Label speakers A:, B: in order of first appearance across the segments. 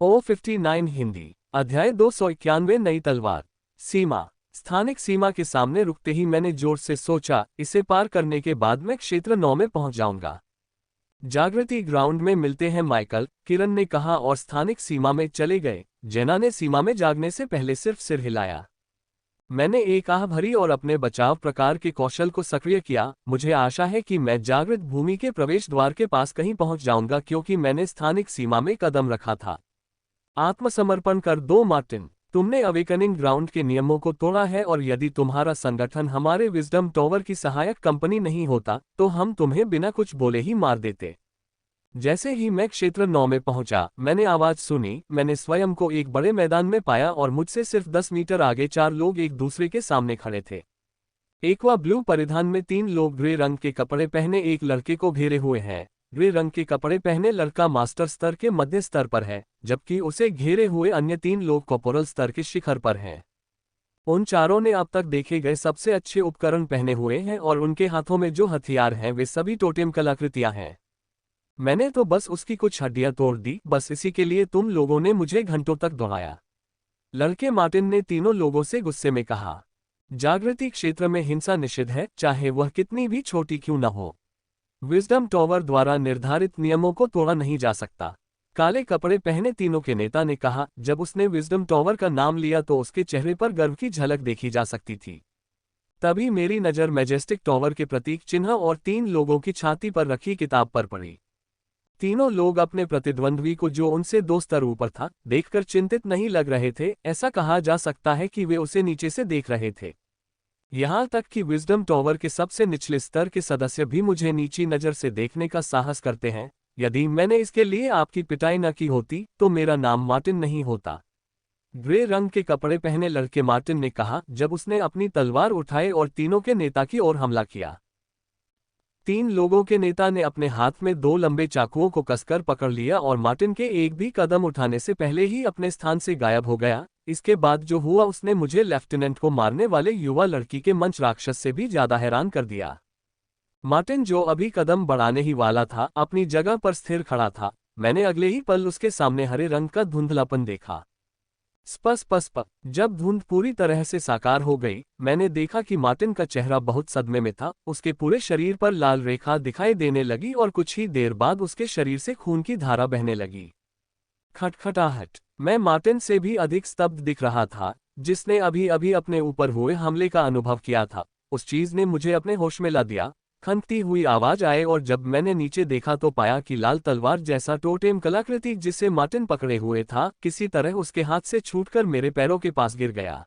A: O59 Hindi अध्याय 291 नई तलवार। सीमा। स्थानिक सीमा के सामने रुकते ही मैंने जोर से सोचा, इसे पार करने के बाद मैं क्षेत्र 9 में पहुंच जाऊंगा। जागृति ग्राउंड में मिलते हैं माइकल, किरण ने कहा और स्थानिक सीमा में चले गए। जेना ने सीमा में जागने से पहले सिर्फ सिर हिलाया। मैंने एक आह भरी और अपने बचाव प्रकार के कौशल को सक्रिय किया। मुझे आशा है कि मैं जागृत भूमि के प्रवेश द्वार के पास कहीं पहुंच जाऊंगा क्योंकि मैंने स्थानिक सीमा में कदम रखा था। आत्मसमर्पण कर दो मार्टिन। तुमने अवेकनिंग ग्राउंड के नियमों को तोड़ा है और यदि तुम्हारा संगठन हमारे विजडम टॉवर की सहायक कंपनी नहीं होता तो हम तुम्हें बिना कुछ बोले ही मार देते। जैसे ही मैं क्षेत्र 9 में पहुंचा, मैंने आवाज सुनी। मैंने स्वयं को एक बड़े मैदान में पाया और मुझसे सिर्फ 10 मीटर आगे 4 लोग एक दूसरे के सामने खड़े थे। एक्वा ब्लू परिधान में 3 लोग ग्रे रंग के कपड़े पहने एक लड़के को घेरे हुए हैं। ग्रे रंग के कपड़े पहने लड़का मास्टर स्तर के मध्य स्तर पर है, जबकि उसे घेरे हुए अन्य 3 लोग कॉर्पोरल स्तर के शिखर पर हैं। उन चारों ने अब तक देखे गए सबसे अच्छे उपकरण पहने हुए हैं और उनके हाथों में जो हथियार हैं वे सभी टोटेम कलाकृतियां हैं। मैंने तो बस उसकी कुछ हड्डियां तोड़ दी, बस इसी के लिए तुम लोगों ने मुझे घंटों तक दौड़ाया। लड़के मार्टिन ने तीनों लोगों से गुस्से में कहा। जागृति क्षेत्र में हिंसा निषिद्ध है, चाहे वह कितनी भी छोटी क्यों न हो। विजडम टॉवर द्वारा निर्धारित नियमों को तोड़ा नहीं जा सकता। काले कपड़े पहने तीनों के नेता ने कहा। जब उसने विजडम टॉवर का नाम लिया तो उसके चेहरे पर गर्व की झलक देखी जा सकती थी। तभी मेरी नज़र मैजेस्टिक टॉवर के प्रतीक चिन्ह और 3 लोगों की छाती पर रखी किताब पर पड़ी। तीनों लोग अपने प्रतिद्वंद्वी को, जो उनसे 2 स्तर ऊपर था, देखकर चिंतित नहीं लग रहे थे। ऐसा कहा जा सकता है कि वे उसे नीचे से देख रहे थे। यहां तक कि विजडम टॉवर के सबसे निचले स्तर के सदस्य भी मुझे नीची नज़र से देखने का साहस करते हैं। यदि मैंने इसके लिए आपकी पिटाई न की होती तो मेरा नाम मार्टिन नहीं होता। ग्रे रंग के कपड़े पहने लड़के मार्टिन ने कहा, जब उसने अपनी तलवार उठाई और तीनों के नेता की ओर हमला किया। 3 लोगों के नेता ने अपने हाथ में 2 लंबे चाकुओं को कसकर पकड़ लिया और मार्टिन के एक भी कदम उठाने से पहले ही अपने स्थान से गायब हो गया। इसके बाद जो हुआ उसने मुझे लेफ्टिनेंट को मारने वाले युवा लड़की के मंच राक्षस से भी ज्यादा हैरान कर दिया। मार्टिन, जो अभी कदम बढ़ाने ही वाला था, अपनी जगह पर स्थिर खड़ा था। मैंने अगले ही पल उसके सामने हरे रंग का धुंधलापन देखा। स्पष्ट जब धुंध पूरी तरह से साकार हो गई, मैंने देखा कि मार्टिन का चेहरा बहुत सदमे में था। उसके पूरे शरीर पर लाल रेखा दिखाई देने लगी और कुछ ही देर बाद उसके शरीर से खून की धारा बहने लगी। खटखटाहट। मैं मार्टिन से भी अधिक स्तब्ध दिख रहा था, जिसने अभी अभी अपने ऊपर हुए हमले का अनुभव किया था। उस चीज ने मुझे अपने होश में ला दिया। खनकती हुई आवाज आए और जब मैंने नीचे देखा तो पाया कि लाल तलवार जैसा टोटेम कलाकृति जिसे मार्टिन पकड़े हुए था, किसी तरह उसके हाथ से छूटकर मेरे पैरों के पास गिर गया।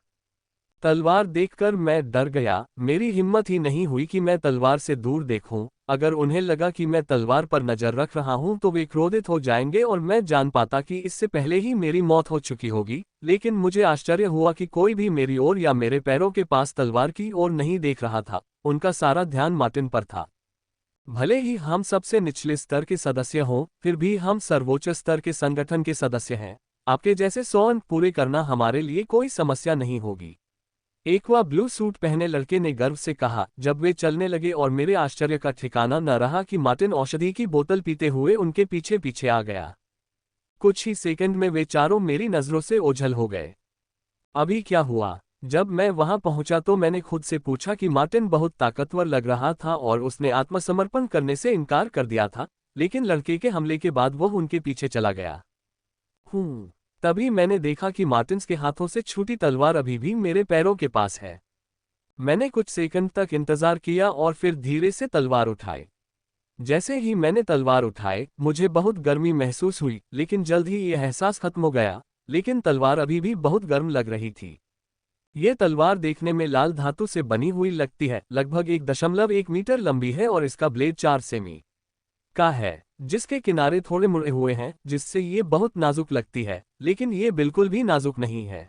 A: तलवार देखकर मैं डर गया। मेरी हिम्मत ही नहीं हुई कि मैं तलवार से दूर देखूं। अगर उन्हें लगा कि मैं तलवार पर नजर रख रहा हूं तो वे क्रोधित हो जाएंगे और मैं जान पाता कि इससे पहले ही मेरी मौत हो चुकी होगी। लेकिन मुझे आश्चर्य हुआ कि कोई भी मेरी ओर या मेरे पैरों के पास तलवार की ओर नहीं देख रहा था। उनका सारा ध्यान मार्टिन पर था। भले ही हम सबसे निचले स्तर के सदस्य हों, फिर भी हम सर्वोच्च स्तर के संगठन के सदस्य हैं। आपके जैसे 100 अंक पूरे करना हमारे लिए कोई समस्या नहीं होगी। एक्वा ब्लू सूट पहने लड़के ने गर्व से कहा। जब वे चलने लगे और मेरे आश्चर्य का ठिकाना न रहा कि मार्टिन औषधि की बोतल पीते हुए उनके पीछे पीछे आ गया। कुछ ही सेकंड में वे चारों मेरी नजरों से ओझल हो गए। अभी क्या हुआ? जब मैं वहां पहुंचा तो मैंने खुद से पूछा कि मार्टिन बहुत ताकतवर लग रहा था और उसने आत्मसमर्पण करने से इनकार कर दिया था, लेकिन लड़के के हमले के बाद वह उनके पीछे चला गया। तभी मैंने देखा कि मार्टिन्स के हाथों से छूटी तलवार अभी भी मेरे पैरों के पास है। मैंने कुछ सेकंड तक इंतजार किया और फिर धीरे से तलवार उठाई। जैसे ही मैंने तलवार उठाई, मुझे बहुत गर्मी महसूस हुई, लेकिन जल्द ही यह एहसास खत्म हो गया। लेकिन तलवार अभी भी बहुत गर्म लग रही थी। ये तलवार देखने में लाल धातु से बनी हुई लगती है, लगभग 1.1 मीटर लंबी है और इसका ब्लेड 4 सेमी का है, जिसके किनारे थोड़े मुड़े हुए हैं, जिससे ये बहुत नाजुक लगती है। लेकिन ये बिल्कुल भी नाजुक नहीं है।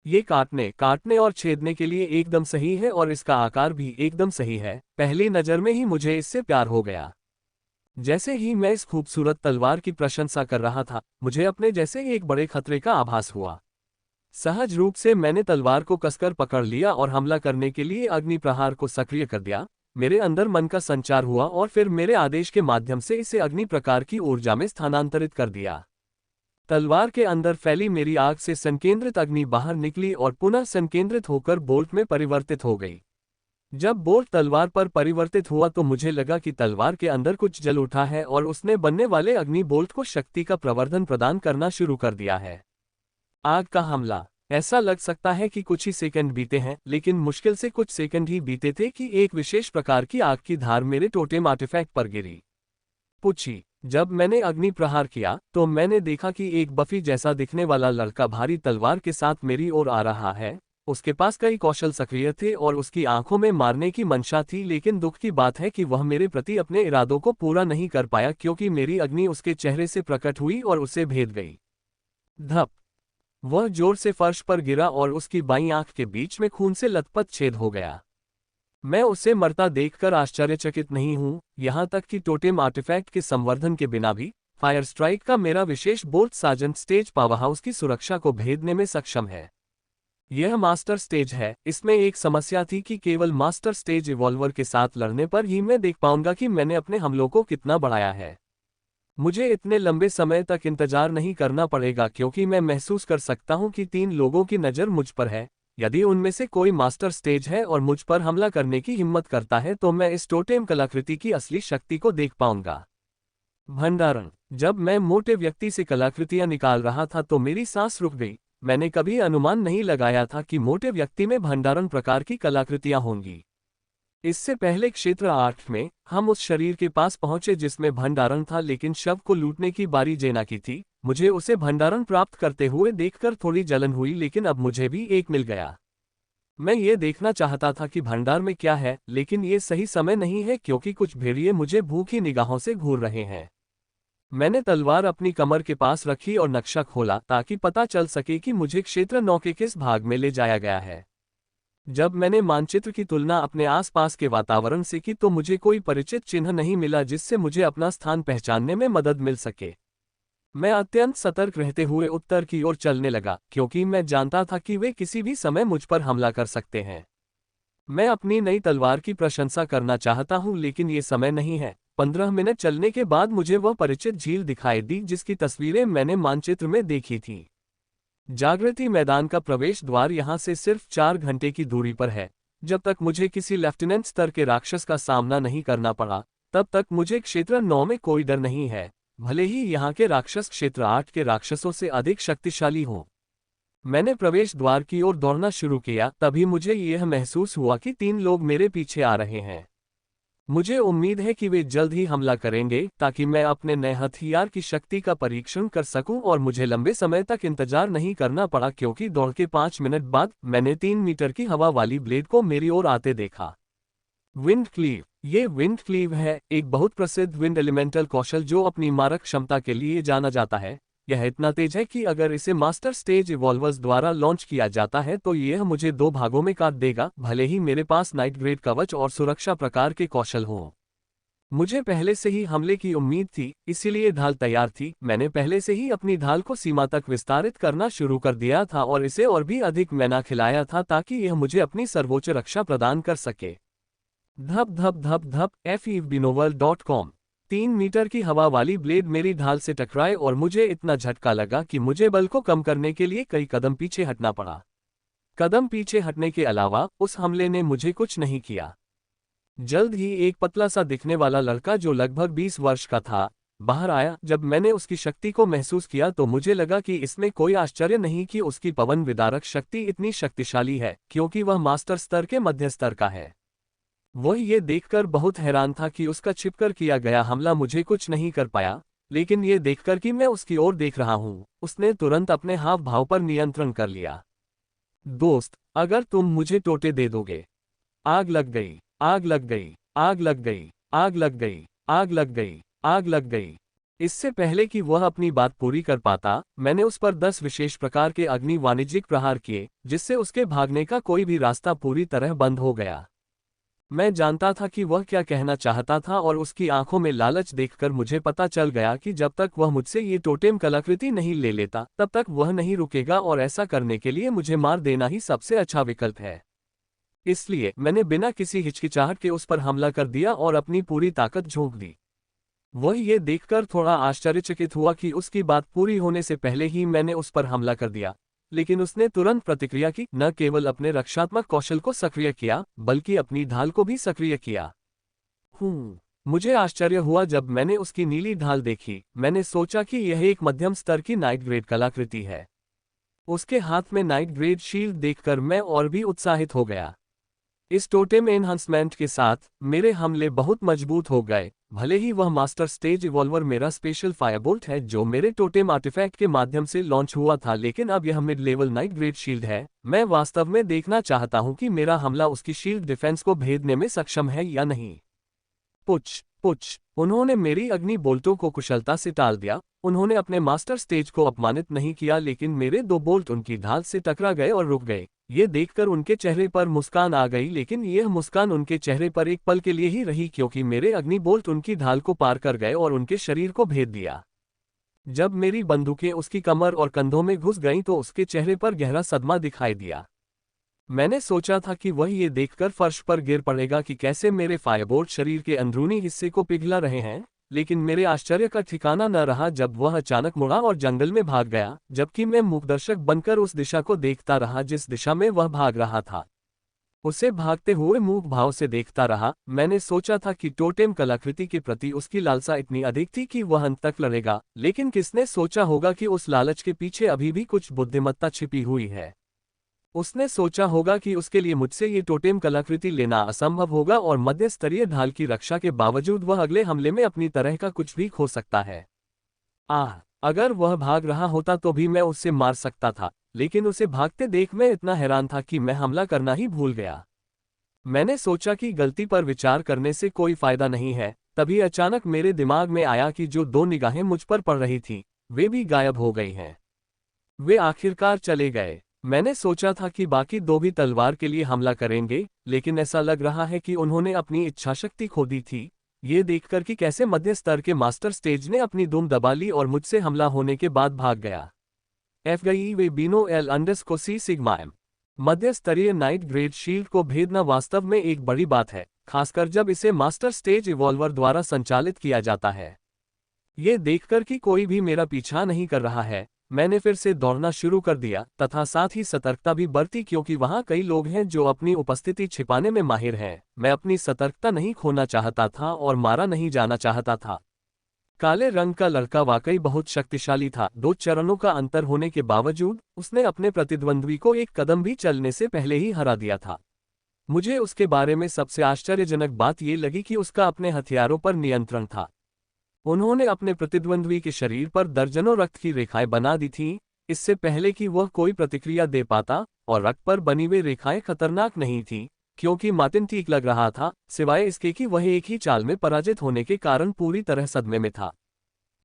A: ये काटने और छेदने के लिए एकदम सही है और इसका आकार भी एकदम सही है। पहली नज़र में ही मुझे इससे प्यार हो गया। जैसे ही मैं इस खूबसूरत तलवार की प्रशंसा कर रहा था, मुझे अपने जैसे एक बड़े खतरे का आभास हुआ। सहज रूप से मैंने तलवार को कसकर पकड़ लिया और हमला करने के लिए अग्नि प्रहार को सक्रिय कर दिया। मेरे अंदर मन का संचार हुआ और फिर मेरे आदेश के माध्यम से इसे अग्नि प्रकार की ऊर्जा में स्थानांतरित कर दिया। तलवार के अंदर फैली मेरी आग से संकेंद्रित अग्नि बाहर निकली और पुनः संकेंद्रित होकर बोल्ट में परिवर्तित हो गई। जब बोल्ट तलवार पर परिवर्तित हुआ तो मुझे लगा कि तलवार के अंदर कुछ जल उठा है और उसने बनने वाले अग्नि बोल्ट को शक्ति का प्रवर्धन प्रदान करना शुरू कर दिया है। आग का हमला। ऐसा लग सकता है कि कुछ ही सेकंड बीते हैं, लेकिन मुश्किल से कुछ सेकंड ही बीते थे कि एक विशेष प्रकार की आग की धार मेरे टोटेम आर्टिफैक्ट पर गिरी। पूछी। जब मैंने अग्नि प्रहार किया तो मैंने देखा कि एक बफी जैसा दिखने वाला लड़का भारी तलवार के साथ मेरी ओर आ रहा है। उसके पास कई कौशल सक्रिय थे और उसकी आंखों में मारने की मंशा थी, लेकिन दुख की बात है कि वह मेरे प्रति अपने इरादों को पूरा नहीं कर पाया क्योंकि मेरी अग्नि उसके चेहरे से प्रकट हुई और उसे भेद गई। धप। वह जोर से फर्श पर गिरा और उसकी बाईं आंख के बीच में खून से लथपथ छेद हो गया। मैं उसे मरता देखकर आश्चर्यचकित नहीं हूं, यहां तक कि टोटेम आर्टिफैक्ट के संवर्धन के बिना भी फायर स्ट्राइक का मेरा विशेष बोल्ट सार्जेंट स्टेज पावरहाउस की सुरक्षा को भेदने में सक्षम है। यह मास्टर स्टेज है। इसमें एक समस्या थी कि केवल मास्टर स्टेज इवॉल्वर के साथ लड़ने पर ही मैं देख पाऊंगा कि मैंने अपने हमलों को कितना बढ़ाया है। मुझे इतने लंबे समय तक इंतजार नहीं करना पड़ेगा क्योंकि मैं महसूस कर सकता हूं कि 3 लोगों की नज़र मुझ पर है। यदि उनमें से कोई मास्टर स्टेज है और मुझ पर हमला करने की हिम्मत करता है तो मैं इस टोटेम कलाकृति की असली शक्ति को देख पाऊंगा। भंडारण। जब मैं मोटे व्यक्ति से कलाकृतियां निकाल रहा था तो मेरी सांस रुक गई। मैंने कभी अनुमान नहीं लगाया था कि मोटे व्यक्ति में भंडारण प्रकार की कलाकृतियां होंगी। इससे पहले क्षेत्र 8 में हम उस शरीर के पास पहुंचे जिसमें भंडारण था, लेकिन शव को लूटने की बारी जेना की थी। मुझे उसे भंडारण प्राप्त करते हुए देखकर थोड़ी जलन हुई, लेकिन अब मुझे भी एक मिल गया। मैं ये देखना चाहता था कि भंडार में क्या है, लेकिन ये सही समय नहीं है क्योंकि कुछ भेड़िए मुझे भूखी निगाहों से घूर रहे हैं। मैंने तलवार अपनी कमर के पास रखी और नक्शा खोला ताकि पता चल सके कि मुझे क्षेत्र 9 के किस भाग में ले जाया गया है। जब मैंने मानचित्र की तुलना अपने आसपास के वातावरण से की तो मुझे कोई परिचित चिन्ह नहीं मिला जिससे मुझे अपना स्थान पहचानने में मदद मिल सके। मैं अत्यंत सतर्क रहते हुए उत्तर की ओर चलने लगा क्योंकि मैं जानता था कि वे किसी भी समय मुझ पर हमला कर सकते हैं। मैं अपनी नई तलवार की प्रशंसा करना चाहता हूं, लेकिन ये समय नहीं है। 15 मिनट चलने के बाद मुझे वह परिचित झील दिखाई दी जिसकी तस्वीरें मैंने मानचित्र में देखी थी। जागृति मैदान का प्रवेश द्वार यहां से सिर्फ 4 घंटे की दूरी पर है। जब तक मुझे किसी लेफ्टिनेंट स्तर के राक्षस का सामना नहीं करना पड़ा, तब तक मुझे क्षेत्र 9 में कोई डर नहीं है, भले ही यहाँ के राक्षस क्षेत्र 8 के राक्षसों से अधिक शक्तिशाली हों। मैंने प्रवेश द्वार की ओर दौड़ना शुरू किया, तभी मुझे यह महसूस हुआ कि 3 लोग मेरे पीछे आ रहे हैं। मुझे उम्मीद है कि वे जल्द ही हमला करेंगे ताकि मैं अपने नए हथियार की शक्ति का परीक्षण कर सकूं और मुझे लंबे समय तक इंतजार नहीं करना पड़ा क्योंकि दौड़ के 5 मिनट बाद मैंने 3 मीटर की हवा वाली ब्लेड को मेरी ओर आते देखा। Wind cleave. ये विंड क्लीव है, एक बहुत प्रसिद्ध विंड एलिमेंटल कौशल जो अपनी मारक क्षमता के लिए जाना जाता है। यह इतना तेज है कि अगर इसे मास्टर स्टेज इवॉल्वर्स द्वारा लॉन्च किया जाता है तो यह मुझे 2 भागों में काट देगा, भले ही मेरे पास नाइट ग्रेड कवच और सुरक्षा प्रकार के कौशल हों। मुझे पहले से ही हमले की उम्मीद थी, इसीलिए ढाल तैयार थी। मैंने पहले से ही अपनी ढाल को सीमा तक विस्तारित करना शुरू कर दिया था और इसे और भी अधिक मैना खिलाया था ताकि यह मुझे अपनी सर्वोच्च रक्षा प्रदान कर सके। धप धप धप धप fevbinovel.com। 3 मीटर की हवा वाली ब्लेड मेरी ढाल से टकराए और मुझे इतना झटका लगा कि मुझे बल को कम करने के लिए कई कदम पीछे हटना पड़ा। कदम पीछे हटने के अलावा उस हमले ने मुझे कुछ नहीं किया। जल्द ही एक पतला सा दिखने वाला लड़का जो लगभग 20 वर्ष का था बाहर आया। जब मैंने उसकी शक्ति को महसूस किया तो मुझे लगा कि इसमें कोई आश्चर्य नहीं कि उसकी पवन विदारक शक्ति इतनी शक्तिशाली है, क्योंकि वह मास्टर स्तर के मध्य स्तर का है। वह ये देखकर बहुत हैरान था कि उसका छिपकर किया गया हमला मुझे कुछ नहीं कर पाया, लेकिन ये देखकर कि मैं उसकी ओर देख रहा हूं, उसने तुरंत अपने हाव भाव पर नियंत्रण कर लिया। दोस्त, अगर तुम मुझे टोटे दे दोगे। आग लग गई, आग लग गई, आग लग गई, आग लग गई, आग लग गई, आग लग गई। इससे पहले कि वह अपनी बात पूरी कर पाता, मैंने उस पर 10 विशेष प्रकार के अग्नि वाणिज्यिक प्रहार किए, जिससे उसके भागने का कोई भी रास्ता पूरी तरह बंद हो गया। मैं जानता था कि वह क्या कहना चाहता था और उसकी आंखों में लालच देखकर मुझे पता चल गया कि जब तक वह मुझसे ये टोटेम कलाकृति नहीं ले लेता, तब तक वह नहीं रुकेगा और ऐसा करने के लिए मुझे मार देना ही सबसे अच्छा विकल्प है। इसलिए मैंने बिना किसी हिचकिचाहट के उस पर हमला कर दिया और अपनी पूरी ताकत झोंक दी। वह ये देखकर थोड़ा आश्चर्यचकित हुआ कि उसकी बात पूरी होने से पहले ही मैंने उस पर हमला कर दिया, लेकिन उसने तुरंत प्रतिक्रिया की, न केवल अपने रक्षात्मक कौशल को सक्रिय किया बल्कि अपनी ढाल को भी सक्रिय किया। मुझे आश्चर्य हुआ जब मैंने उसकी नीली ढाल देखी। मैंने सोचा कि यह एक मध्यम स्तर की नाइट ग्रेड कलाकृति है। उसके हाथ में नाइट ग्रेड शील्ड देखकर मैं और भी उत्साहित हो गया। इस टोटेम एनहांसमेंट के साथ मेरे हमले बहुत मजबूत हो गए। भले ही वह मास्टर स्टेज इवॉल्वर मेरा स्पेशल फायरबोल्ट है जो मेरे टोटेम आर्टिफैक्ट के माध्यम से लॉन्च हुआ था, लेकिन अब यह mid level night grade shield है। मैं वास्तव में देखना चाहता हूं कि मेरा हमला उसकी शील्ड डिफेंस को भेदने में सक्षम है या नहीं। पुच पुच, उन्होंने मेरी अग्नि बोल्टों को कुशलता से टाल दिया। उन्होंने अपने मास्टर स्टेज को अपमानित नहीं किया, लेकिन मेरे 2 बोल्ट उनकी ढाल से टकरा गए और रुक गए। ये देखकर उनके चेहरे पर मुस्कान आ गई, लेकिन यह मुस्कान उनके चेहरे पर एक पल के लिए ही रही, क्योंकि मेरे अग्नि बोल्ट उनकी ढाल को पार कर गए और उनके शरीर को भेद दिया। जब मेरी बंदूकें उसकी कमर और कंधों में घुस गईं तो उसके चेहरे पर गहरा सदमा दिखाई दिया। मैंने सोचा था कि वह ये देखकर फर्श पर गिर पड़ेगा कि कैसे मेरे फायरबोल्ट शरीर के अंदरूनी हिस्से को पिघला रहे हैं, लेकिन मेरे आश्चर्य का ठिकाना न रहा जब वह अचानक मुड़ा और जंगल में भाग गया, जबकि मैं मूकदर्शक बनकर उस दिशा को देखता रहा जिस दिशा में वह भाग रहा था। उसे भागते हुए मूक भाव से देखता रहा। मैंने सोचा था कि टोटेम कलाकृति के प्रति उसकी लालसा इतनी अधिक थी कि वह अंत तक लड़ेगा, लेकिन किसने सोचा होगा कि उस लालच के पीछे अभी भी कुछ बुद्धिमत्ता छिपी हुई है। उसने सोचा होगा कि उसके लिए मुझसे ये टोटेम कलाकृति लेना असंभव होगा और मध्य स्तरीय ढाल की रक्षा के बावजूद वह अगले हमले में अपनी तरह का कुछ भी खो सकता है। अगर वह भाग रहा होता तो भी मैं उससे मार सकता था, लेकिन उसे भागते देख मैं इतना हैरान था कि मैं हमला करना ही भूल गया। मैंने सोचा कि गलती पर विचार करने से कोई फायदा नहीं है। तभी अचानक मेरे दिमाग में आया कि जो 2 निगाहें मुझ पर पड़ रही थीं, वे भी गायब हो गई हैं। वे आखिरकार चले गए। मैंने सोचा था कि बाकी 2 भी तलवार के लिए हमला करेंगे, लेकिन ऐसा लग रहा है कि उन्होंने अपनी इच्छाशक्ति खो दी थी। ये देखकर कि कैसे मध्य स्तर के मास्टर स्टेज ने अपनी दुम दबा ली और मुझसे हमला होने के बाद भाग गया। एफगई वे बीनो एल अंडस को सी सिग्माएम। मध्य स्तरीय नाइट ग्रेड शील्ड को भेदना वास्तव में एक बड़ी बात है, खासकर जब इसे मास्टर स्टेज इवॉल्वर द्वारा संचालित किया जाता है। ये देखकर कि कोई भी मेरा पीछा नहीं कर रहा है, मैंने फिर से दौड़ना शुरू कर दिया तथा साथ ही सतर्कता भी बरती, क्योंकि वहां कई लोग हैं जो अपनी उपस्थिति छिपाने में माहिर हैं। मैं अपनी सतर्कता नहीं खोना चाहता था और मारा नहीं जाना चाहता था। काले रंग का लड़का वाकई बहुत शक्तिशाली था। 2 चरणों का अंतर होने के बावजूद उसने अपने प्रतिद्वंद्वी को एक कदम भी चलने से पहले ही हरा दिया था। मुझे उसके बारे में सबसे आश्चर्यजनक बात ये लगी कि उसका अपने हथियारों पर नियंत्रण था। उन्होंने अपने प्रतिद्वंद्वी के शरीर पर दर्जनों रक्त की रेखाएं बना दी थीं, इससे पहले कि वह कोई प्रतिक्रिया दे पाता, और रक्त पर बनी हुई रेखाएं खतरनाक नहीं थीं, क्योंकि मार्टिन ठीक लग रहा था, सिवाय इसके कि वह एक ही चाल में पराजित होने के कारण पूरी तरह सदमे में था।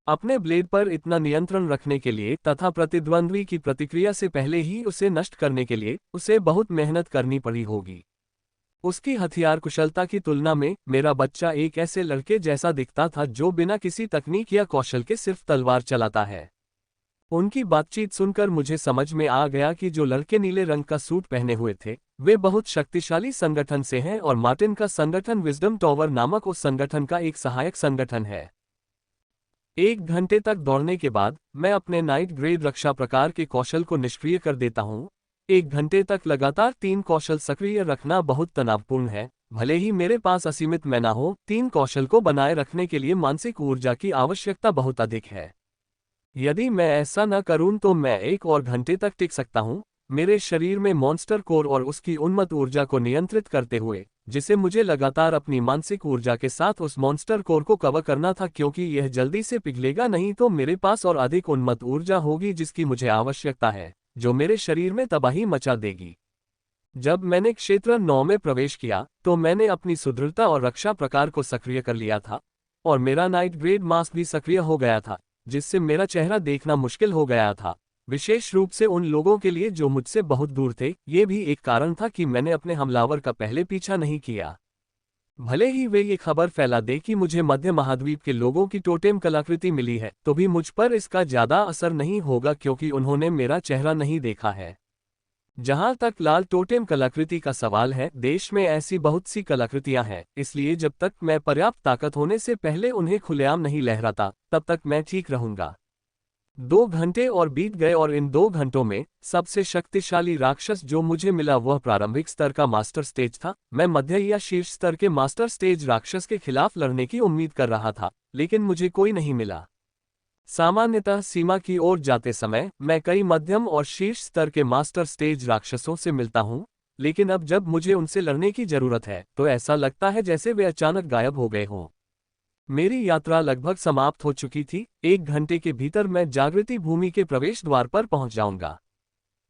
A: अपने ब्लेड पर इतना नियंत्रण रखने के लिए तथा प्रतिद्वंद्वी की प्रतिक्रिया से पहले ही उसे नष्ट करने के लिए उसे बहुत मेहनत करनी पड़ी होगी। उसकी हथियार कुशलता की तुलना में मेरा बच्चा एक ऐसे लड़के जैसा दिखता था जो बिना किसी तकनीक या कौशल के सिर्फ तलवार चलाता है। उनकी बातचीत सुनकर मुझे समझ में आ गया कि जो लड़के नीले रंग का सूट पहने हुए थे वे बहुत शक्तिशाली संगठन से हैं, और मार्टिन का संगठन विजडम टॉवर नामक उस संगठन का एक सहायक संगठन है। 1 घंटे तक दौड़ने के बाद मैं अपने नाइट ग्रेड रक्षा प्रकार के कौशल को निष्क्रिय कर देता हूं। 1 घंटे तक लगातार 3 कौशल सक्रिय रखना बहुत तनावपूर्ण है। भले ही मेरे पास असीमित मैना हो, 3 कौशल को बनाए रखने के लिए मानसिक ऊर्जा की आवश्यकता बहुत अधिक है। यदि मैं ऐसा न करूं तो मैं 1 और घंटे तक टिक सकता हूं, मेरे शरीर में मॉन्स्टर कोर और उसकी उन्मत्त ऊर्जा को नियंत्रित करते हुए, जिसे मुझे लगातार अपनी मानसिक ऊर्जा के साथ उस मॉन्स्टर कोर को कवर करना था, क्योंकि यह जल्दी से पिघलेगा नहीं तो मेरे पास और अधिक उन्मत्त ऊर्जा होगी जिसकी मुझे आवश्यकता है, जो मेरे शरीर में तबाही मचा देगी। जब मैंने क्षेत्र 9 में प्रवेश किया तो मैंने अपनी सुदृढ़ता और रक्षा प्रकार को सक्रिय कर लिया था, और मेरा नाइट ग्रेड मास्क भी सक्रिय हो गया था, जिससे मेरा चेहरा देखना मुश्किल हो गया था, विशेष रूप से उन लोगों के लिए जो मुझसे बहुत दूर थे। ये भी एक कारण था कि मैंने अपने हमलावर का पहले पीछा नहीं किया। भले ही वे ये खबर फैला दे कि मुझे मध्य महाद्वीप के लोगों की टोटेम कलाकृति मिली है, तो भी मुझ पर इसका ज्यादा असर नहीं होगा, क्योंकि उन्होंने मेरा चेहरा नहीं देखा है। जहां तक लाल टोटेम कलाकृति का सवाल है, देश में ऐसी बहुत सी कलाकृतियां हैं, इसलिए जब तक मैं पर्याप्त ताकत होने से पहले उन्हें खुलेआम नहीं लहराता, तब तक मैं ठीक रहूंगा। 2 घंटे और बीत गए और इन 2 घंटों में सबसे शक्तिशाली राक्षस जो मुझे मिला वह प्रारंभिक स्तर का मास्टर स्टेज था। मैं मध्य या शीर्ष स्तर के मास्टर स्टेज राक्षस के खिलाफ लड़ने की उम्मीद कर रहा था, लेकिन मुझे कोई नहीं मिला। सामान्यतः सीमा की ओर जाते समय मैं कई मध्यम और शीर्ष स्तर के मास्टर स्टेज राक्षसों से मिलता हूं, लेकिन अब जब मुझे उनसे लड़ने की जरूरत है तो ऐसा लगता है जैसे वे अचानक गायब हो गए हों। मेरी यात्रा लगभग समाप्त हो चुकी थी। 1 घंटे के भीतर मैं जागृति भूमि के प्रवेश द्वार पर पहुंच जाऊंगा।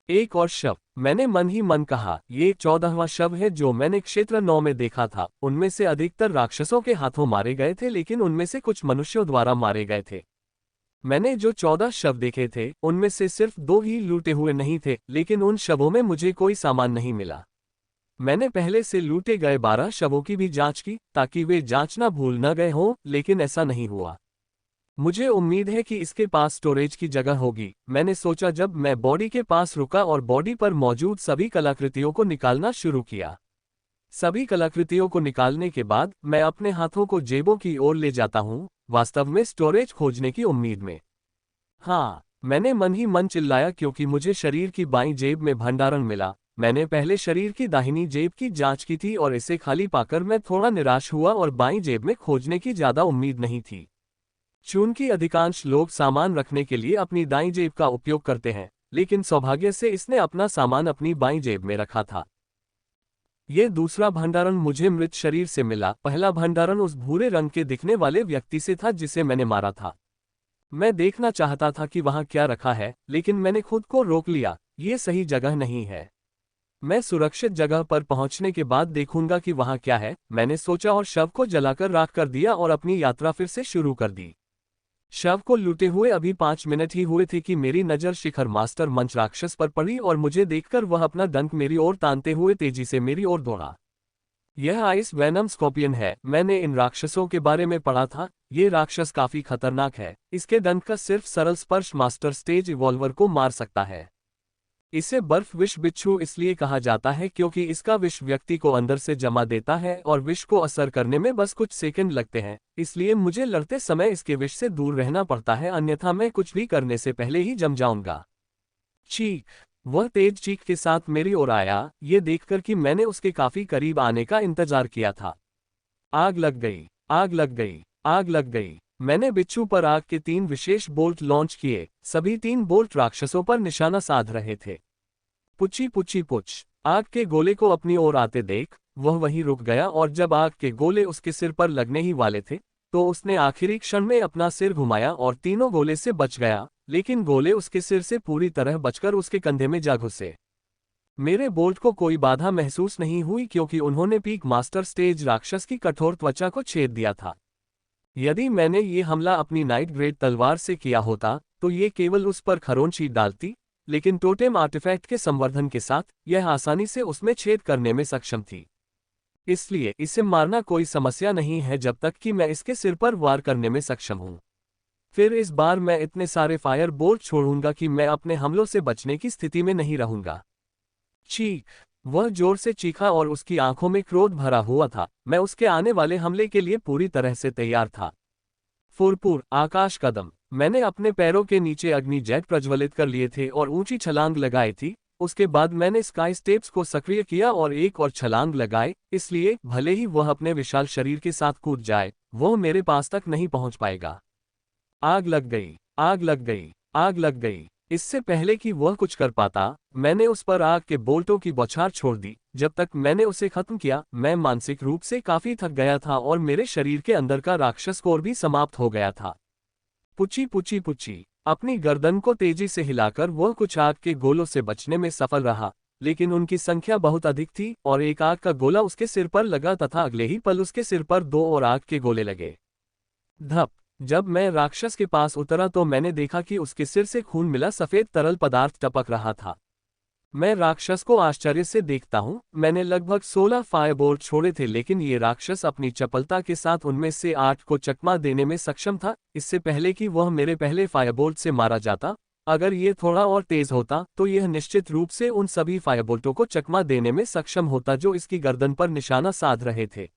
A: एक और शव, मैंने मन ही मन कहा। ये 14वां शव है जो मैंने क्षेत्र 9 में देखा था। उनमें से अधिकतर राक्षसों के हाथों मारे गए थे, लेकिन उनमें से कुछ मनुष्यों द्वारा मारे गए थे। मैंने जो 14 शव देखे थे उनमें से सिर्फ 2 ही लूटे हुए नहीं थे, लेकिन उन शवों में मुझे कोई सामान नहीं मिला। मैंने पहले से लूटे गए 12 शवों की भी जांच की ताकि वे जांचना भूल न गए हों, लेकिन ऐसा नहीं हुआ। मुझे उम्मीद है कि इसके पास स्टोरेज की जगह होगी, मैंने सोचा जब मैं बॉडी के पास रुका और बॉडी पर मौजूद सभी कलाकृतियों को निकालना शुरू किया। सभी कलाकृतियों को निकालने के बाद मैं अपने हाथों को जेबों की ओर ले जाता हूं, वास्तव में स्टोरेज खोजने की उम्मीद में। हाँ, मैंने मन ही मन चिल्लाया क्योंकि मुझे शरीर की बाईं जेब में भंडारण मिला। मैंने पहले शरीर की दाहिनी जेब की जांच की थी और इसे खाली पाकर मैं थोड़ा निराश हुआ और बाईं जेब में खोजने की ज्यादा उम्मीद नहीं थी। चूंकि अधिकांश लोग सामान रखने के लिए अपनी दाईं जेब का उपयोग करते हैं, लेकिन सौभाग्य से इसने अपना सामान अपनी बाईं जेब में रखा था। ये दूसरा भंडारण मुझे मृत शरीर से मिला। पहला भंडारण उस भूरे रंग के दिखने वाले व्यक्ति से था जिसे मैंने मारा था। मैं देखना चाहता था कि वहां क्या रखा है, लेकिन मैंने खुद को रोक लिया। ये सही जगह नहीं है। मैं सुरक्षित जगह पर पहुंचने के बाद देखूंगा कि वहां क्या है, मैंने सोचा और शव को जलाकर राख कर दिया और अपनी यात्रा फिर से शुरू कर दी। शव को लूटे हुए अभी 5 मिनट ही हुए थे कि मेरी नज़र शिखर मास्टर मंच राक्षस पर पड़ी और मुझे देखकर वह अपना डंक मेरी ओर तानते हुए तेजी से मेरी ओर दौड़ा। यह आइस वेनम स्कॉर्पियन है। मैंने इन राक्षसों के बारे में पढ़ा था। ये राक्षस काफी खतरनाक है। इसके डंक का सिर्फ सरल स्पर्श मास्टर स्टेज इवॉल्वर को मार सकता है। इसे बर्फ विष बिच्छू इसलिए कहा जाता है क्योंकि इसका विष व्यक्ति को अंदर से जमा देता है और विष को असर करने में बस कुछ सेकंड लगते हैं, इसलिए मुझे लड़ते समय इसके विष से दूर रहना पड़ता है, अन्यथा मैं कुछ भी करने से पहले ही जम जाऊंगा। चीख! वह तेज चीख के साथ मेरी ओर आया, ये देखकर कि मैंने उसके काफी करीब आने का इंतजार किया था। आग लग गई, आग लग गई, आग लग गई। मैंने बिच्छू पर आग के 3 विशेष बोल्ट लॉन्च किए। सभी 3 बोल्ट राक्षसों पर निशाना साध रहे थे। पुच्ची पुच्ची पुच! आग के गोले को अपनी ओर आते देख वह वहीं रुक गया और जब आग के गोले उसके सिर पर लगने ही वाले थे तो उसने आखिरी क्षण में अपना सिर घुमाया और तीनों गोले से बच गया, लेकिन गोले उसके सिर से पूरी तरह बचकर उसके कंधे में जा घुसे। मेरे बोल्ट को कोई बाधा महसूस नहीं हुई क्योंकि उन्होंने पीक मास्टर स्टेज राक्षस की कठोर त्वचा को छेद दिया था। यदि मैंने ये हमला अपनी नाइट ग्रेड तलवार से किया होता तो ये केवल उस पर खरोंच ही डालती, लेकिन टोटेम आर्टिफैक्ट के संवर्धन के साथ यह आसानी से उसमें छेद करने में सक्षम थी। इसलिए इसे मारना कोई समस्या नहीं है जब तक कि मैं इसके सिर पर वार करने में सक्षम हूं। फिर इस बार मैं इतने सारे फायर बोल्ट छोड़ूंगा कि मैं अपने हमलों से बचने की स्थिति में नहीं रहूंगा। चीख! वह जोर से चीखा और उसकी आंखों में क्रोध भरा हुआ था। मैं उसके आने वाले हमले के लिए पूरी तरह से तैयार था। फुरपुर आकाश कदम! मैंने अपने पैरों के नीचे अग्नि जेट प्रज्वलित कर लिए थे और ऊंची छलांग लगाई थी। उसके बाद मैंने स्काई स्टेप्स को सक्रिय किया और एक और छलांग लगाई, इसलिए भले ही वह अपने विशाल शरीर के साथ कूद जाए, वह मेरे पास तक नहीं पहुंच पाएगा। आग लग गई, आग लग गई, आग लग गई! इससे पहले कि वह कुछ कर पाता, मैंने उस पर आग के बोल्टों की बौछार छोड़ दी। जब तक मैंने उसे खत्म किया, मैं मानसिक रूप से काफी थक गया था और मेरे शरीर के अंदर का राक्षस कोर भी समाप्त हो गया था। पुच्ची पुच्ची पुच्ची! अपनी गर्दन को तेजी से हिलाकर वह कुछ आग के गोलों से बचने में सफल रहा, लेकिन उनकी संख्या बहुत अधिक थी और एक आग का गोला उसके सिर पर लगा तथा अगले ही पल उसके सिर पर 2 और आग के गोले लगे। धप! जब मैं राक्षस के पास उतरा तो मैंने देखा कि उसके सिर से खून मिला सफेद तरल पदार्थ टपक रहा था। मैं राक्षस को आश्चर्य से देखता हूँ। मैंने लगभग 16 फायरबोल्ट छोड़े थे, लेकिन ये राक्षस अपनी चपलता के साथ उनमें से 8 को चकमा देने में सक्षम था। इससे पहले कि वह मेरे पहले फायरबोल्ट से मारा जाता, अगर ये थोड़ा और तेज होता तो यह निश्चित रूप से उन सभी फायरबोल्टों को चकमा देने में सक्षम होता जो इसकी गर्दन पर निशाना साध रहे थे।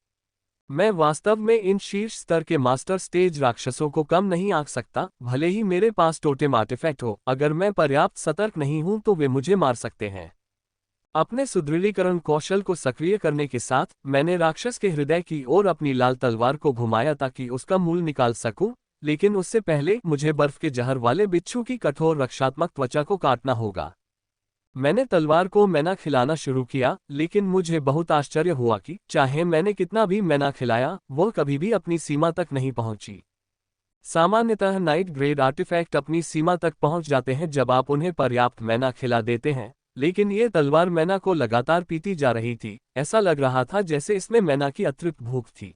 A: मैं वास्तव में इन शीर्ष स्तर के मास्टर स्टेज राक्षसों को कम नहीं आंक सकता, भले ही मेरे पास टोटेम आर्टिफैक्ट हो। अगर मैं पर्याप्त सतर्क नहीं हूं तो वे मुझे मार सकते हैं। अपने सुदृढ़ीकरण कौशल को सक्रिय करने के साथ मैंने राक्षस के हृदय की ओर अपनी लाल तलवार को घुमाया ताकि उसका मूल निकाल सकूं, लेकिन उससे पहले मुझे बर्फ के जहर वाले बिच्छू की कठोर रक्षात्मक त्वचा को काटना होगा। मैंने तलवार को मैना खिलाना शुरू किया, लेकिन मुझे बहुत आश्चर्य हुआ कि चाहे मैंने कितना भी मैना खिलाया, वह कभी भी अपनी सीमा तक नहीं पहुंची। सामान्यतः नाइट ग्रेड आर्टिफैक्ट अपनी सीमा तक पहुंच जाते हैं जब आप उन्हें पर्याप्त मैना खिला देते हैं, लेकिन ये तलवार मैना को लगातार पीती जा रही थी। ऐसा लग रहा था जैसे इसमें मैना की अतिरिक्त भूख थी।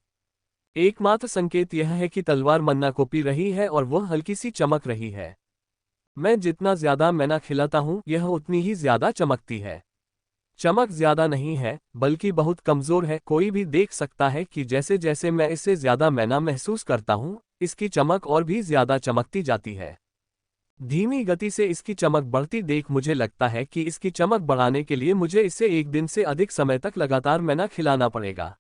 A: एकमात्र संकेत यह है कि तलवार मन्ना को पी रही है और वह हल्की सी चमक रही है। मैं जितना ज्यादा मैना खिलाता हूं, यह उतनी ही ज्यादा चमकती है। चमक ज्यादा नहीं है, बल्कि बहुत कमजोर है। कोई भी देख सकता है कि जैसे जैसे मैं इससे ज्यादा मैना महसूस करता हूं, इसकी चमक और भी ज्यादा चमकती जाती है। धीमी गति से इसकी चमक बढ़ती देख मुझे लगता है कि इसकी चमक बढ़ाने के लिए मुझे इसे एक दिन से अधिक समय तक लगातार मैना खिलाना पड़ेगा।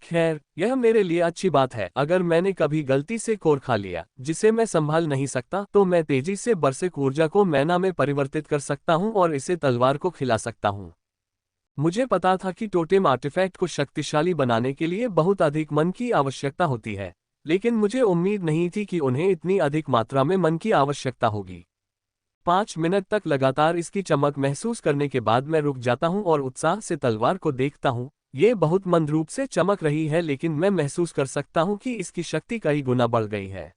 A: खैर, यह मेरे लिए अच्छी बात है। अगर मैंने कभी गलती से कोर खा लिया जिसे मैं संभाल नहीं सकता, तो मैं तेजी से बरसेक ऊर्जा को मैना में परिवर्तित कर सकता हूं और इसे तलवार को खिला सकता हूं। मुझे पता था कि टोटेम आर्टिफैक्ट को शक्तिशाली बनाने के लिए बहुत अधिक मन की आवश्यकता होती है, लेकिन मुझे उम्मीद नहीं थी कि उन्हें इतनी अधिक मात्रा में मन की आवश्यकता होगी। 5 मिनट तक लगातार इसकी चमक महसूस करने के बाद मैं रुक जाता हूं और उत्साह से तलवार को देखता हूं। ये बहुत मंद रूप से चमक रही है, लेकिन मैं महसूस कर सकता हूं कि इसकी शक्ति कई गुना बढ़ गई है।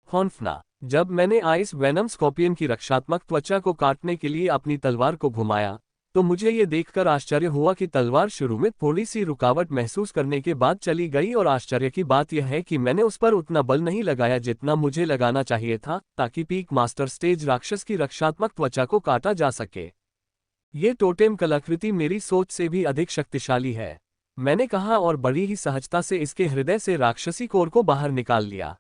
A: हॉन्फना। जब मैंने आइस वेनम स्कॉर्पियन की रक्षात्मक त्वचा को काटने के लिए अपनी तलवार को घुमाया, तो मुझे ये देखकर आश्चर्य हुआ कि तलवार शुरू में थोड़ी सी रुकावट महसूस करने के बाद चली गई। और आश्चर्य की बात यह है कि मैंने उस पर उतना बल नहीं लगाया जितना मुझे लगाना चाहिए था, ताकि पीक मास्टर स्टेज राक्षस की रक्षात्मक त्वचा को काटा जा सके। ये टोटेम कलाकृति मेरी सोच से भी अधिक शक्तिशाली है, मैंने कहा, और बड़ी ही सहजता से इसके हृदय से राक्षसी कोर को बाहर निकाल लिया।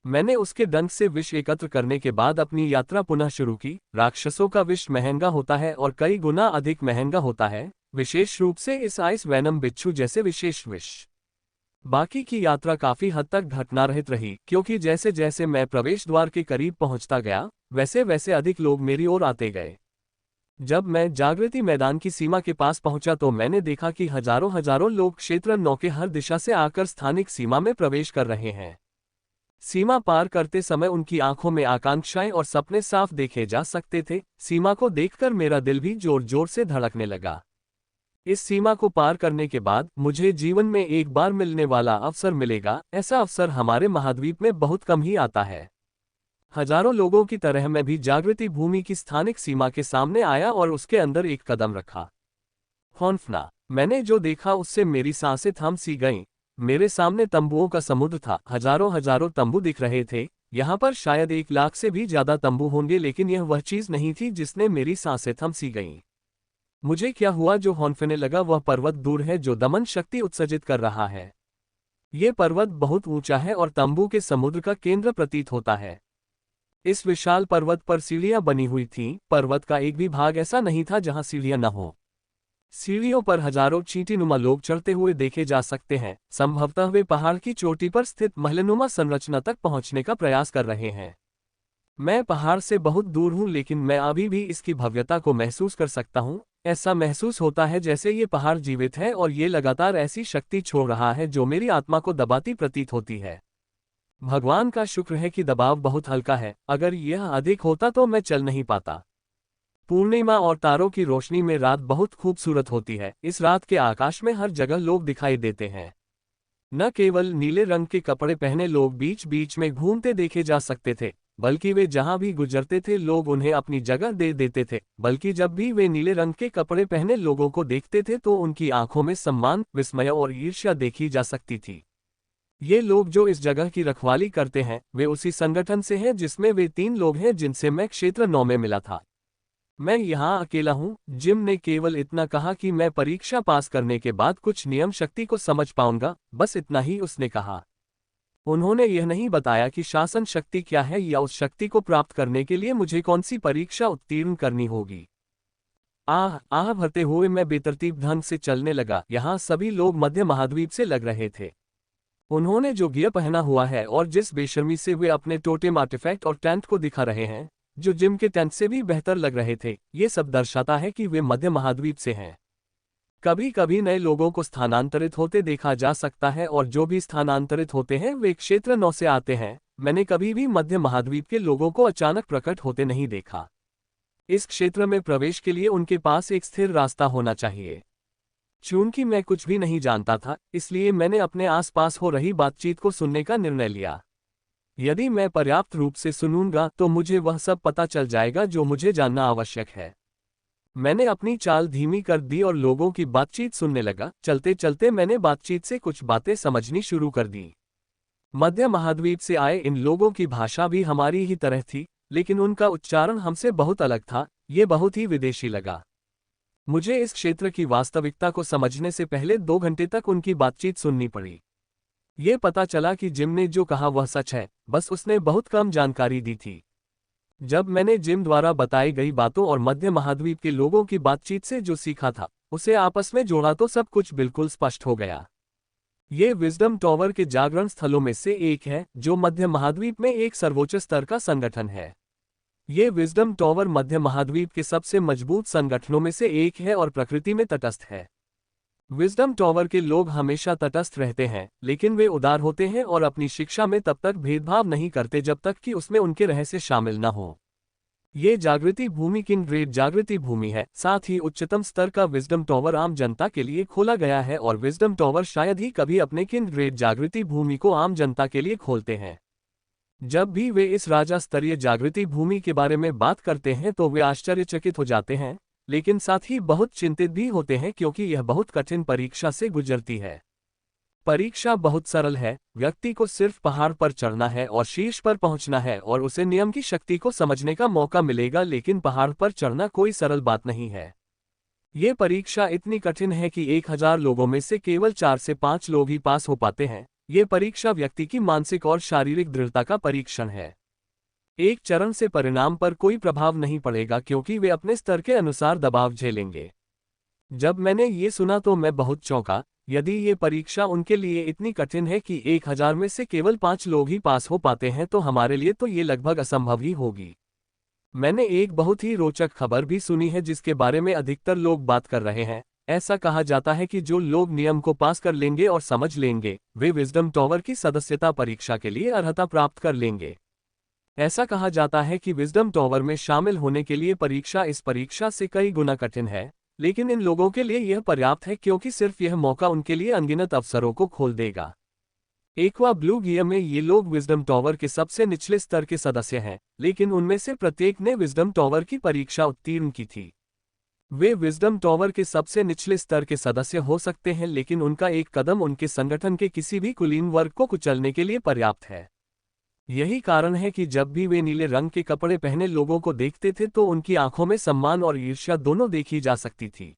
A: मैंने उसके डंक से विष एकत्र करने के बाद अपनी यात्रा पुनः शुरू की। राक्षसों का विष महंगा होता है और कई गुना अधिक महंगा होता है, विशेष रूप से इस आइस वेनम बिच्छू जैसे विशेष विष। बाकी की यात्रा काफी हद तक घटनारहित रही, क्योंकि जैसे जैसे मैं प्रवेश द्वार के करीब पहुंचता गया, वैसे वैसे अधिक लोग मेरी ओर आते गए। जब मैं जागृति मैदान की सीमा के पास पहुंचा तो मैंने देखा कि हजारों हजारों लोग क्षेत्र 9 के हर दिशा से आकर स्थानिक सीमा में प्रवेश कर रहे हैं। सीमा पार करते समय उनकी आंखों में आकांक्षाएं और सपने साफ देखे जा सकते थे। सीमा को देखकर मेरा दिल भी जोर जोर से धड़कने लगा। इस सीमा को पार करने के बाद मुझे जीवन में एक बार मिलने वाला अवसर मिलेगा। ऐसा अवसर हमारे महाद्वीप में बहुत कम ही आता है। हजारों लोगों की तरह मैं भी जागृति भूमि की स्थानिक सीमा के सामने आया और उसके अंदर एक कदम रखा। हॉन्फना। मैंने जो देखा उससे मेरी सांसें थम सी गईं। मेरे सामने तंबुओं का समुद्र था। हजारों हजारों तंबू दिख रहे थे। यहाँ पर शायद 1 लाख से भी ज्यादा तंबू होंगे, लेकिन यह वह चीज नहीं थी जिसने मेरी सांसें थम सी गईं। मुझे क्या हुआ जो हॉन्फने लगा, वह पर्वत दूर है जो दमन शक्ति उत्सर्जित कर रहा है। ये पर्वत बहुत ऊंचा है और तंबू के समुद्र का केंद्र प्रतीत होता है। इस विशाल पर्वत पर सीढ़ियां बनी हुई थीं। पर्वत का एक भी भाग ऐसा नहीं था जहां सीढ़ियां न हो। सीढ़ियों पर हजारों चींटीनुमा लोग चढ़ते हुए देखे जा सकते हैं। संभवतः वे पहाड़ की चोटी पर स्थित महलनुमा संरचना तक पहुंचने का प्रयास कर रहे हैं। मैं पहाड़ से बहुत दूर हूं, लेकिन मैं अभी भी इसकी भव्यता को महसूस कर सकता हूं। ऐसा महसूस होता है जैसे ये पहाड़ जीवित है और ये लगातार ऐसी शक्ति छोड़ रहा है जो मेरी आत्मा को दबाती प्रतीत होती है। भगवान का शुक्र है कि दबाव बहुत हल्का है। अगर यह अधिक होता तो मैं चल नहीं पाता। पूर्णिमा और तारों की रोशनी में रात बहुत खूबसूरत होती है। इस रात के आकाश में हर जगह लोग दिखाई देते हैं। न केवल नीले रंग के कपड़े पहने लोग बीच बीच में घूमते देखे जा सकते थे, बल्कि वे जहां भी गुजरते थे लोग उन्हें अपनी जगह दे देते थे। बल्कि जब भी वे नीले रंग के कपड़े पहने लोगों को देखते थे तो उनकी आंखों में सम्मान, विस्मय और ईर्ष्या देखी जा सकती थी। ये लोग जो इस जगह की रखवाली करते हैं, वे उसी संगठन से हैं जिसमें वे 3 लोग हैं जिनसे मैं क्षेत्र 9 में मिला था। मैं यहाँ अकेला हूँ। जिम ने केवल इतना कहा कि मैं परीक्षा पास करने के बाद कुछ नियम शक्ति को समझ पाऊंगा, बस इतना ही उसने कहा। उन्होंने यह नहीं बताया कि शासन शक्ति क्या है या उस शक्ति को प्राप्त करने के लिए मुझे कौन सी परीक्षा उत्तीर्ण करनी होगी। आह आह भरते हुए मैं बेतरतीब ढंग से चलने लगा। यहाँ सभी लोग मध्य महाद्वीप से लग रहे थे। उन्होंने जो गियर पहना हुआ है और जिस बेशर्मी से वे अपने टोटेम आर्टिफैक्ट और टेंट को दिखा रहे हैं, जो जिम के टेंट से भी बेहतर लग रहे थे, ये सब दर्शाता है कि वे मध्य महाद्वीप से हैं। कभी कभी नए लोगों को स्थानांतरित होते देखा जा सकता है और जो भी स्थानांतरित होते हैं वे क्षेत्र 9 से आते हैं। मैंने कभी भी मध्य महाद्वीप के लोगों को अचानक प्रकट होते नहीं देखा। इस क्षेत्र में प्रवेश के लिए उनके पास एक स्थिर रास्ता होना चाहिए। चूंकि मैं कुछ भी नहीं जानता था, इसलिए मैंने अपने आसपास हो रही बातचीत को सुनने का निर्णय लिया। यदि मैं पर्याप्त रूप से सुनूंगा तो मुझे वह सब पता चल जाएगा जो मुझे जानना आवश्यक है। मैंने अपनी चाल धीमी कर दी और लोगों की बातचीत सुनने लगा। चलते चलते मैंने बातचीत से कुछ बातें समझनी शुरू कर दी। मध्य महाद्वीप से आए इन लोगों की भाषा भी हमारी ही तरह थी, लेकिन उनका उच्चारण हमसे बहुत अलग था। ये बहुत ही विदेशी लगा। मुझे इस क्षेत्र की वास्तविकता को समझने से पहले 2 घंटे तक उनकी बातचीत सुननी पड़ी। ये पता चला कि जिम ने जो कहा वह सच है, बस उसने बहुत कम जानकारी दी थी। जब मैंने जिम द्वारा बताई गई बातों और मध्य महाद्वीप के लोगों की बातचीत से जो सीखा था, उसे आपस में जोड़ा तो सब कुछ बिल्कुल स्पष्ट हो गया। ये विजडम टॉवर के जागरण स्थलों में से एक है, जो मध्य महाद्वीप में एक सर्वोच्च स्तर का संगठन है। ये विजडम टॉवर मध्य महाद्वीप के सबसे मजबूत संगठनों में से एक है और प्रकृति में तटस्थ है। विजडम टॉवर के लोग हमेशा तटस्थ रहते हैं, लेकिन वे उदार होते हैं और अपनी शिक्षा में तब तक भेदभाव नहीं करते जब तक कि उसमें उनके रहस्य शामिल न हो। ये जागृति भूमि किंग ग्रेड जागृति भूमि है। साथ ही उच्चतम स्तर का विजडम टॉवर आम जनता के लिए खोला गया है और विजडम टॉवर शायद ही कभी अपने किंग ग्रेड जागृति भूमि को आम जनता के लिए खोलते हैं। जब भी वे इस राजा स्तरीय जागृति भूमि के बारे में बात करते हैं तो वे आश्चर्यचकित हो जाते हैं, लेकिन साथ ही बहुत चिंतित भी होते हैं क्योंकि यह बहुत कठिन परीक्षा से गुजरती है। परीक्षा बहुत सरल है। व्यक्ति को सिर्फ पहाड़ पर चढ़ना है और शीर्ष पर पहुंचना है और उसे नियम की शक्ति को समझने का मौका मिलेगा, लेकिन पहाड़ पर चढ़ना कोई सरल बात नहीं है। ये परीक्षा इतनी कठिन है कि 1000 लोगों में से केवल 4 से 5 लोग ही पास हो पाते हैं। ये परीक्षा व्यक्ति की मानसिक और शारीरिक दृढ़ता का परीक्षण है। एक चरण से परिणाम पर कोई प्रभाव नहीं पड़ेगा क्योंकि वे अपने स्तर के अनुसार दबाव झेलेंगे। जब मैंने ये सुना तो मैं बहुत चौंका। यदि ये परीक्षा उनके लिए इतनी कठिन है कि 1000 में से केवल 5 लोग ही पास हो पाते हैं तो हमारे लिए तो ये लगभग असंभव ही होगी। मैंने एक बहुत ही रोचक खबर भी सुनी है जिसके बारे में अधिकतर लोग बात कर रहे हैं। ऐसा कहा जाता है कि जो लोग नियम को पास कर लेंगे और समझ लेंगे, वे विजडम टॉवर की सदस्यता परीक्षा के लिए अर्हता प्राप्त कर लेंगे। ऐसा कहा जाता है कि विजडम टॉवर में शामिल होने के लिए परीक्षा इस परीक्षा से कई गुना कठिन है, लेकिन इन लोगों के लिए यह पर्याप्त है क्योंकि सिर्फ यह मौका उनके लिए अनगिनत अवसरों को खोल देगा। एक्वा ब्लू गियर में ये लोग विजडम टॉवर के सबसे निचले स्तर के सदस्य हैं, लेकिन उनमें से प्रत्येक ने विजडम टॉवर की परीक्षा उत्तीर्ण की थी। वे विजडम टॉवर के सबसे निचले स्तर के सदस्य हो सकते हैं, लेकिन उनका एक कदम उनके संगठन के किसी भी कुलीन वर्ग को कुचलने के लिए पर्याप्त है। यही कारण है कि जब भी वे नीले रंग के कपड़े पहने लोगों को देखते थे तो उनकी आंखों में सम्मान और ईर्ष्या दोनों देखी जा सकती थी।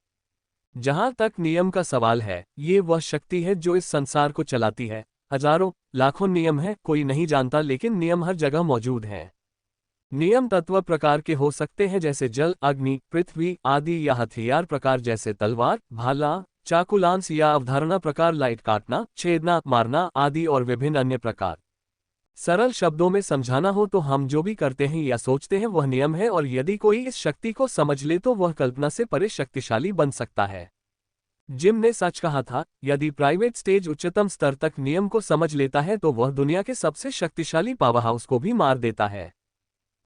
A: जहां तक नियम का सवाल है, ये वह शक्ति है जो इस संसार को चलाती है। हजारों लाखों नियम हैं, कोई नहीं जानता, लेकिन नियम हर जगह मौजूद हैं। नियम तत्व प्रकार के हो सकते हैं जैसे जल, अग्नि, पृथ्वी आदि, या हथियार प्रकार जैसे तलवार, भाला, चाकू, लांस, या अवधारणा प्रकार लाइट काटना, छेदना, मारना आदि, और विभिन्न अन्य प्रकार। सरल शब्दों में समझाना हो तो हम जो भी करते हैं या सोचते हैं वह नियम है, और यदि कोई इस शक्ति को समझ ले तो वह कल्पना से परे शक्तिशाली बन सकता है। जिम ने सच कहा था, यदि प्राइवेट स्टेज उच्चतम स्तर तक नियम को समझ लेता है तो वह दुनिया के सबसे शक्तिशाली पावरहाउस को भी मार देता है।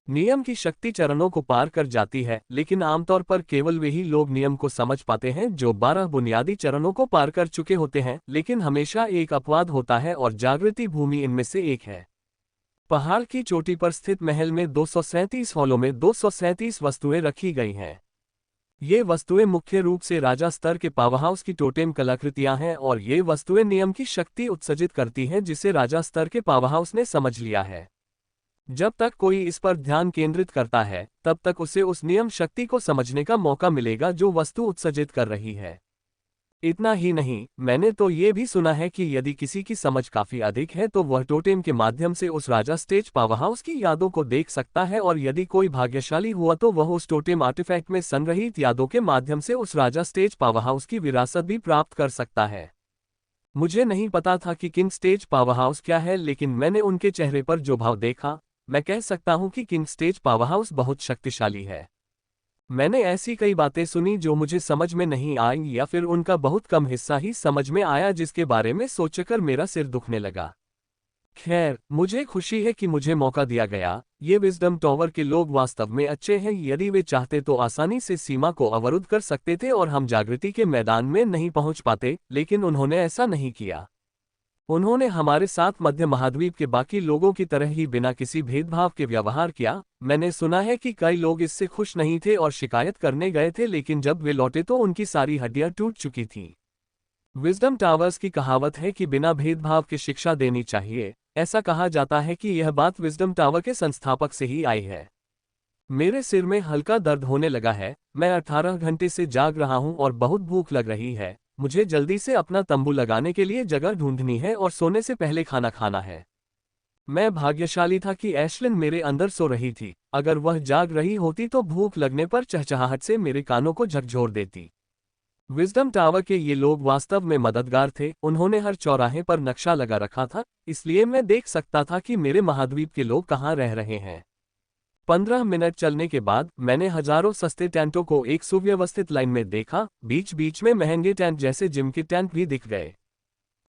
A: नियम की शक्ति चरणों को पार कर जाती है, लेकिन आमतौर पर केवल वे ही लोग नियम को समझ पाते हैं जो 12 बुनियादी चरणों को पार कर चुके होते हैं। लेकिन हमेशा एक अपवाद होता है और जागृति भूमि इनमें से एक है। पहाड़ की चोटी पर स्थित महल में 237 हॉलों में 237 वस्तुएं रखी गई हैं। ये वस्तुएं मुख्य रूप से राजा स्तर के पावरहाउस की टोटेम कलाकृतियां हैं, और ये वस्तुएं नियम की शक्ति उत्सर्जित करती हैं जिसे राजा स्तर के पावरहाउस ने समझ लिया है। जब तक कोई इस पर ध्यान केंद्रित करता है, तब तक उसे उस नियम शक्ति को समझने का मौका मिलेगा जो वस्तु उत्सर्जित कर रही है। इतना ही नहीं, मैंने तो ये भी सुना है कि यदि किसी की समझ काफी अधिक है तो वह टोटेम के माध्यम से उस राजा स्टेज पावरहाउस की यादों को देख सकता है, और यदि कोई भाग्यशाली हुआ तो वह उस टोटेम आर्टिफैक्ट में संग्रहीत यादों के माध्यम से उस राजा स्टेज पावरहाउस की विरासत भी प्राप्त कर सकता है। मुझे नहीं पता था कि किंग स्टेज पावरहाउस क्या है, लेकिन मैंने उनके चेहरे पर जो भाव देखा, मैं कह सकता हूं कि किंग स्टेज पावरहाउस बहुत शक्तिशाली है। मैंने ऐसी कई बातें सुनी जो मुझे समझ में नहीं आई, या फिर उनका बहुत कम हिस्सा ही समझ में आया, जिसके बारे में सोचकर मेरा सिर दुखने लगा। खैर, मुझे खुशी है कि मुझे मौका दिया गया। ये विजडम टॉवर के लोग वास्तव में अच्छे हैं। यदि वे चाहते तो आसानी से सीमा को अवरुद्ध कर सकते थे और हम जागृति के मैदान में नहीं पहुंच पाते, लेकिन उन्होंने ऐसा नहीं किया। उन्होंने हमारे साथ मध्य महाद्वीप के बाकी लोगों की तरह ही बिना किसी भेदभाव के व्यवहार किया। मैंने सुना है कि कई लोग इससे खुश नहीं थे और शिकायत करने गए थे, लेकिन जब वे लौटे तो उनकी सारी हड्डियां टूट चुकी थीं। विजडम टावर्स की कहावत है कि बिना भेदभाव के शिक्षा देनी चाहिए। ऐसा कहा जाता है कि यह बात विजडम टावर के संस्थापक से ही आई है। मेरे सिर में हल्का दर्द होने लगा है। मैं 18 घंटे से जाग रहा हूं और बहुत भूख लग रही है। मुझे जल्दी से अपना तंबू लगाने के लिए जगह ढूंढनी है और सोने से पहले खाना खाना है। मैं भाग्यशाली था कि एशलिन मेरे अंदर सो रही थी। अगर वह जाग रही होती तो भूख लगने पर चहचहाहट से मेरे कानों को झकझोर देती। विजडम टावर के ये लोग वास्तव में मददगार थे। उन्होंने हर चौराहे पर नक्शा लगा रखा था, इसलिए मैं देख सकता था कि मेरे महाद्वीप के लोग कहाँ रह रहे हैं। 15 मिनट चलने के बाद मैंने हजारों सस्ते टेंटों को एक सुव्यवस्थित लाइन में देखा। बीच बीच में महंगे टेंट जैसे जिम के टेंट भी दिख गए।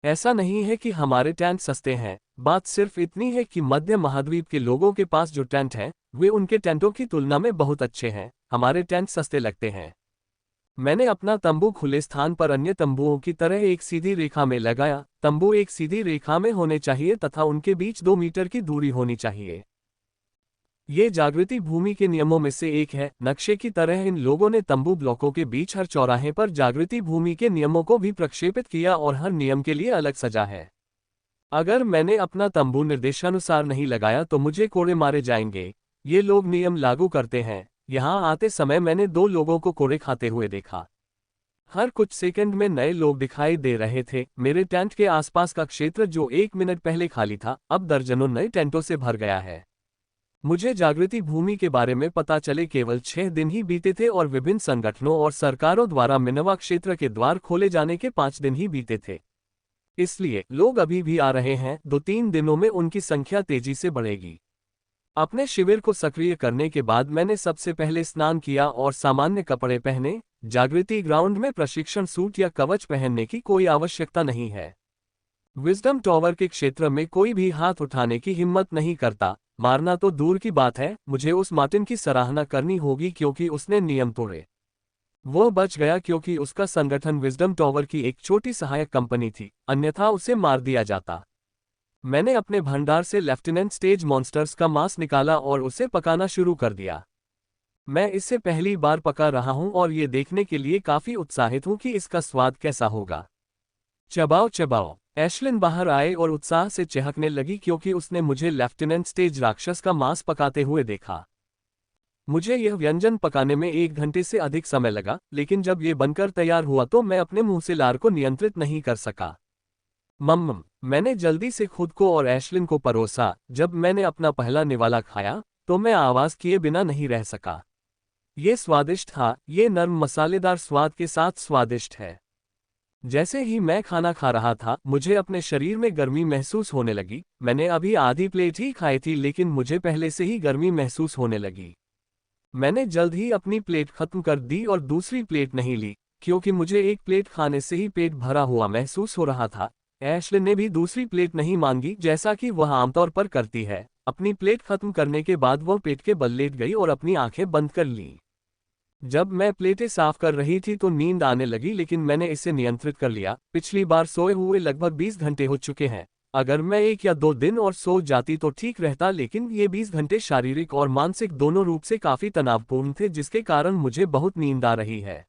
A: ऐसा नहीं है कि हमारे टेंट सस्ते हैं, बात सिर्फ इतनी है कि मध्य महाद्वीप के लोगों के पास जो टेंट हैं, वे उनके टेंटों की तुलना में बहुत अच्छे हैं। हमारे टेंट सस्ते लगते हैं। मैंने अपना तंबू खुले स्थान पर अन्य तंबुओं की तरह एक सीधी रेखा में लगाया। तंबू एक सीधी रेखा में होने चाहिए तथा उनके बीच 2 मीटर की दूरी होनी चाहिए। ये जागृति भूमि के नियमों में से एक है। नक्शे की तरह इन लोगों ने तंबू ब्लॉकों के बीच हर चौराहे पर जागृति भूमि के नियमों को भी प्रक्षेपित किया और हर नियम के लिए अलग सजा है। अगर मैंने अपना तंबू निर्देशानुसार नहीं लगाया तो मुझे कोड़े मारे जाएंगे। ये लोग नियम लागू करते हैं। यहाँ आते समय मैंने 2 लोगों को कोड़े खाते हुए देखा। हर कुछ सेकंड में नए लोग दिखाई दे रहे थे। मेरे टेंट के आसपास का क्षेत्र जो 1 मिनट पहले खाली था, अब दर्जनों नए टेंटों से भर गया है। मुझे जागृति भूमि के बारे में पता चले केवल 6 दिन ही बीते थे और विभिन्न संगठनों और सरकारों द्वारा मिनवा क्षेत्र के द्वार खोले जाने के 5 दिन ही बीते थे। इसलिए लोग अभी भी आ रहे हैं। 2-3 दिनों में उनकी संख्या तेजी से बढ़ेगी। अपने शिविर को सक्रिय करने के बाद मैंने सबसे पहले स्नान किया और सामान्य कपड़े पहने। जागृति ग्राउंड में प्रशिक्षण सूट या कवच पहनने की कोई आवश्यकता नहीं है। विजडम टॉवर के क्षेत्र में कोई भी हाथ उठाने की हिम्मत नहीं करता। मारना तो दूर की बात है। मुझे उस मार्टिन की सराहना करनी होगी क्योंकि उसने नियम तोड़े। वह बच गया क्योंकि उसका संगठन विजडम टॉवर की एक छोटी सहायक कंपनी थी, अन्यथा उसे मार दिया जाता। मैंने अपने भंडार से लेफ्टिनेंट स्टेज मॉन्स्टर्स का मांस निकाला और उसे पकाना शुरू कर दिया। मैं इसे पहली बार पका रहा हूं और ये देखने के लिए काफी उत्साहित हूं कि इसका स्वाद कैसा होगा। चबाओ चबाओ। एशलिन बाहर आए और उत्साह से चहकने लगी क्योंकि उसने मुझे लेफ्टिनेंट स्टेज राक्षस का मांस पकाते हुए देखा। मुझे यह व्यंजन पकाने में 1 घंटे से अधिक समय लगा, लेकिन जब ये बनकर तैयार हुआ तो मैं अपने मुंह से लार को नियंत्रित नहीं कर सका। मम्म। मैंने जल्दी से खुद को और एशलिन को परोसा। जब मैंने अपना पहला निवाला खाया तो मैं आवाज किए बिना नहीं रह सका। ये स्वादिष्ट था। ये नर्म मसालेदार स्वाद के साथ स्वादिष्ट है। जैसे ही मैं खाना खा रहा था, मुझे अपने शरीर में गर्मी महसूस होने लगी। मैंने अभी आधी प्लेट ही खाई थी, लेकिन मुझे पहले से ही गर्मी महसूस होने लगी। मैंने जल्द ही अपनी प्लेट खत्म कर दी और दूसरी प्लेट नहीं ली, क्योंकि मुझे एक प्लेट खाने से ही पेट भरा हुआ महसूस हो रहा था। एशलिन ने भी दूसरी प्लेट नहीं मांगी, जैसा कि वह आमतौर पर करती है। अपनी प्लेट खत्म करने के बाद वह पेट के बल लेट गई और अपनी आंखें बंद कर लीं। जब मैं प्लेटें साफ कर रही थी तो नींद आने लगी, लेकिन मैंने इसे नियंत्रित कर लिया। पिछली बार सोए हुए लगभग 20 घंटे हो चुके हैं। अगर मैं 1 या 2 दिन और सो जाती तो ठीक रहता, लेकिन ये 20 घंटे शारीरिक और मानसिक दोनों रूप से काफी तनावपूर्ण थे, जिसके कारण मुझे बहुत नींद आ रही है।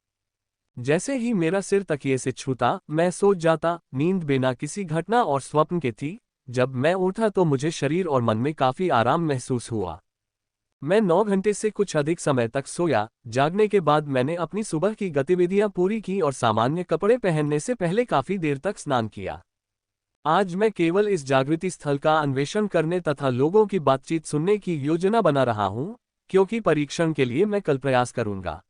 A: जैसे ही मेरा सिर तकिए से छूता, मैं सो जाता। नींद बिना किसी घटना और स्वप्न के थी। जब मैं उठा तो मुझे शरीर और मन में काफी आराम महसूस हुआ। मैं 9 घंटे से कुछ अधिक समय तक सोया। जागने के बाद मैंने अपनी सुबह की गतिविधियां पूरी की और सामान्य कपड़े पहनने से पहले काफी देर तक स्नान किया। आज मैं केवल इस जागृति स्थल का अन्वेषण करने तथा लोगों की बातचीत सुनने की योजना बना रहा हूं, क्योंकि परीक्षण के लिए मैं कल प्रयास करूंगा।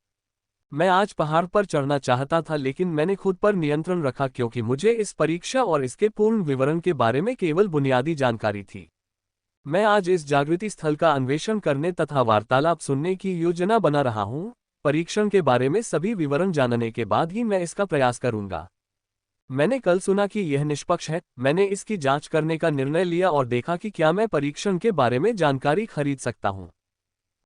A: मैं आज पहाड़ पर चढ़ना चाहता था, लेकिन मैंने खुद पर नियंत्रण रखा क्योंकि मुझे इस परीक्षा और इसके पूर्ण विवरण के बारे में केवल बुनियादी जानकारी थी। मैं आज इस जागृति स्थल का अन्वेषण करने तथा वार्तालाप सुनने की योजना बना रहा हूं। परीक्षण के बारे में सभी विवरण जानने के बाद ही मैं इसका प्रयास करूंगा। मैंने कल सुना कि यह निष्पक्ष है। मैंने इसकी जांच करने का निर्णय लिया और देखा कि क्या मैं परीक्षण के बारे में जानकारी खरीद सकता हूं।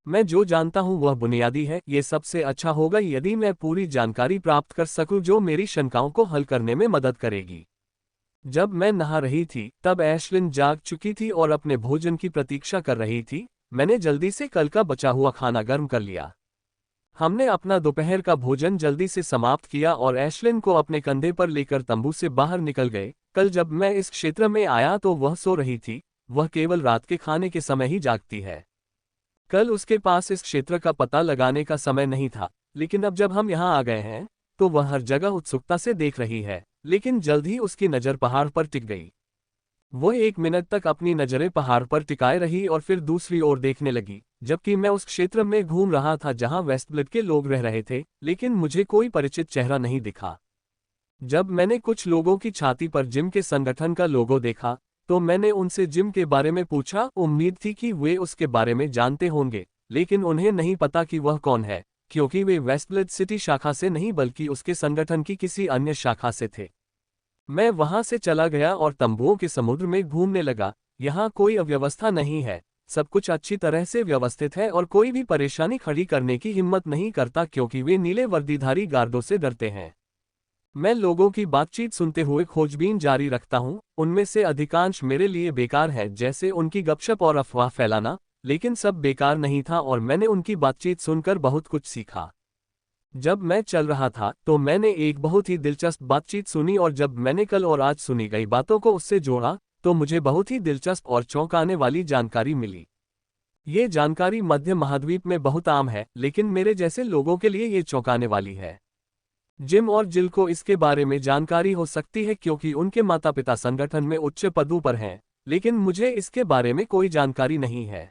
A: मैं जो जानता हूं वह बुनियादी है। ये सबसे अच्छा होगा यदि मैं पूरी जानकारी प्राप्त कर सकूं जो मेरी शंकाओं को हल करने में मदद करेगी। जब मैं नहा रही थी तब ऐशलिन जाग चुकी थी और अपने भोजन की प्रतीक्षा कर रही थी। मैंने जल्दी से कल का बचा हुआ खाना गर्म कर लिया। हमने अपना दोपहर का भोजन जल्दी से समाप्त किया और ऐशलिन को अपने कंधे पर लेकर तंबू से बाहर निकल गए। कल जब मैं इस क्षेत्र में आया तो वह सो रही थी। वह केवल रात के खाने के समय ही जागती है। कल उसके पास इस क्षेत्र का पता लगाने का समय नहीं था, लेकिन अब जब हम यहाँ आ गए हैं तो वह हर जगह उत्सुकता से देख रही है। लेकिन जल्द ही उसकी नज़र पहाड़ पर टिक गई। वो 1 मिनट तक अपनी नज़रें पहाड़ पर टिकाए रही और फिर दूसरी ओर देखने लगी, जबकि मैं उस क्षेत्र में घूम रहा था जहां वेस्टब्लिट के लोग रह रहे थे, लेकिन मुझे कोई परिचित चेहरा नहीं दिखा। जब मैंने कुछ लोगों की छाती पर जिम के संगठन का लोगो देखा तो मैंने उनसे जिम के बारे में पूछा। उम्मीद थी कि वे उसके बारे में जानते होंगे, लेकिन उन्हें नहीं पता कि वह कौन है, क्योंकि वे वेस्टब्लिट सिटी शाखा से नहीं बल्कि उसके संगठन की किसी अन्य शाखा से थे। मैं वहां से चला गया और तंबुओं के समुद्र में घूमने लगा। यहाँ कोई अव्यवस्था नहीं है, सब कुछ अच्छी तरह से व्यवस्थित है और कोई भी परेशानी खड़ी करने की हिम्मत नहीं करता क्योंकि वे नीले वर्दीधारी गार्डों से डरते हैं। मैं लोगों की बातचीत सुनते हुए खोजबीन जारी रखता हूँ। उनमें से अधिकांश मेरे लिए बेकार है, जैसे उनकी गपशप और अफवाह फैलाना, लेकिन सब बेकार नहीं था और मैंने उनकी बातचीत सुनकर बहुत कुछ सीखा। जब मैं चल रहा था तो मैंने एक बहुत ही दिलचस्प बातचीत सुनी और जब मैंने कल और आज सुनी गई बातों को उससे जोड़ा तो मुझे बहुत ही दिलचस्प और चौंकाने वाली जानकारी मिली। ये जानकारी मध्य महाद्वीप में बहुत आम है, लेकिन मेरे जैसे लोगों के लिए ये चौंकाने वाली है। जिम और जिल को इसके बारे में जानकारी हो सकती है क्योंकि उनके माता पिता संगठन में उच्च पदों पर हैं, लेकिन मुझे इसके बारे में कोई जानकारी नहीं है।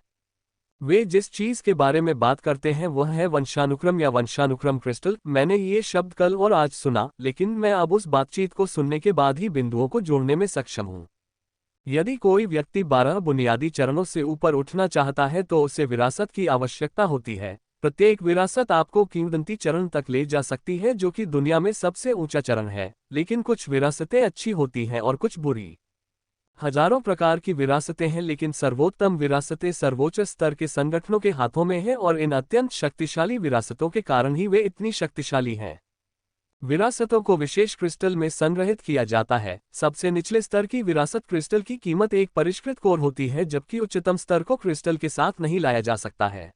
A: वे जिस चीज के बारे में बात करते हैं वह है वंशानुक्रम या वंशानुक्रम क्रिस्टल। मैंने ये शब्द कल और आज सुना, लेकिन मैं अब उस बातचीत को सुनने के बाद ही बिंदुओं को जोड़ने में सक्षम हूँ। यदि कोई व्यक्ति 12 बुनियादी चरणों से ऊपर उठना चाहता है तो उसे विरासत की आवश्यकता होती है। प्रत्येक विरासत आपको किंवदंती चरण तक ले जा सकती है, जो कि दुनिया में सबसे ऊंचा चरण है, लेकिन कुछ विरासतें अच्छी होती हैं और कुछ बुरी। हजारों प्रकार की विरासतें हैं, लेकिन सर्वोत्तम विरासतें सर्वोच्च स्तर के संगठनों के हाथों में हैं और इन अत्यंत शक्तिशाली विरासतों के कारण ही वे इतनी शक्तिशाली हैं। विरासतों को विशेष क्रिस्टल में संग्रहित किया जाता है। सबसे निचले स्तर की विरासत क्रिस्टल की कीमत एक परिष्कृत कोर होती है, जबकि उच्चतम स्तर को क्रिस्टल के साथ नहीं लाया जा सकता है।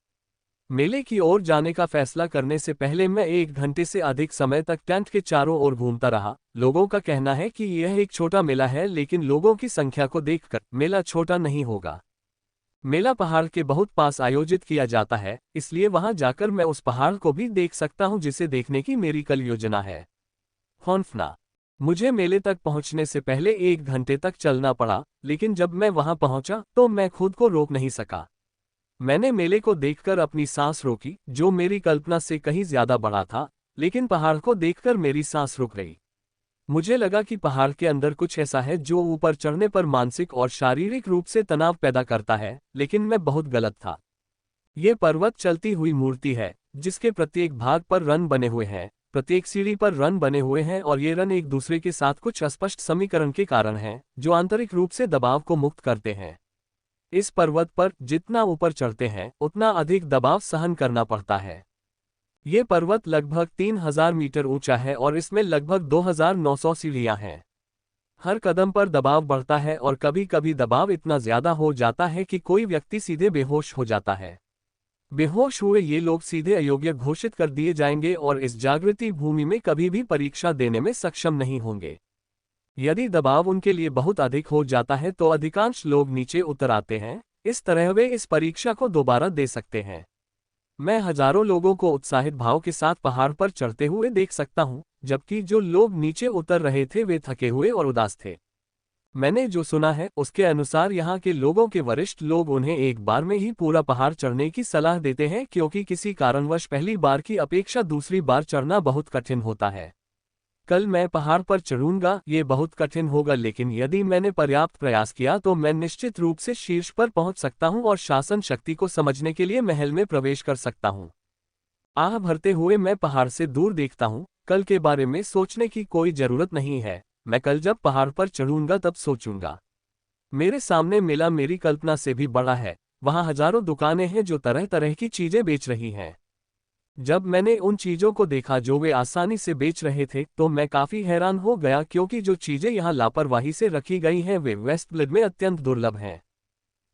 A: मेले की ओर जाने का फैसला करने से पहले मैं 1 घंटे से अधिक समय तक टेंट के चारों ओर घूमता रहा। लोगों का कहना है कि यह एक छोटा मेला है, लेकिन लोगों की संख्या को देखकर मेला छोटा नहीं होगा। मेला पहाड़ के बहुत पास आयोजित किया जाता है, इसलिए वहां जाकर मैं उस पहाड़ को भी देख सकता हूं जिसे देखने की मेरी कल योजना है। हॉन्फना। मुझे मेले तक पहुंचने से पहले 1 घंटे तक चलना पड़ा, लेकिन जब मैं वहां पहुंचा तो मैं खुद को रोक नहीं सका। मैंने मेले को देखकर अपनी सांस रोकी, जो मेरी कल्पना से कहीं ज्यादा बड़ा था, लेकिन पहाड़ को देखकर मेरी सांस रुक गई। मुझे लगा कि पहाड़ के अंदर कुछ ऐसा है जो ऊपर चढ़ने पर मानसिक और शारीरिक रूप से तनाव पैदा करता है, लेकिन मैं बहुत गलत था। ये पर्वत चलती हुई मूर्ति है, जिसके प्रत्येक भाग पर रन बने हुए हैं, प्रत्येक सीढ़ी पर रन बने हुए हैं और ये रन एक दूसरे के साथ कुछ अस्पष्ट समीकरण के कारण हैं, जो आंतरिक रूप से दबाव को मुक्त करते हैं। इस पर्वत पर जितना ऊपर चढ़ते हैं उतना अधिक दबाव सहन करना पड़ता है। ये पर्वत लगभग 3000 मीटर ऊंचा है और इसमें लगभग 2900 सीढ़ियां हैं। हर कदम पर दबाव बढ़ता है और कभी कभी दबाव इतना ज्यादा हो जाता है कि कोई व्यक्ति सीधे बेहोश हो जाता है। बेहोश हुए ये लोग सीधे अयोग्य घोषित कर दिए जाएंगे और इस जागृति भूमि में कभी भी परीक्षा देने में सक्षम नहीं होंगे। यदि दबाव उनके लिए बहुत अधिक हो जाता है तो अधिकांश लोग नीचे उतर आते हैं, इस तरह वे इस परीक्षा को दोबारा दे सकते हैं। मैं हजारों लोगों को उत्साहित भाव के साथ पहाड़ पर चढ़ते हुए देख सकता हूँ, जबकि जो लोग नीचे उतर रहे थे वे थके हुए और उदास थे। मैंने जो सुना है उसके अनुसार यहाँ के लोगों के वरिष्ठ लोग उन्हें एक बार में ही पूरा पहाड़ चढ़ने की सलाह देते हैं, क्योंकि किसी कारणवश पहली बार की अपेक्षा दूसरी बार चढ़ना बहुत कठिन होता है। कल मैं पहाड़ पर चढ़ूंगा। ये बहुत कठिन होगा, लेकिन यदि मैंने पर्याप्त प्रयास किया तो मैं निश्चित रूप से शीर्ष पर पहुंच सकता हूं और शासन शक्ति को समझने के लिए महल में प्रवेश कर सकता हूं। आह भरते हुए मैं पहाड़ से दूर देखता हूं। कल के बारे में सोचने की कोई जरूरत नहीं है। मैं कल जब पहाड़ पर चढ़ूंगा तब सोचूंगा। मेरे सामने मेला मेरी कल्पना से भी बड़ा है। वहां हजारों दुकानें हैं जो तरह तरह की चीजें बेच रही हैं। जब मैंने उन चीजों को देखा जो वे आसानी से बेच रहे थे तो मैं काफी हैरान हो गया, क्योंकि जो चीजें यहाँ लापरवाही से रखी गई हैं वे वेस्टब्लिड में अत्यंत दुर्लभ हैं।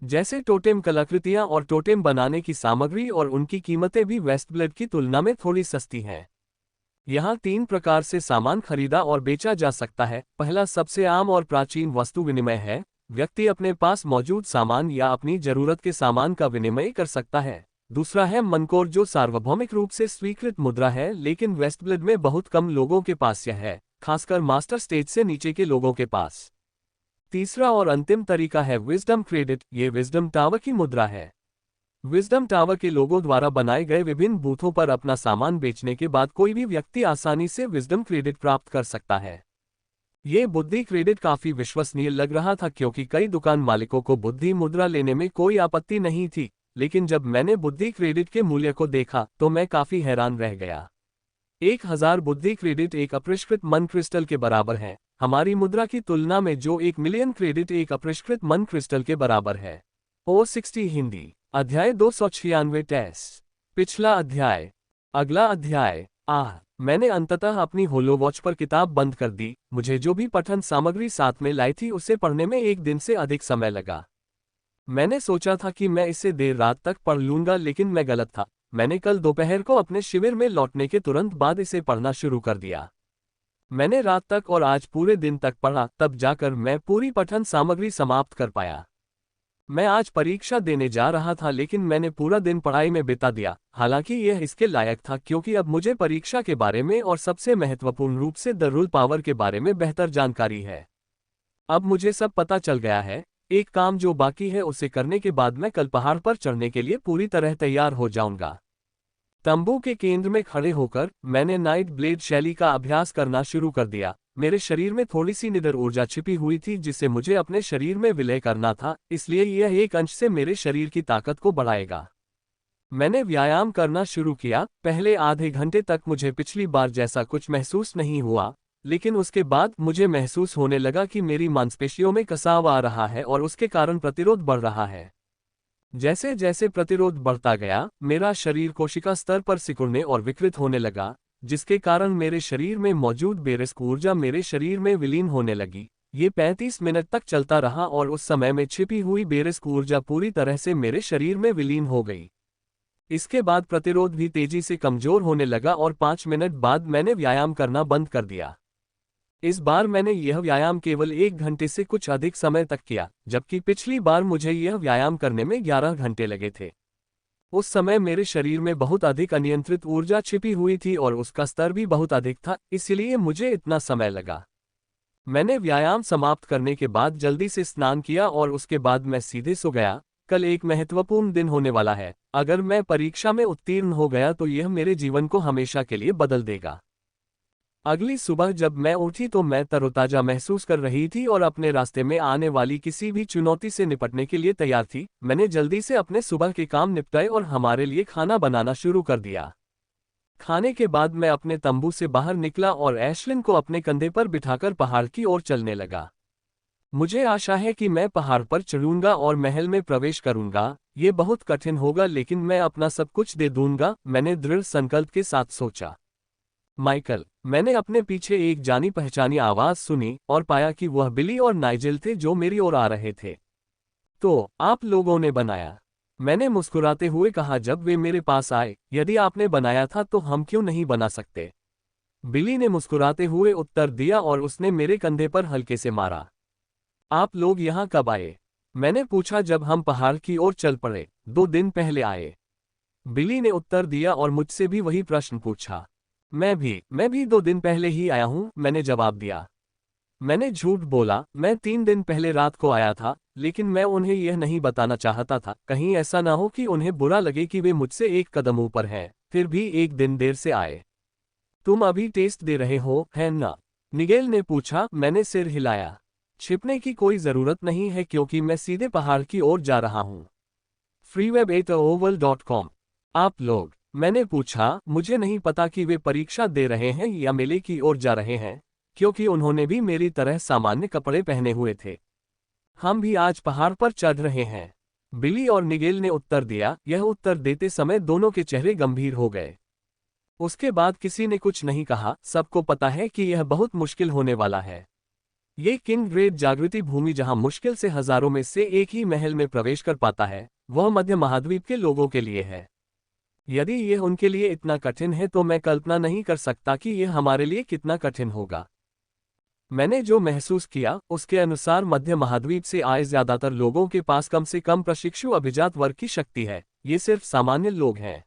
A: जैसे टोटेम कलाकृतियां और टोटेम बनाने की सामग्री, और उनकी कीमतें भी वेस्टब्लिड की तुलना में थोड़ी सस्ती हैं। यहाँ 3 प्रकार से सामान खरीदा और बेचा जा सकता है। पहला सबसे आम और प्राचीन वस्तु विनिमय है। व्यक्ति अपने पास मौजूद सामान या अपनी जरूरत के सामान का विनिमय कर सकता है। दूसरा है मनकोर, जो सार्वभौमिक रूप से स्वीकृत मुद्रा है, लेकिन वेस्टब्लिड में बहुत कम लोगों के पास यह है, खासकर मास्टर स्टेज से नीचे के लोगों के पास। तीसरा और अंतिम तरीका है विजडम क्रेडिट। ये विजडम टावर की मुद्रा है। विजडम टावर के लोगों द्वारा बनाए गए विभिन्न बूथों पर अपना सामान बेचने के बाद कोई भी व्यक्ति आसानी से विजडम क्रेडिट प्राप्त कर सकता है। ये बुद्धि क्रेडिट काफी विश्वसनीय लग रहा था, क्योंकि कई दुकान मालिकों को बुद्धि मुद्रा लेने में कोई आपत्ति नहीं थी, लेकिन जब मैंने बुद्धि क्रेडिट के मूल्य को देखा तो मैं काफी हैरान रह गया। 1000 बुद्धि क्रेडिट एक अपरिष्कृत मन क्रिस्टल के बराबर है, हमारी मुद्रा की तुलना में, जो 1 मिलियन क्रेडिट एक अपरिष्कृत मन क्रिस्टल के बराबर है। O60 हिंदी अध्याय 296 टेस्ट। पिछला अध्याय। अगला अध्याय। मैंने अंततः अपनी होलो वॉच पर किताब बंद कर दी। मुझे जो भी पठन सामग्री साथ में लाई थी उसे पढ़ने में 1 दिन से अधिक समय लगा। मैंने सोचा था कि मैं इसे देर रात तक पढ़ लूंगा, लेकिन मैं गलत था। मैंने कल दोपहर को अपने शिविर में लौटने के तुरंत बाद इसे पढ़ना शुरू कर दिया। मैंने रात तक और आज पूरे दिन तक पढ़ा, तब जाकर मैं पूरी पठन सामग्री समाप्त कर पाया। मैं आज परीक्षा देने जा रहा था, लेकिन मैंने पूरा दिन पढ़ाई में बिता दिया। हालांकि यह इसके लायक था, क्योंकि अब मुझे परीक्षा के बारे में और सबसे महत्वपूर्ण रूप से द रूल पावर के बारे में बेहतर जानकारी है। अब मुझे सब पता चल गया है। एक काम जो बाकी है उसे करने के बाद मैं कल पहाड़ पर चढ़ने के लिए पूरी तरह तैयार हो जाऊंगा। तंबू के केंद्र में खड़े होकर मैंने नाइट ब्लेड शैली का अभ्यास करना शुरू कर दिया। मेरे शरीर में थोड़ी सी निडर ऊर्जा छिपी हुई थी जिसे मुझे अपने शरीर में विलय करना था, इसलिए यह एक अंश से मेरे शरीर की ताकत को बढ़ाएगा। मैंने व्यायाम करना शुरू किया। पहले आधे घंटे तक मुझे पिछली बार जैसा कुछ महसूस नहीं हुआ, लेकिन उसके बाद मुझे महसूस होने लगा कि मेरी मांसपेशियों में कसाव आ रहा है और उसके कारण प्रतिरोध बढ़ रहा है। जैसे जैसे प्रतिरोध बढ़ता गया, मेरा शरीर कोशिका स्तर पर सिकुड़ने और विकृत होने लगा, जिसके कारण मेरे शरीर में मौजूद बेरिस्क ऊर्जा मेरे शरीर में विलीन होने लगी। ये 35 मिनट तक चलता रहा और उस समय में छिपी हुई बेरिस्क ऊर्जा पूरी तरह से मेरे शरीर में विलीन हो गई। इसके बाद प्रतिरोध भी तेजी से कमजोर होने लगा और 5 मिनट बाद मैंने व्यायाम करना बंद कर दिया। इस बार मैंने यह व्यायाम केवल 1 घंटे से कुछ अधिक समय तक किया, जबकि पिछली बार मुझे यह व्यायाम करने में 11 घंटे लगे थे। उस समय मेरे शरीर में बहुत अधिक अनियंत्रित ऊर्जा छिपी हुई थी और उसका स्तर भी बहुत अधिक था, इसलिए मुझे इतना समय लगा। मैंने व्यायाम समाप्त करने के बाद जल्दी से स्नान किया और उसके बाद मैं सीधे सो गया। कल एक महत्वपूर्ण दिन होने वाला है। अगर मैं परीक्षा में उत्तीर्ण हो गया तो यह मेरे जीवन को हमेशा के लिए बदल देगा। अगली सुबह जब मैं उठी तो मैं तरोताजा महसूस कर रही थी और अपने रास्ते में आने वाली किसी भी चुनौती से निपटने के लिए तैयार थी। मैंने जल्दी से अपने सुबह के काम निपटाए और हमारे लिए खाना बनाना शुरू कर दिया। खाने के बाद मैं अपने तंबू से बाहर निकला और एशलिन को अपने कंधे पर बिठाकर पहाड़ की ओर चलने लगा। मुझे आशा है कि मैं पहाड़ पर चढ़ूंगा और महल में प्रवेश करूंगा। ये बहुत कठिन होगा, लेकिन मैं अपना सब कुछ दे दूंगा, मैंने दृढ़ संकल्प के साथ सोचा। माइकल। मैंने अपने पीछे एक जानी पहचानी आवाज सुनी और पाया कि वह बिली और नाइजेल थे जो मेरी ओर आ रहे थे। तो आप लोगों ने बनाया? मैंने मुस्कुराते हुए कहा जब वे मेरे पास आए। यदि आपने बनाया था तो हम क्यों नहीं बना सकते? बिली ने मुस्कुराते हुए उत्तर दिया और उसने मेरे कंधे पर हल्के से मारा। आप लोग यहाँ कब आए? मैंने पूछा जब हम पहाड़ की ओर चल पड़े। 2 दिन पहले आए, बिली ने उत्तर दिया और मुझसे भी वही प्रश्न पूछा। मैं भी 2 दिन पहले ही आया हूं, मैंने जवाब दिया। मैंने झूठ बोला, मैं 3 दिन पहले रात को आया था, लेकिन मैं उन्हें यह नहीं बताना चाहता था, कहीं ऐसा ना हो कि उन्हें बुरा लगे कि वे मुझसे एक कदम ऊपर हैं, फिर भी 1 दिन देर से आए। तुम अभी टेस्ट दे रहे हो, है ना? निगेल ने पूछा। मैंने सिर हिलाया। छिपने की कोई जरूरत नहीं है क्योंकि मैं सीधे पहाड़ की ओर जा रहा हूं। freeweb8oval.com। आप लोग? मैंने पूछा, मुझे नहीं पता कि वे परीक्षा दे रहे हैं या मेले की ओर जा रहे हैं, क्योंकि उन्होंने भी मेरी तरह सामान्य कपड़े पहने हुए थे। हम भी आज पहाड़ पर चढ़ रहे हैं, बिली और निगेल ने उत्तर दिया। यह उत्तर देते समय दोनों के चेहरे गंभीर हो गए। उसके बाद किसी ने कुछ नहीं कहा। सबको पता है कि यह बहुत मुश्किल होने वाला है। ये किंग ग्रेड जागृति भूमि जहां मुश्किल से हजारों में से एक ही महल में प्रवेश कर पाता है, वह मध्य महाद्वीप के लोगों के लिए है। यदि यह उनके लिए इतना कठिन है तो मैं कल्पना नहीं कर सकता कि यह हमारे लिए कितना कठिन होगा। मैंने जो महसूस किया उसके अनुसार मध्य महाद्वीप से आए ज्यादातर लोगों के पास कम से कम प्रशिक्षु अभिजात वर्ग की शक्ति है। ये सिर्फ सामान्य लोग हैं।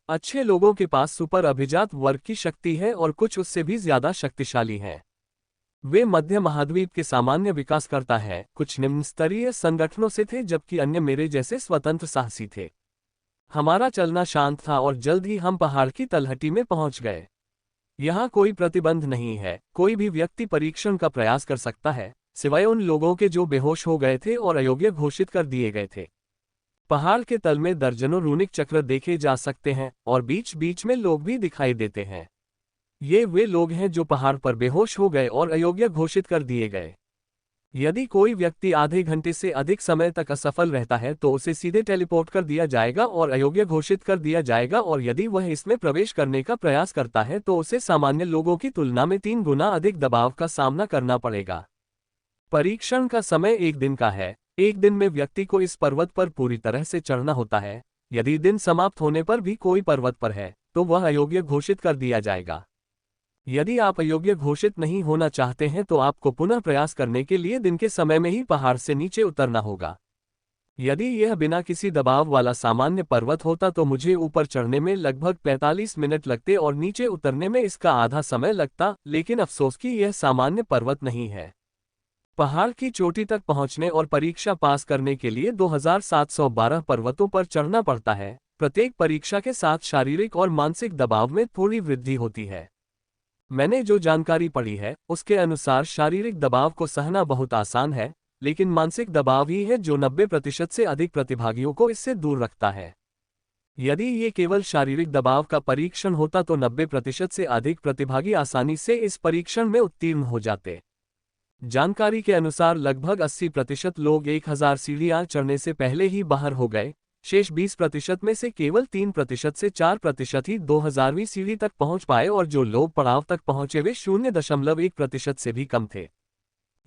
A: अच्छे लोगों के पास सुपर अभिजात वर्ग की शक्ति है और कुछ उससे भी ज्यादा शक्तिशाली हैं। वे मध्य महाद्वीप के सामान्य विकासकर्ता हैं, कुछ निम्न स्तरीय संगठनों से थे जबकि अन्य मेरे जैसे स्वतंत्र साहसी थे। हमारा चलना शांत था और जल्द ही हम पहाड़ की तलहटी में पहुंच गए। यहाँ कोई प्रतिबंध नहीं है, कोई भी व्यक्ति परीक्षण का प्रयास कर सकता है, सिवाय उन लोगों के जो बेहोश हो गए थे और अयोग्य घोषित कर दिए गए थे। पहाड़ के तल में दर्जनों रूनिक चक्र देखे जा सकते हैं और बीच बीच में लोग भी दिखाई देते हैं। ये वे लोग हैं जो पहाड़ पर बेहोश हो गए और अयोग्य घोषित कर दिए गए। यदि कोई व्यक्ति आधे घंटे से अधिक समय तक असफल रहता है तो उसे सीधे टेलीपोर्ट कर दिया जाएगा और अयोग्य घोषित कर दिया जाएगा, और यदि वह इसमें प्रवेश करने का प्रयास करता है तो उसे सामान्य लोगों की तुलना में 3 गुना अधिक दबाव का सामना करना पड़ेगा। परीक्षण का समय 1 दिन का है। 1 दिन में व्यक्ति को इस पर्वत पर पूरी तरह से चढ़ना होता है। यदि दिन समाप्त होने पर भी कोई पर्वत पर है तो वह अयोग्य घोषित कर दिया जाएगा। यदि आप अयोग्य घोषित नहीं होना चाहते हैं तो आपको पुनः प्रयास करने के लिए दिन के समय में ही पहाड़ से नीचे उतरना होगा। यदि यह बिना किसी दबाव वाला सामान्य पर्वत होता तो मुझे ऊपर चढ़ने में लगभग 45 मिनट लगते और नीचे उतरने में इसका आधा समय लगता, लेकिन अफसोस कि यह सामान्य पर्वत नहीं है। पहाड़ की चोटी तक पहुंचने और परीक्षा पास करने के लिए 2712 पर्वतों पर चढ़ना पड़ता है। प्रत्येक परीक्षा के साथ शारीरिक और मानसिक दबाव में थोड़ी वृद्धि होती है। मैंने जो जानकारी पढ़ी है उसके अनुसार शारीरिक दबाव को सहना बहुत आसान है, लेकिन मानसिक दबाव ही है जो 90% से अधिक प्रतिभागियों को इससे दूर रखता है। यदि ये केवल शारीरिक दबाव का परीक्षण होता तो 90% से अधिक प्रतिभागी आसानी से इस परीक्षण में उत्तीर्ण हो जाते। जानकारी के अनुसार लगभग 80% लोग 1000 सीढ़ियां चढ़ने से पहले ही बाहर हो गए। शेष 20% में से केवल 3% से 4% ही 2000वीं सीढ़ी तक पहुंच पाए, और जो लोग पड़ाव तक पहुंचे वे 0.1% से भी कम थे।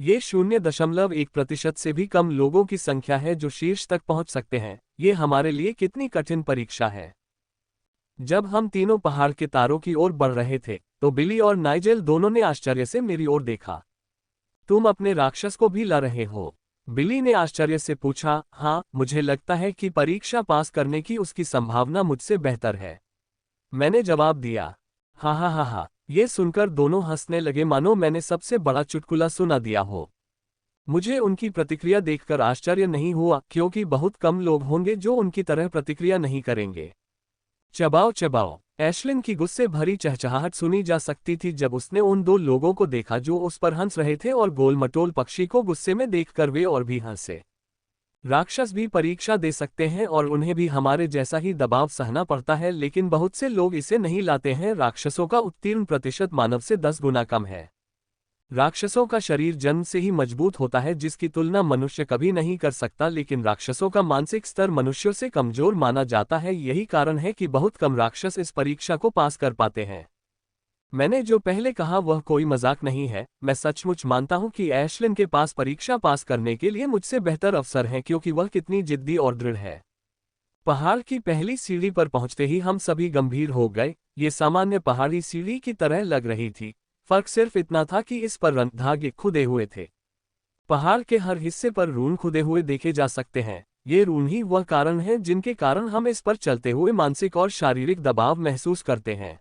A: ये 0.1% से भी कम लोगों की संख्या है जो शीर्ष तक पहुंच सकते हैं। ये हमारे लिए कितनी कठिन परीक्षा है। जब हम तीनों पहाड़ के तारों की ओर बढ़ रहे थे तो बिली और नाइजेल दोनों ने आश्चर्य से मेरी ओर देखा। तुम अपने राक्षस को भी ला रहे हो? बिली ने आश्चर्य से पूछा। हाँ, मुझे लगता है कि परीक्षा पास करने की उसकी संभावना मुझसे बेहतर है, मैंने जवाब दिया। हाँ हाँ हाँ हाँ, ये सुनकर दोनों हंसने लगे मानो मैंने सबसे बड़ा चुटकुला सुना दिया हो। मुझे उनकी प्रतिक्रिया देखकर आश्चर्य नहीं हुआ, क्योंकि बहुत कम लोग होंगे जो उनकी तरह प्रतिक्रिया नहीं करेंगे। चबाओ चबाओ। एशलिन की गुस्से भरी चहचहाहट सुनी जा सकती थी जब उसने उन 2 लोगों को देखा जो उस पर हंस रहे थे, और गोल-मटोल पक्षी को गुस्से में देखकर वे और भी हंसे। राक्षस भी परीक्षा दे सकते हैं और उन्हें भी हमारे जैसा ही दबाव सहना पड़ता है, लेकिन बहुत से लोग इसे नहीं लाते हैं। राक्षसों का उत्तीर्ण प्रतिशत मानव से 10 गुना कम है। राक्षसों का शरीर जन्म से ही मजबूत होता है जिसकी तुलना मनुष्य कभी नहीं कर सकता, लेकिन राक्षसों का मानसिक स्तर मनुष्यों से कमजोर माना जाता है। यही कारण है कि बहुत कम राक्षस इस परीक्षा को पास कर पाते हैं। मैंने जो पहले कहा वह कोई मजाक नहीं है। मैं सचमुच मानता हूं कि एशलिन के पास परीक्षा पास करने के लिए मुझसे बेहतर अवसर हैं, क्योंकि वह कितनी जिद्दी और दृढ़ है। पहाड़ की पहली सीढ़ी पर पहुंचते ही हम सभी गंभीर हो गए। ये सामान्य पहाड़ी सीढ़ी की तरह लग रही थी। फर्क सिर्फ इतना था कि इस पर रंग धागे खुदे हुए थे। पहाड़ के हर हिस्से पर रून खुदे हुए देखे जा सकते हैं। ये रून ही वह कारण है जिनके कारण हम इस पर चलते हुए मानसिक और शारीरिक दबाव महसूस करते हैं।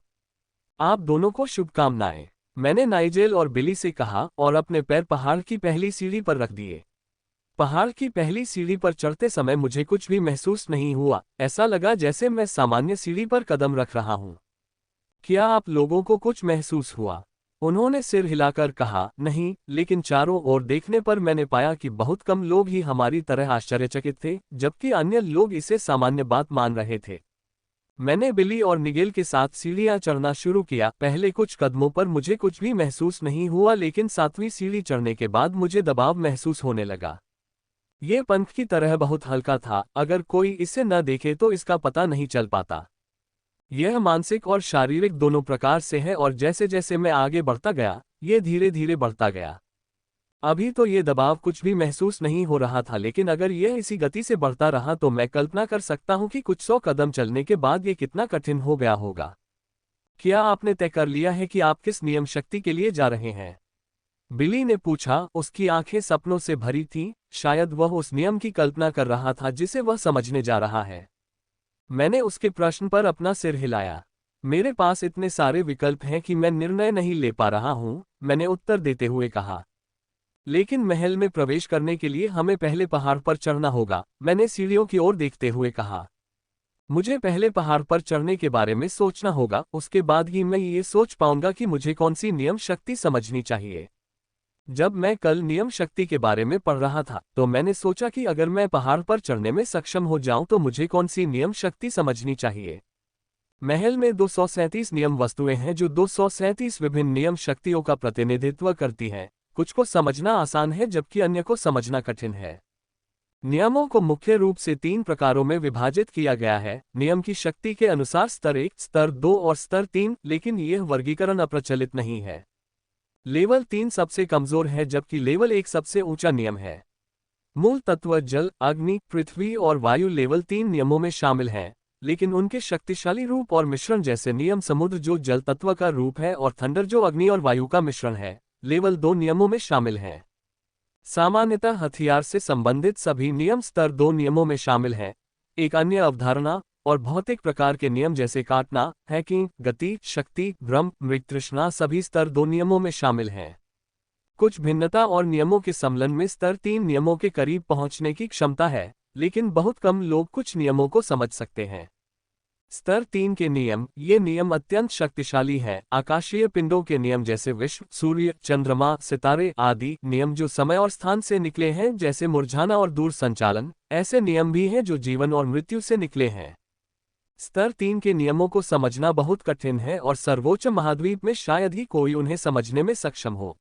A: आप दोनों को शुभकामनाएं, मैंने नाइजेल और बिली से कहा और अपने पैर पहाड़ की पहली सीढ़ी पर रख दिए। पहाड़ की पहली सीढ़ी पर चढ़ते समय मुझे कुछ भी महसूस नहीं हुआ, ऐसा लगा जैसे मैं सामान्य सीढ़ी पर कदम रख रहा हूं। क्या आप लोगों को कुछ महसूस हुआ? उन्होंने सिर हिलाकर कहा, नहीं, लेकिन चारों ओर देखने पर मैंने पाया कि बहुत कम लोग ही हमारी तरह आश्चर्यचकित थे, जबकि अन्य लोग इसे सामान्य बात मान रहे थे। मैंने बिली और निगेल के साथ सीढ़ियां चढ़ना शुरू किया। पहले कुछ कदमों पर मुझे कुछ भी महसूस नहीं हुआ, लेकिन 7वीं सीढ़ी चढ़ने के बाद मुझे दबाव महसूस होने लगा। ये पंख की तरह बहुत हल्का था, अगर कोई इसे न देखे तो इसका पता नहीं चल पाता। यह मानसिक और शारीरिक दोनों प्रकार से है और जैसे जैसे मैं आगे बढ़ता गया, ये धीरे धीरे बढ़ता गया। अभी तो ये दबाव कुछ भी महसूस नहीं हो रहा था, लेकिन अगर यह इसी गति से बढ़ता रहा तो मैं कल्पना कर सकता हूं कि कुछ 100 कदम चलने के बाद ये कितना कठिन हो गया होगा। क्या आपने तय कर लिया है कि आप किस नियम शक्ति के लिए जा रहे हैं? बिली ने पूछा। उसकी आंखें सपनों से भरी थीं, शायद वह उस नियम की कल्पना कर रहा था जिसे वह समझने जा रहा है। मैंने उसके प्रश्न पर अपना सिर हिलाया। मेरे पास इतने सारे विकल्प हैं कि मैं निर्णय नहीं ले पा रहा हूं, मैंने उत्तर देते हुए कहा। लेकिन महल में प्रवेश करने के लिए हमें पहले पहाड़ पर चढ़ना होगा, मैंने सीढ़ियों की ओर देखते हुए कहा। मुझे पहले पहाड़ पर चढ़ने के बारे में सोचना होगा, उसके बाद ही मैं ये सोच पाऊंगा कि मुझे कौन सी नियम शक्ति समझनी चाहिए। जब मैं कल नियम शक्ति के बारे में पढ़ रहा था तो मैंने सोचा कि अगर मैं पहाड़ पर चढ़ने में सक्षम हो जाऊं तो मुझे कौन सी नियम शक्ति समझनी चाहिए। महल में 237 नियम वस्तुएं हैं जो 237 विभिन्न नियम शक्तियों का प्रतिनिधित्व करती हैं। कुछ को समझना आसान है जबकि अन्य को समझना कठिन है। नियमों को मुख्य रूप से 3 प्रकारों में विभाजित किया गया है। नियम की शक्ति के अनुसार स्तर 1, स्तर 2 और स्तर 3, लेकिन यह वर्गीकरण अप्रचलित नहीं है। लेवल 3 सबसे कमजोर है जबकि लेवल 1 सबसे ऊंचा नियम है। मूल तत्व जल, अग्नि, पृथ्वी और वायु लेवल 3 नियमों में शामिल हैं, लेकिन उनके शक्तिशाली रूप और मिश्रण जैसे नियम समुद्र जो जल तत्व का रूप है और थंडर जो अग्नि और वायु का मिश्रण है, लेवल 2 नियमों में शामिल हैं। सामान्यतः हथियार से संबंधित सभी नियम स्तर 2 नियमों में शामिल हैं। एक अन्य अवधारणा और भौतिक प्रकार के नियम जैसे काटना, हैकिंग, गति, शक्ति, भ्रम, मृगतृष्णा सभी स्तर 2 नियमों में शामिल हैं। कुछ भिन्नता और नियमों के सम्मिलन में स्तर 3 नियमों के करीब पहुंचने की क्षमता है, लेकिन बहुत कम लोग कुछ नियमों को समझ सकते हैं। स्तर 3 के नियम, ये नियम अत्यंत शक्तिशाली हैं। आकाशीय पिंडों के नियम जैसे विश्व, सूर्य, चंद्रमा, सितारे आदि नियम जो समय और स्थान से निकले हैं जैसे मुरझाना और दूर संचालन, ऐसे नियम भी हैं जो जीवन और मृत्यु से निकले हैं। स्तर 3 के नियमों को समझना बहुत कठिन है और सर्वोच्च महाद्वीप में शायद ही कोई उन्हें समझने में सक्षम हो।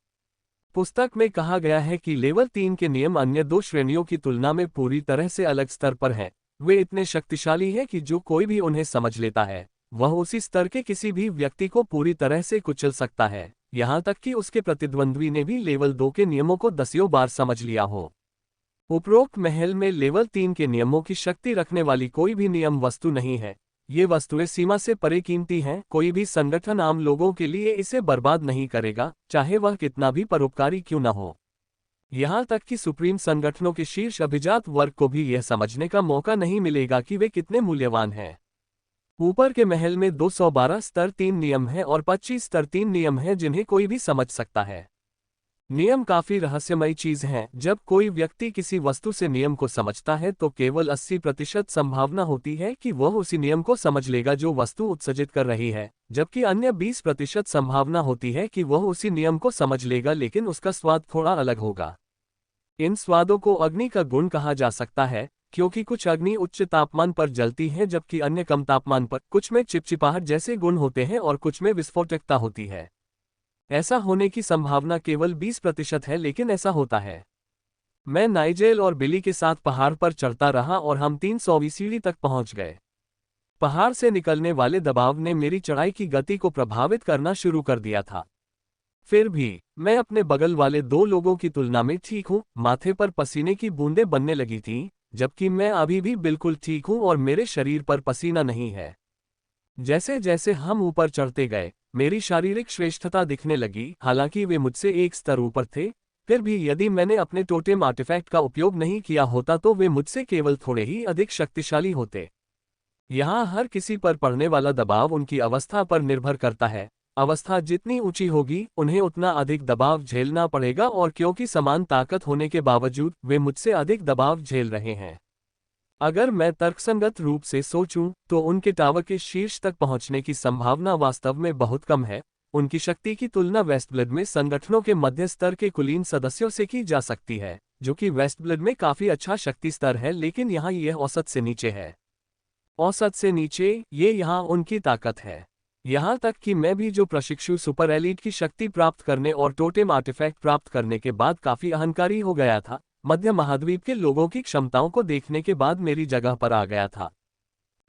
A: पुस्तक में कहा गया है कि लेवल 3 के नियम अन्य 2 श्रेणियों की तुलना में पूरी तरह से अलग स्तर पर हैं। वे इतने शक्तिशाली हैं कि जो कोई भी उन्हें समझ लेता है, वह उसी स्तर के किसी भी व्यक्ति को पूरी तरह से कुचल सकता है, यहां तक कि उसके प्रतिद्वंद्वी ने भी लेवल 2 के नियमों को दसियों बार समझ लिया हो। उपरोक्त महल में लेवल 3 के नियमों की शक्ति रखने वाली कोई भी नियम वस्तु नहीं है। ये वस्तुएं सीमा से परे कीमती हैं। कोई भी संगठन आम लोगों के लिए इसे बर्बाद नहीं करेगा, चाहे वह कितना भी परोपकारी क्यों न हो। यहां तक कि सुप्रीम संगठनों के शीर्ष अभिजात वर्ग को भी यह समझने का मौका नहीं मिलेगा कि वे कितने मूल्यवान हैं। ऊपर के महल में 212 स्तर 3 नियम हैं और 25 स्तर 3 नियम हैं जिन्हें कोई भी समझ सकता है। नियम काफी रहस्यमयी चीज है। जब कोई व्यक्ति किसी वस्तु से नियम को समझता है तो केवल 80% संभावना होती है कि वह उसी नियम को समझ लेगा जो वस्तु उत्सर्जित कर रही है, जबकि अन्य 20% संभावना होती है कि वह उसी नियम को समझ लेगा लेकिन उसका स्वाद थोड़ा अलग होगा। इन स्वादों को अग्नि का गुण कहा जा सकता है, क्योंकि कुछ अग्नि उच्च तापमान पर जलती है जबकि अन्य कम तापमान पर। कुछ में चिपचिपाहट जैसे गुण होते हैं और कुछ में विस्फोटकता होती है। ऐसा होने की संभावना केवल 20% है, लेकिन ऐसा होता है। मैं नाइजेल और बिली के साथ पहाड़ पर चढ़ता रहा और हम 300वीं सीढ़ी तक पहुंच गए। पहाड़ से निकलने वाले दबाव ने मेरी चढ़ाई की गति को प्रभावित करना शुरू कर दिया था। फिर भी मैं अपने बगल वाले 2 लोगों की तुलना में ठीक हूं। माथे पर पसीने की बूंदें बनने लगी थीं, जबकि मैं अभी भी बिल्कुल ठीक हूं और मेरे शरीर पर पसीना नहीं है। जैसे जैसे हम ऊपर चढ़ते गए, मेरी शारीरिक श्रेष्ठता दिखने लगी। हालांकि वे मुझसे एक स्तर ऊपर थे, फिर भी यदि मैंने अपने टोटेम आर्टिफैक्ट का उपयोग नहीं किया होता तो वे मुझसे केवल थोड़े ही अधिक शक्तिशाली होते। यहाँ हर किसी पर पड़ने वाला दबाव उनकी अवस्था पर निर्भर करता है। अवस्था जितनी ऊंची होगी उन्हें उतना अधिक दबाव झेलना पड़ेगा, और क्योंकि समान ताकत होने के बावजूद वे मुझसे अधिक दबाव झेल रहे हैं। अगर मैं तर्कसंगत रूप से सोचूं तो उनके टावर के शीर्ष तक पहुंचने की संभावना वास्तव में बहुत कम है। उनकी शक्ति की तुलना वेस्टब्लड में संगठनों के मध्य स्तर के कुलीन सदस्यों से की जा सकती है, जो कि वेस्टब्लड में काफी अच्छा शक्ति स्तर है, लेकिन यहाँ यह औसत से नीचे है। औसत से नीचे ये यहाँ उनकी ताकत है। यहाँ तक कि मैं भी, जो प्रशिक्षु सुपर एलीट की शक्ति प्राप्त करने और टोटेम आर्टिफैक्ट प्राप्त करने के बाद काफी अहंकारी हो गया था, मध्य महाद्वीप के लोगों की क्षमताओं को देखने के बाद मेरी जगह पर आ गया था।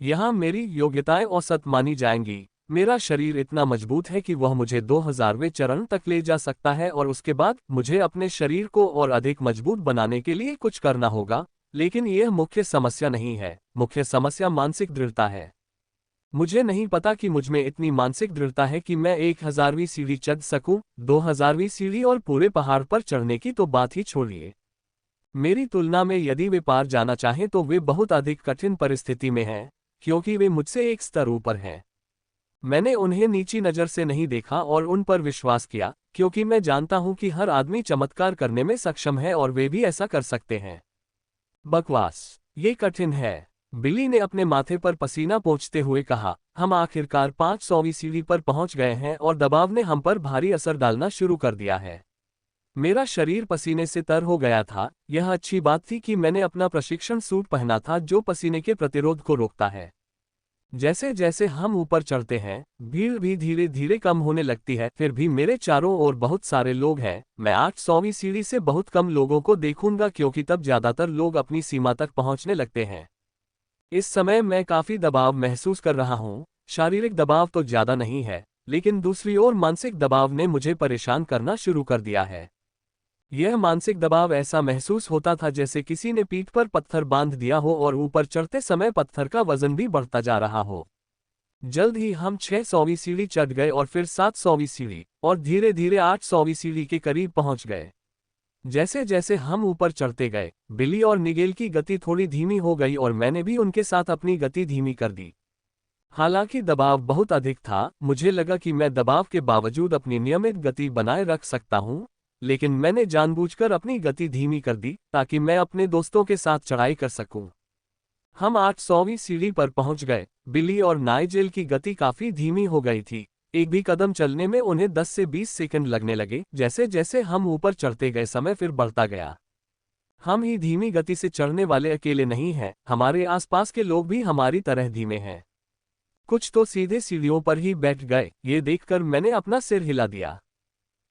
A: यहाँ मेरी योग्यताएं औसत मानी जाएंगी। मेरा शरीर इतना मजबूत है कि वह मुझे 2000वें चरण तक ले जा सकता है, और उसके बाद मुझे अपने शरीर को और अधिक मजबूत बनाने के लिए कुछ करना होगा। लेकिन यह मुख्य समस्या नहीं है। मुख्य समस्या मानसिक दृढ़ता है। मुझे नहीं पता कि मुझमें इतनी मानसिक दृढ़ता है कि मैं 1000वीं सीढ़ी चढ़ सकूं, 2000वीं सीढ़ी और पूरे पहाड़ पर चढ़ने की तो बात ही छोड़िए। मेरी तुलना में यदि वे पार जाना चाहें तो वे बहुत अधिक कठिन परिस्थिति में हैं, क्योंकि वे मुझसे एक स्तर ऊपर हैं। मैंने उन्हें नीची नज़र से नहीं देखा और उन पर विश्वास किया, क्योंकि मैं जानता हूं कि हर आदमी चमत्कार करने में सक्षम है और वे भी ऐसा कर सकते हैं। बकवास, ये कठिन है, बिली ने अपने माथे पर पसीना पोंछते हुए कहा। हम आखिरकार 500वीं सीढ़ी पर पहुंच गए हैं और दबाव ने हम पर भारी असर डालना शुरू कर दिया है। मेरा शरीर पसीने से तर हो गया था। यह अच्छी बात थी कि मैंने अपना प्रशिक्षण सूट पहना था जो पसीने के प्रतिरोध को रोकता है। जैसे जैसे हम ऊपर चढ़ते हैं, भीड़ भी धीरे धीरे कम होने लगती है। फिर भी मेरे चारों ओर बहुत सारे लोग हैं। मैं 800वीं सीढ़ी से बहुत कम लोगों को देखूंगा, क्योंकि तब ज्यादातर लोग अपनी सीमा तक पहुंचने लगते हैं। इस समय मैं काफी दबाव महसूस कर रहा हूं। शारीरिक दबाव तो ज्यादा नहीं है, लेकिन दूसरी ओर मानसिक दबाव ने मुझे परेशान करना शुरू कर दिया है। यह मानसिक दबाव ऐसा महसूस होता था जैसे किसी ने पीठ पर पत्थर बांध दिया हो और ऊपर चढ़ते समय पत्थर का वजन भी बढ़ता जा रहा हो। जल्द ही हम 600वीं सीढ़ी चढ़ गए और फिर 700वीं सीढ़ी, और धीरे धीरे 800वीं सीढ़ी के करीब पहुंच गए। जैसे जैसे हम ऊपर चढ़ते गए, बिली और निगेल की गति थोड़ी धीमी हो गई और मैंने भी उनके साथ अपनी गति धीमी कर दी। हालांकि दबाव बहुत अधिक था, मुझे लगा कि मैं दबाव के बावजूद अपनी नियमित गति बनाए रख सकता हूं, लेकिन मैंने जानबूझकर अपनी गति धीमी कर दी ताकि मैं अपने दोस्तों के साथ चढ़ाई कर सकूं। हम 800वीं सीढ़ी पर पहुंच गए। बिली और नाइजेल की गति काफी धीमी हो गई थी। एक भी कदम चलने में उन्हें 10 से 20 सेकंड लगने लगे। जैसे जैसे हम ऊपर चढ़ते गए समय फिर बढ़ता गया। हम ही धीमी गति से चढ़ने वाले अकेले नहीं हैं, हमारे आसपास के लोग भी हमारी तरह धीमे हैं। कुछ तो सीधे सीढ़ियों पर ही बैठ गए। ये देखकर मैंने अपना सिर हिला दिया।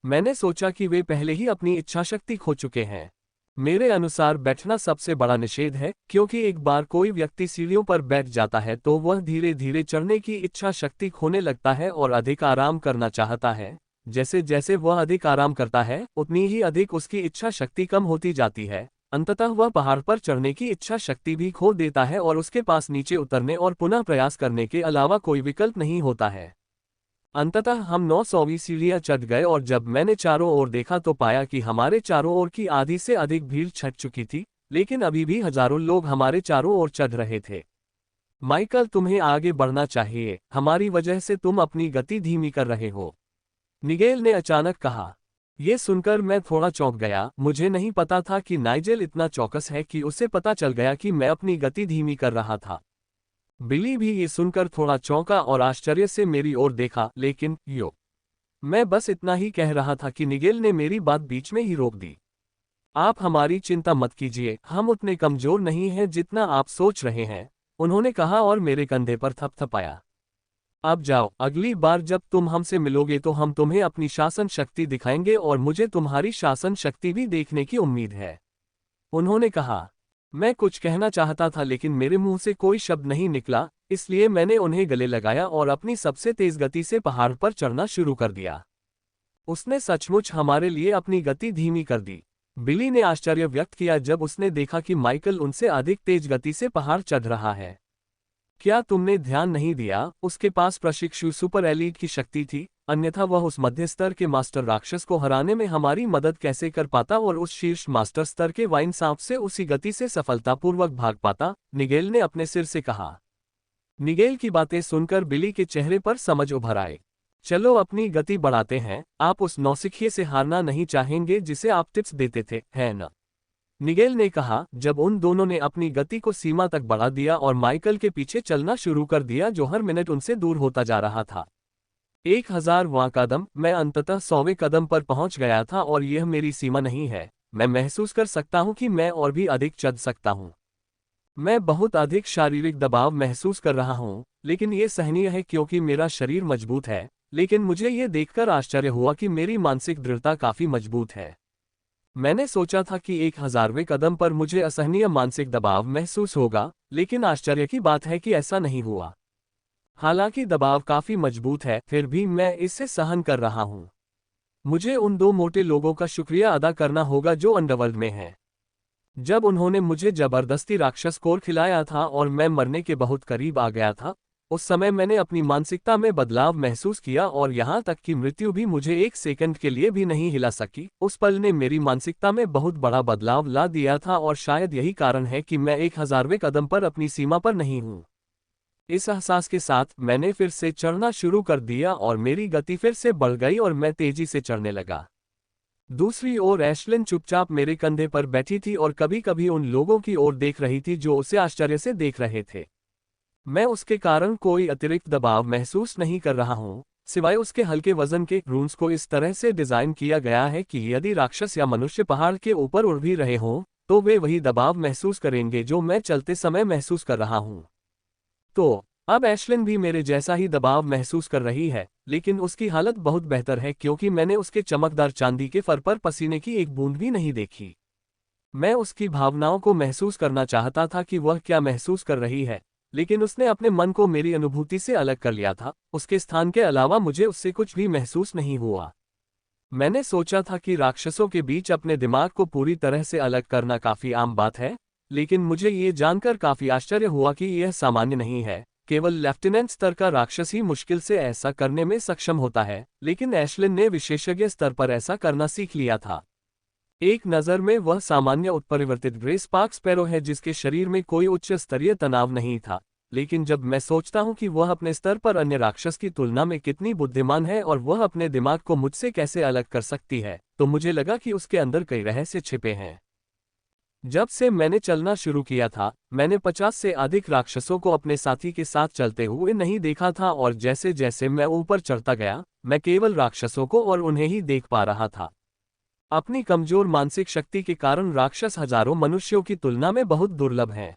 A: मैंने सोचा कि वे पहले ही अपनी इच्छाशक्ति खो चुके हैं। मेरे अनुसार बैठना सबसे बड़ा निषेध है, क्योंकि एक बार कोई व्यक्ति सीढ़ियों पर बैठ जाता है तो वह धीरे धीरे चढ़ने की इच्छा शक्ति खोने लगता है और अधिक आराम करना चाहता है। जैसे जैसे वह अधिक आराम करता है, उतनी ही अधिक उसकी इच्छा शक्ति कम होती जाती है। अंततः वह पहाड़ पर चढ़ने की इच्छा शक्ति भी खो देता है और उसके पास नीचे उतरने और पुनः प्रयास करने के अलावा कोई विकल्प नहीं होता है। अंततः हम 900वीं सीढ़ियां चढ़ गए और जब मैंने चारों ओर देखा तो पाया कि हमारे चारों ओर की आधी से अधिक भीड़ छट चुकी थी, लेकिन अभी भी हजारों लोग हमारे चारों ओर चढ़ रहे थे। माइकल, तुम्हें आगे बढ़ना चाहिए, हमारी वजह से तुम अपनी गति धीमी कर रहे हो, निगेल ने अचानक कहा। यह सुनकर मैं थोड़ा चौंक गया। मुझे नहीं पता था कि नाइजेल इतना चौकस है कि उसे पता चल गया कि मैं अपनी गति धीमी कर रहा था। बिली भी ये सुनकर थोड़ा चौंका और आश्चर्य से मेरी ओर देखा, लेकिन मैं बस इतना ही कह रहा था कि निगेल ने मेरी बात बीच में ही रोक दी। आप हमारी चिंता मत कीजिए, हम उतने कमजोर नहीं हैं जितना आप सोच रहे हैं, उन्होंने कहा और मेरे कंधे पर थपथपाया। अब जाओ, अगली बार जब तुम हमसे मिलोगे तो हम तुम्हें अपनी शासन शक्ति दिखाएंगे और मुझे तुम्हारी शासन शक्ति भी देखने की उम्मीद है, उन्होंने कहा। मैं कुछ कहना चाहता था लेकिन मेरे मुंह से कोई शब्द नहीं निकला, इसलिए मैंने उन्हें गले लगाया और अपनी सबसे तेज गति से पहाड़ पर चढ़ना शुरू कर दिया। उसने सचमुच हमारे लिए अपनी गति धीमी कर दी। बिली ने आश्चर्य व्यक्त किया जब उसने देखा कि माइकल उनसे अधिक तेज गति से पहाड़ चढ़ रहा है। क्या तुमने ध्यान नहीं दिया, उसके पास प्रशिक्षु सुपर एलीट की शक्ति थी, अन्यथा वह उस मध्य स्तर के मास्टर राक्षस को हराने में हमारी मदद कैसे कर पाता और उस शीर्ष मास्टर स्तर के वाइन सांप से उसी गति से सफलतापूर्वक भाग पाता, निगेल ने अपने सिर से कहा। निगेल की बातें सुनकर बिली के चेहरे पर समझ उभर आए। चलो अपनी गति बढ़ाते हैं, आप उस नौसिखिए से हारना नहीं चाहेंगे जिसे आप टिप्स देते थे, है न? निगेल ने कहा जब उन दोनों ने अपनी गति को सीमा तक बढ़ा दिया और माइकल के पीछे चलना शुरू कर दिया जो हर मिनट उनसे दूर होता जा रहा था। 1000वां कदम, मैं अंततः 100वें कदम पर पहुंच गया था और यह मेरी सीमा नहीं है। मैं महसूस कर सकता हूं कि मैं और भी अधिक चल सकता हूं। मैं बहुत अधिक शारीरिक दबाव महसूस कर रहा हूं, लेकिन यह सहनीय है क्योंकि मेरा शरीर मजबूत है। लेकिन मुझे यह देखकर आश्चर्य हुआ कि मेरी मानसिक दृढ़ता काफी मजबूत है। मैंने सोचा था कि 1000वें कदम पर मुझे असहनीय मानसिक दबाव महसूस होगा, लेकिन आश्चर्य की बात है कि ऐसा नहीं हुआ। हालांकि दबाव काफी मजबूत है, फिर भी मैं इसे सहन कर रहा हूं। मुझे उन दो मोटे लोगों का शुक्रिया अदा करना होगा जो अंडरवर्ल्ड में हैं। जब उन्होंने मुझे जबरदस्ती राक्षस कोर खिलाया था और मैं मरने के बहुत करीब आ गया था, उस समय मैंने अपनी मानसिकता में बदलाव महसूस किया और यहाँ तक कि मृत्यु भी मुझे 1 सेकंड के लिए भी नहीं हिला सकी। उस पल ने मेरी मानसिकता में बहुत बड़ा बदलाव ला दिया था और शायद यही कारण है कि मैं 1000वें कदम पर अपनी सीमा पर नहीं हूँ। इस एहसास के साथ मैंने फिर से चढ़ना शुरू कर दिया और मेरी गति फिर से बढ़ गई और मैं तेजी से चढ़ने लगा। दूसरी ओर एशलिन चुपचाप मेरे कंधे पर बैठी थी और कभी कभी उन लोगों की ओर देख रही थी जो उसे आश्चर्य से देख रहे थे। मैं उसके कारण कोई अतिरिक्त दबाव महसूस नहीं कर रहा हूँ, सिवाय उसके हल्के वजन के। रून्स को इस तरह से डिजाइन किया गया है कि यदि राक्षस या मनुष्य पहाड़ के ऊपर उड़ भी रहे हों, तो वे वही दबाव महसूस करेंगे जो मैं चलते समय महसूस कर रहा हूँ। तो अब एशलिन भी मेरे जैसा ही दबाव महसूस कर रही है, लेकिन उसकी हालत बहुत बेहतर है क्योंकि मैंने उसके चमकदार चांदी के फर पर पसीने की एक बूंद भी नहीं देखी। मैं उसकी भावनाओं को महसूस करना चाहता था कि वह क्या महसूस कर रही है, लेकिन उसने अपने मन को मेरी अनुभूति से अलग कर लिया था। उसके स्थान के अलावा मुझे उससे कुछ भी महसूस नहीं हुआ। मैंने सोचा था कि राक्षसों के बीच अपने दिमाग को पूरी तरह से अलग करना काफी आम बात है, लेकिन मुझे ये जानकर काफी आश्चर्य हुआ कि यह सामान्य नहीं है। केवल लेफ्टिनेंट स्तर का राक्षस ही मुश्किल से ऐसा करने में सक्षम होता है, लेकिन एशलिन ने विशेषज्ञ स्तर पर ऐसा करना सीख लिया था। एक नज़र में वह सामान्य उत्परिवर्तित ग्रे स्पार्क स्पैरो है जिसके शरीर में कोई उच्च स्तरीय तनाव नहीं था, लेकिन जब मैं सोचता हूं कि वह अपने स्तर पर अन्य राक्षस की तुलना में कितनी बुद्धिमान है और वह अपने दिमाग को मुझसे कैसे अलग कर सकती है, तो मुझे लगा कि उसके अंदर कई रहस्य छिपे हैं। जब से मैंने चलना शुरू किया था, मैंने 50 से अधिक राक्षसों को अपने साथी के साथ चलते हुए नहीं देखा था और जैसे जैसे मैं ऊपर चढ़ता गया, मैं केवल राक्षसों को और उन्हें ही देख पा रहा था। अपनी कमजोर मानसिक शक्ति के कारण राक्षस हजारों मनुष्यों की तुलना में बहुत दुर्लभ हैं।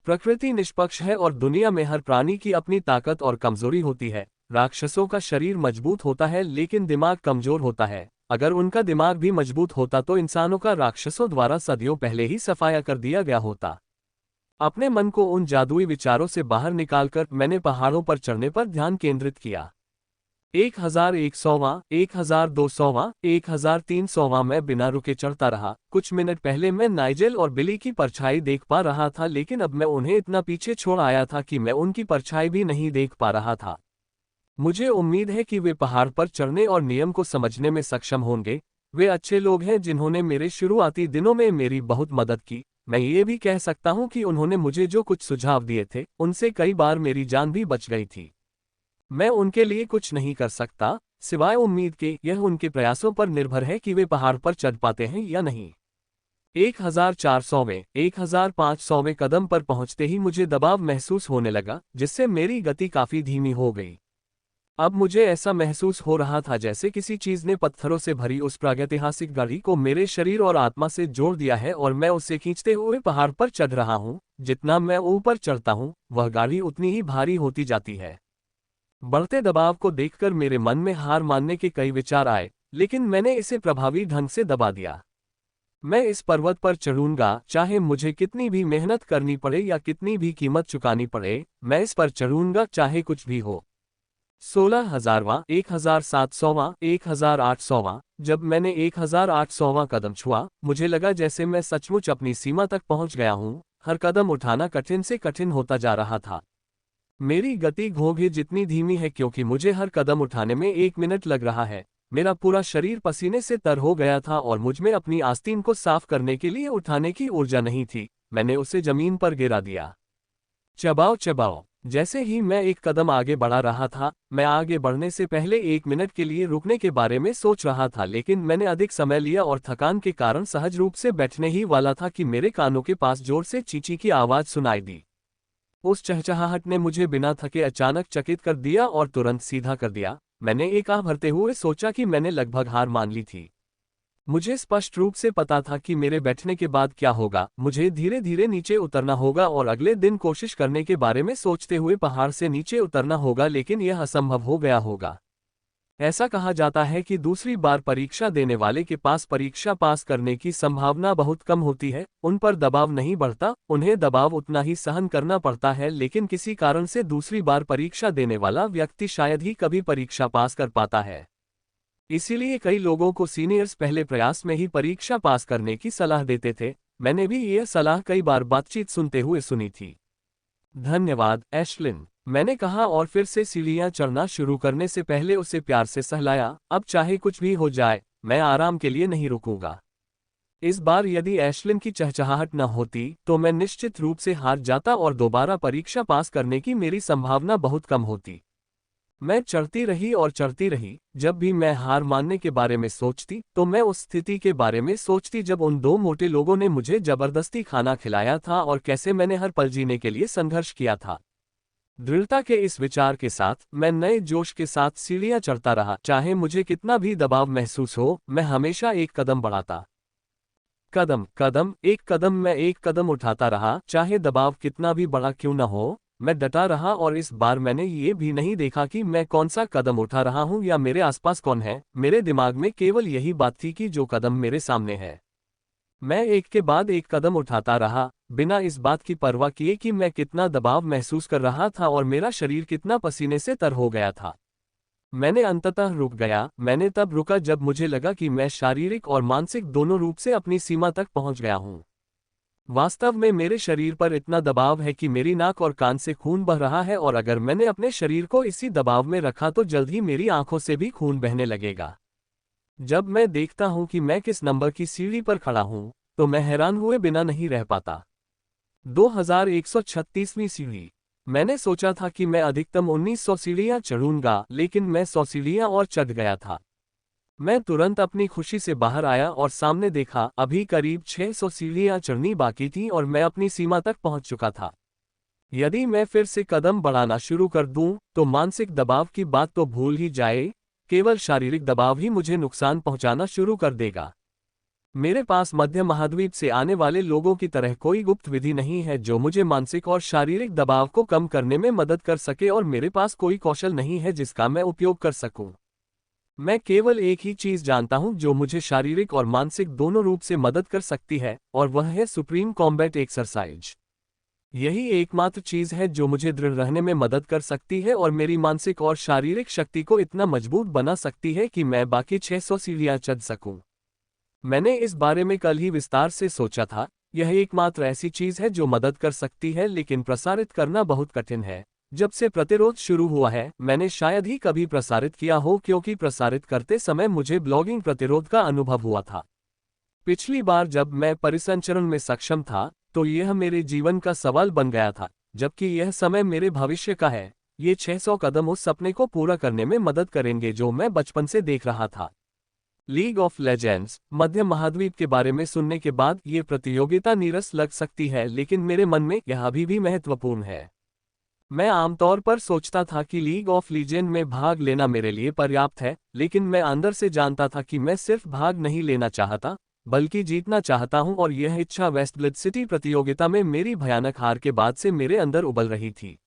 A: प्रकृति निष्पक्ष है और दुनिया में हर प्राणी की अपनी ताकत और कमजोरी होती है। राक्षसों का शरीर मजबूत होता है लेकिन दिमाग कमजोर होता है। अगर उनका दिमाग भी मजबूत होता तो इंसानों का राक्षसों द्वारा सदियों पहले ही सफाया कर दिया गया होता। अपने मन को उन जादुई विचारों से बाहर निकालकर मैंने पहाड़ों पर चढ़ने पर ध्यान केंद्रित किया। 1100वां, 1200वां, 1300वां मैं बिना रुके चढ़ता रहा। कुछ मिनट पहले मैं नाइजेल और बिली की परछाई देख पा रहा था, लेकिन अब मैं उन्हें इतना पीछे छोड़ आया था कि मैं उनकी परछाई भी नहीं देख पा रहा था। मुझे उम्मीद है कि वे पहाड़ पर चढ़ने और नियम को समझने में सक्षम होंगे। वे अच्छे लोग हैं जिन्होंने मेरे शुरुआती दिनों में मेरी बहुत मदद की। मैं ये भी कह सकता हूँ कि उन्होंने मुझे जो कुछ सुझाव दिए थे, उनसे कई बार मेरी जान भी बच गई थी। मैं उनके लिए कुछ नहीं कर सकता, सिवाय उम्मीद के। यह उनके प्रयासों पर निर्भर है कि वे पहाड़ पर चढ़ पाते हैं या नहीं। 1400वें, 1500वें कदम पर पहुंचते ही मुझे दबाव महसूस होने लगा, जिससे मेरी गति काफी धीमी हो गई। अब मुझे ऐसा महसूस हो रहा था जैसे किसी चीज ने पत्थरों से भरी उस प्रागैतिहासिक गाड़ी को मेरे शरीर और आत्मा से जोड़ दिया है और मैं उसे खींचते हुए पहाड़ पर चढ़ रहा हूँ। जितना मैं ऊपर चढ़ता हूँ, वह गाड़ी उतनी ही भारी होती जाती है। बढ़ते दबाव को देखकर मेरे मन में हार मानने के कई विचार आए, लेकिन मैंने इसे प्रभावी ढंग से दबा दिया। मैं इस पर्वत पर चढ़ूंगा, चाहे मुझे कितनी भी मेहनत करनी पड़े या कितनी भी कीमत चुकानी पड़े। मैं इस पर चढ़ूंगा, चाहे कुछ भी हो। 16,000वां, 1,700वां, 1,800वां। जब मैंने 1,800वां कदम छुआ, मुझे लगा जैसे मैं सचमुच अपनी सीमा तक पहुंच गया हूं। हर कदम उठाना कठिन से कठिन होता जा रहा था। मेरी गति घोंघे जितनी धीमी है क्योंकि मुझे हर कदम उठाने में 1 मिनट लग रहा है। मेरा पूरा शरीर पसीने से तर हो गया था और मुझ में अपनी आस्तीन को साफ करने के लिए उठाने की ऊर्जा नहीं थी। मैंने उसे जमीन पर गिरा दिया। चबाओ चबाओ। जैसे ही मैं एक कदम आगे बढ़ा रहा था, मैं आगे बढ़ने से पहले 1 मिनट के लिए रुकने के बारे में सोच रहा था, लेकिन मैंने अधिक समय लिया और थकान के कारण सहज रूप से बैठने ही वाला था कि मेरे कानों के पास जोर से चींची की आवाज सुनाई दी। उस चहचहाहट ने मुझे बिना थके अचानक चकित कर दिया और तुरंत सीधा कर दिया। मैंने एक आह भरते हुए सोचा कि मैंने लगभग हार मान ली थी। मुझे स्पष्ट रूप से पता था कि मेरे बैठने के बाद क्या होगा। मुझे धीरे धीरे नीचे उतरना होगा और अगले दिन कोशिश करने के बारे में सोचते हुए पहाड़ से नीचे उतरना होगा, लेकिन यह असंभव हो गया होगा। ऐसा कहा जाता है कि दूसरी बार परीक्षा देने वाले के पास परीक्षा पास करने की संभावना बहुत कम होती है। उन पर दबाव नहीं बढ़ता, उन्हें दबाव उतना ही सहन करना पड़ता है, लेकिन किसी कारण से दूसरी बार परीक्षा देने वाला व्यक्ति शायद ही कभी परीक्षा पास कर पाता है। इसीलिए कई लोगों को सीनियर्स पहले प्रयास में ही परीक्षा पास करने की सलाह देते थे। मैंने भी यह सलाह कई बार बातचीत सुनते हुए सुनी थी। धन्यवाद एशलिन, मैंने कहा और फिर से सीढ़ियां चढ़ना शुरू करने से पहले उसे प्यार से सहलाया। अब चाहे कुछ भी हो जाए, मैं आराम के लिए नहीं रुकूंगा। इस बार यदि एशलिन की चहचहाहट न होती तो मैं निश्चित रूप से हार जाता और दोबारा परीक्षा पास करने की मेरी संभावना बहुत कम होती। मैं चढ़ती रही और चढ़ती रही। जब भी मैं हार मानने के बारे में सोचती तो मैं उस स्थिति के बारे में सोचती जब उन दो मोटे लोगों ने मुझे जबरदस्ती खाना खिलाया था और कैसे मैंने हर पल जीने के लिए संघर्ष किया था। दृढ़ता के इस विचार के साथ मैं नए जोश के साथ सीढ़ियां चढ़ता रहा। चाहे मुझे कितना भी दबाव महसूस हो, मैं हमेशा एक कदम बढ़ाता। कदम कदम एक कदम, मैं एक कदम उठाता रहा, चाहे दबाव कितना भी बड़ा क्यों न हो। मैं डटा रहा और इस बार मैंने ये भी नहीं देखा कि मैं कौन सा कदम उठा रहा हूं या मेरे आसपास कौन है। मेरे दिमाग में केवल यही बात थी कि जो कदम मेरे सामने है, मैं एक के बाद एक कदम उठाता रहा, बिना इस बात की परवाह किए कि मैं कितना दबाव महसूस कर रहा था और मेरा शरीर कितना पसीने से तर हो गया था। मैंने अंततः रुक गया। मैंने तब रुका जब मुझे लगा कि मैं शारीरिक और मानसिक दोनों रूप से अपनी सीमा तक पहुंच गया हूं। वास्तव में मेरे शरीर पर इतना दबाव है कि मेरी नाक और कान से खून बह रहा है और अगर मैंने अपने शरीर को इसी दबाव में रखा तो जल्द ही मेरी आंखों से भी खून बहने लगेगा। जब मैं देखता हूं कि मैं किस नंबर की सीढ़ी पर खड़ा हूं, तो मैं हैरान हुए बिना नहीं रह पाता। 2136वीं सीढ़ी। मैंने सोचा था कि मैं अधिकतम 1900 सीढ़ियां चढ़ूंगा, लेकिन मैं 100 सीढ़ियां और चढ़ गया था। मैं तुरंत अपनी खुशी से बाहर आया और सामने देखा, अभी करीब 600 सीढ़ियां चढ़नी बाकी थीं और मैं अपनी सीमा तक पहुंच चुका था। यदि मैं फिर से कदम बढ़ाना शुरू कर दूं, तो मानसिक दबाव की बात तो भूल ही जाए, केवल शारीरिक दबाव ही मुझे नुकसान पहुंचाना शुरू कर देगा। मेरे पास मध्य महाद्वीप से आने वाले लोगों की तरह कोई गुप्त विधि नहीं है जो मुझे मानसिक और शारीरिक दबाव को कम करने में मदद कर सके और मेरे पास कोई कौशल नहीं है जिसका मैं उपयोग कर सकूं। मैं केवल एक ही चीज जानता हूं जो मुझे शारीरिक और मानसिक दोनों रूप से मदद कर सकती है, और वह है सुप्रीम कॉम्बैट एक्सरसाइज। यही एकमात्र चीज है जो मुझे दृढ़ रहने में मदद कर सकती है और मेरी मानसिक और शारीरिक शक्ति को इतना मजबूत बना सकती है कि मैं बाकी 600 सीढ़ियां चढ़ सकूं। मैंने इस बारे में कल ही विस्तार से सोचा था। यह एकमात्र ऐसी चीज है जो मदद कर सकती है, लेकिन प्रसारित करना बहुत कठिन है। जब से प्रतिरोध शुरू हुआ है, मैंने शायद ही कभी प्रसारित किया हो, क्योंकि प्रसारित करते समय मुझे ब्लॉगिंग प्रतिरोध का अनुभव हुआ था। पिछली बार जब मैं परिसंचरण में सक्षम था, तो यह मेरे जीवन का सवाल बन गया था, जबकि यह समय मेरे भविष्य का है। ये 600 कदम उस सपने को पूरा करने में मदद करेंगे जो मैं बचपन से देख रहा था। League of legends. मध्य महाद्वीप के बारे में सुनने के बाद ये प्रतियोगिता नीरस लग सकती है, लेकिन मेरे मन में यह अभी भी महत्वपूर्ण है। मैं आमतौर पर सोचता था कि लीग ऑफ लीजेंड में भाग लेना मेरे लिए पर्याप्त है, लेकिन मैं अंदर से जानता था कि मैं सिर्फ भाग नहीं लेना चाहता, बल्कि जीतना चाहता हूं, और यह इच्छा वेस्टब्लिड सिटी प्रतियोगिता में मेरी भयानक हार के बाद से मेरे अंदर उबल रही थी।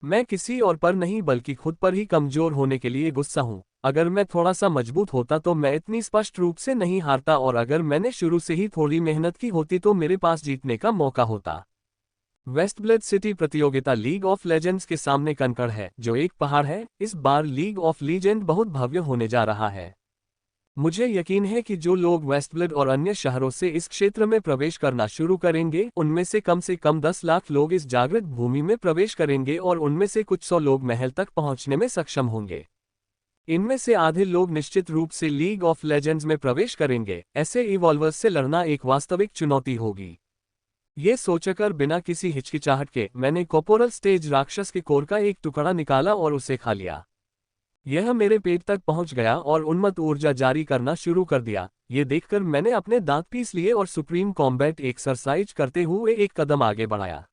A: मैं किसी और पर नहीं बल्कि खुद पर ही कमजोर होने के लिए गुस्सा हूं। अगर मैं थोड़ा सा मजबूत होता तो मैं इतनी स्पष्ट रूप से नहीं हारता, और अगर मैंने शुरू से ही थोड़ी मेहनत की होती तो मेरे पास जीतने का मौका होता। वेस्टब्लिड सिटी प्रतियोगिता लीग ऑफ लेजेंड्स के सामने कंकड़ है, जो एक पहाड़ है। इस बार लीग ऑफ लीजेंड बहुत भव्य होने जा रहा है। मुझे यकीन है कि जो लोग वेस्टब्लिड और अन्य शहरों से इस क्षेत्र में प्रवेश करना शुरू करेंगे, उनमें से कम 10 लाख लोग इस जागृत भूमि में प्रवेश करेंगे और उनमें से कुछ 100 लोग महल तक पहुंचने में सक्षम होंगे। इनमें से आधे लोग निश्चित रूप से लीग ऑफ लेजेंड्स में प्रवेश करेंगे। ऐसे इवॉल्वर्स से लड़ना एक वास्तविक चुनौती होगी। ये सोचकर बिना किसी हिचकिचाहट के मैंने कॉर्पोरल स्टेज राक्षस के कोर का एक टुकड़ा निकाला और उसे खा लिया। यह मेरे पेट तक पहुंच गया और उन्मत्त ऊर्जा जारी करना शुरू कर दिया। ये देखकर मैंने अपने दांत पीस लिए और सुप्रीम कॉम्बैट एक्सरसाइज करते हुए एक कदम आगे बढ़ाया।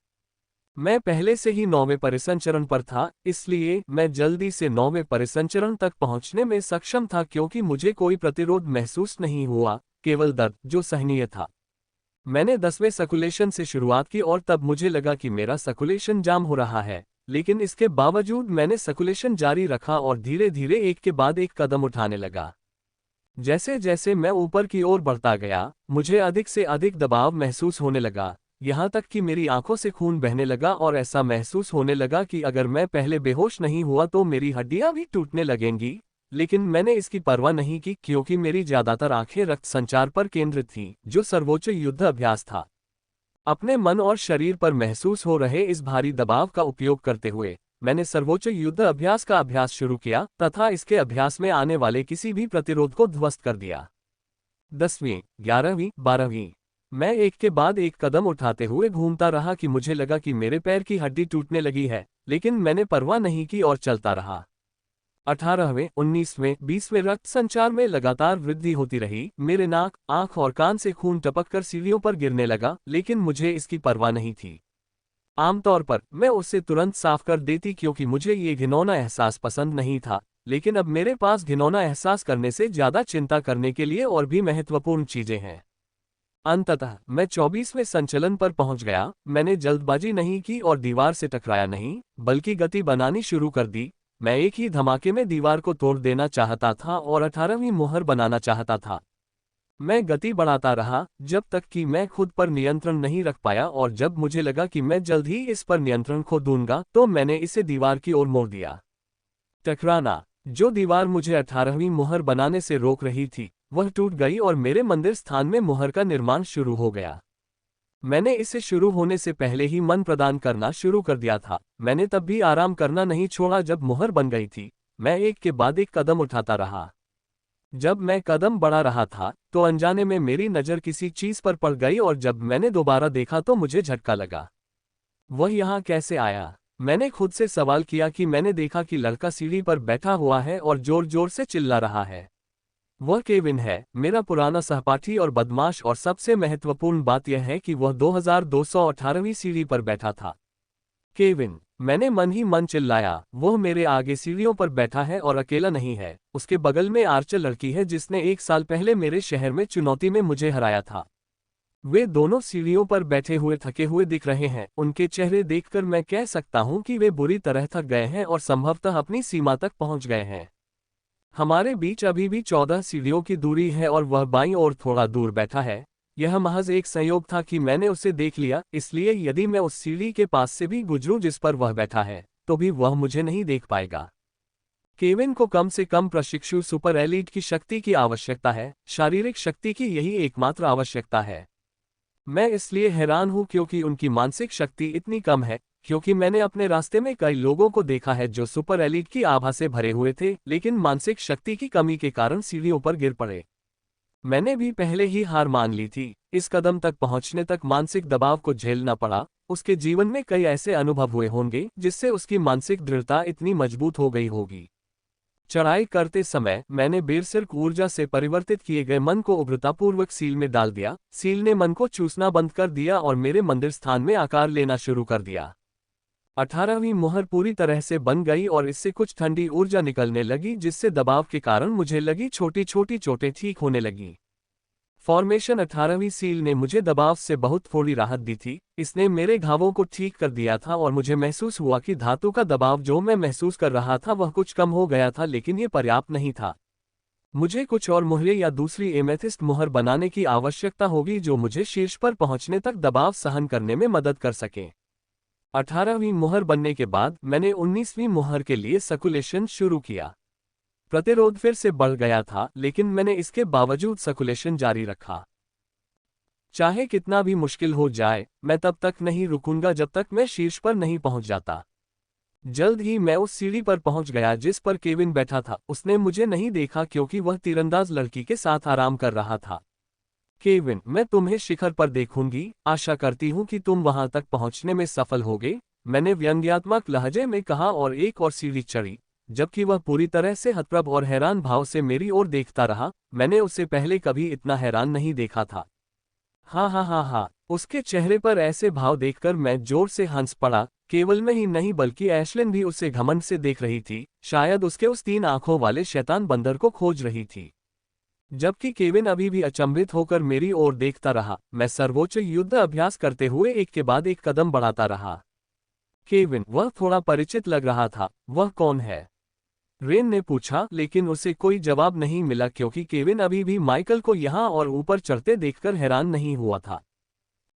A: मैं पहले से ही 9वें परिसंचरण पर था, इसलिए मैं जल्दी से 9वें परिसंचरण तक पहुंचने में सक्षम था क्योंकि मुझे कोई प्रतिरोध महसूस नहीं हुआ, केवल दर्द जो सहनीय था। मैंने 10वें सर्कुलेशन से शुरुआत की और तब मुझे लगा कि मेरा सर्कुलेशन जाम हो रहा है, लेकिन इसके बावजूद मैंने सर्कुलेशन जारी रखा और धीरे धीरे एक के बाद एक कदम उठाने लगा। जैसे जैसे मैं ऊपर की ओर बढ़ता गया, मुझे अधिक से अधिक दबाव महसूस होने लगा, यहाँ तक कि मेरी आंखों से खून बहने लगा और ऐसा महसूस होने लगा कि अगर मैं पहले बेहोश नहीं हुआ तो मेरी हड्डियां भी टूटने लगेंगी। लेकिन मैंने इसकी परवाह नहीं की क्योंकि मेरी ज्यादातर आंखें रक्त संचार पर केंद्रित थीं, जो सर्वोच्च युद्ध अभ्यास था। अपने मन और शरीर पर महसूस हो रहे इस भारी दबाव का उपयोग करते हुए मैंने सर्वोच्च युद्ध अभ्यास का अभ्यास शुरू किया तथा इसके अभ्यास में आने वाले किसी भी प्रतिरोध को ध्वस्त कर दिया। 10वीं, 11वीं, 12वीं। मैं एक के बाद एक कदम उठाते हुए घूमता रहा कि मुझे लगा कि मेरे पैर की हड्डी टूटने लगी है, लेकिन मैंने परवाह नहीं की और चलता रहा। 18वें, 19वें, 20वें रक्त संचार में लगातार वृद्धि होती रही। मेरे नाक, आंख और कान से खून टपककर सीढ़ियों पर गिरने लगा, लेकिन मुझे इसकी परवाह नहीं थी। आमतौर पर मैं उसे तुरंत साफ कर देती क्योंकि मुझे ये घिनौना एहसास पसंद नहीं था, लेकिन अब मेरे पास घिनौना एहसास करने से ज्यादा चिंता करने के लिए और भी महत्वपूर्ण चीजें हैं। अंततः मैं 24वें संचलन पर पहुंच गया। मैंने जल्दबाजी नहीं की और दीवार से टकराया नहीं, बल्कि गति बनानी शुरू कर दी। मैं एक ही धमाके में दीवार को तोड़ देना चाहता था और 18वीं मुहर बनाना चाहता था। मैं गति बढ़ाता रहा जब तक कि मैं खुद पर नियंत्रण नहीं रख पाया और जब मुझे लगा कि मैं जल्द ही इस पर नियंत्रण खो दूंगा तो मैंने इसे दीवार की ओर मोड़ दिया। टकराना, जो दीवार मुझे 18वीं मुहर बनाने से रोक रही थी, वह टूट गई और मेरे मंदिर स्थान में मुहर का निर्माण शुरू हो गया। मैंने इसे शुरू होने से पहले ही मन प्रदान करना शुरू कर दिया था। मैंने तब भी आराम करना नहीं छोड़ा जब मुहर बन गई थी। मैं एक के बाद एक कदम उठाता रहा। जब मैं कदम बढ़ा रहा था तो अनजाने में मेरी नज़र किसी चीज पर पड़ गई और जब मैंने दोबारा देखा तो मुझे झटका लगा। वह यहाँ कैसे आया? मैंने खुद से सवाल किया कि मैंने देखा कि लड़का सीढ़ी पर बैठा हुआ है और जोर जोर से चिल्ला रहा है। वह केविन है, मेरा पुराना सहपाठी और बदमाश, और सबसे महत्वपूर्ण बात यह है कि वह 2218वीं सीढ़ी पर बैठा था। केविन, मैंने मन ही मन चिल्लाया, वह मेरे आगे सीढ़ियों पर बैठा है और अकेला नहीं है। उसके बगल में आर्चर लड़की है जिसने 1 साल पहले मेरे शहर में चुनौती में मुझे हराया था। वे दोनों सीढ़ियों पर बैठे हुए थके हुए दिख रहे हैं। उनके चेहरे देखकर मैं कह सकता हूं कि वे बुरी तरह थक गए हैं और संभवतः अपनी सीमा तक पहुंच गए हैं। हमारे बीच अभी भी 14 सीढ़ियों की दूरी है और वह बाईं ओर थोड़ा दूर बैठा है। यह महज एक संयोग था कि मैंने उसे देख लिया, इसलिए यदि मैं उस सीढ़ी के पास से भी गुजरूं जिस पर वह बैठा है, तो भी वह मुझे नहीं देख पाएगा। केविन को कम से कम प्रशिक्षु सुपर एलीट की शक्ति की आवश्यकता है। शारीरिक शक्ति की यही एकमात्र आवश्यकता है। मैं इसलिए हैरान हूं क्योंकि उनकी मानसिक शक्ति इतनी कम है, क्योंकि मैंने अपने रास्ते में कई लोगों को देखा है जो सुपर एलीट की आभा से भरे हुए थे, लेकिन मानसिक शक्ति की कमी के कारण सीढ़ियों पर गिर पड़े। मैंने भी पहले ही हार मान ली थी। इस कदम तक पहुंचने तक मानसिक दबाव को झेलना पड़ा। उसके जीवन में कई ऐसे अनुभव हुए होंगे जिससे उसकी मानसिक दृढ़ता इतनी मजबूत हो गई होगी। चढ़ाई करते समय मैंने बेरसिक ऊर्जा से परिवर्तित किए गए मन को उग्रतापूर्वक सील में डाल दिया। सील ने मन को चूसना बंद कर दिया और मेरे मंदिर स्थान में आकार लेना शुरू कर दिया। 18वीं मुहर पूरी तरह से बन गई और इससे कुछ ठंडी ऊर्जा निकलने लगी जिससे दबाव के कारण मुझे लगी छोटी छोटी चोटें ठीक होने लगी। फॉर्मेशन 18वीं सील ने मुझे दबाव से बहुत थोड़ी राहत दी थी। इसने मेरे घावों को ठीक कर दिया था और मुझे महसूस हुआ कि धातु का दबाव जो मैं महसूस कर रहा था वह कुछ कम हो गया था, लेकिन ये पर्याप्त नहीं था। मुझे कुछ और मुहरें या दूसरी एमेथिस्ट मुहर बनाने की आवश्यकता होगी जो मुझे शीर्ष पर पहुंचने तक दबाव सहन करने में मदद कर सके। 18वीं मुहर बनने के बाद मैंने 19वीं मुहर के लिए सर्कुलेशन शुरू किया। प्रतिरोध फिर से बढ़ गया था, लेकिन मैंने इसके बावजूद सर्कुलेशन जारी रखा। चाहे कितना भी मुश्किल हो जाए, मैं तब तक नहीं रुकूंगा जब तक मैं शीर्ष पर नहीं पहुंच जाता। जल्द ही मैं उस सीढ़ी पर पहुंच गया जिस पर केविन बैठा था। उसने मुझे नहीं देखा क्योंकि वह तीरंदाज लड़की के साथ आराम कर रहा था। केविन, मैं तुम्हें शिखर पर देखूंगी, आशा करती हूं कि तुम वहां तक पहुंचने में सफल होगे, मैंने व्यंग्यात्मक लहजे में कहा और एक और सीढ़ी चढ़ी। जबकि वह पूरी तरह से हतप्रभ और हैरान भाव से मेरी ओर देखता रहा। मैंने उसे पहले कभी इतना हैरान नहीं देखा था। हाँ हाँ हाँ हाँ, उसके चेहरे पर ऐसे भाव देखकर मैं जोर से हंस पड़ा। केवल मैं ही नहीं बल्कि ऐशलिन भी उसे घमंड से देख रही थी, शायद उसके उस 3 आंखों वाले शैतान बंदर को खोज रही थी। जबकि केविन अभी भी अचंभित होकर मेरी ओर देखता रहा, मैं सर्वोच्च युद्ध अभ्यास करते हुए एक के बाद एक कदम बढ़ाता रहा। केविन, वह थोड़ा परिचित लग रहा था, वह कौन है? रेन ने पूछा, लेकिन उसे कोई जवाब नहीं मिला क्योंकि केविन अभी भी माइकल को यहाँ और ऊपर चढ़ते देखकर हैरान नहीं हुआ था।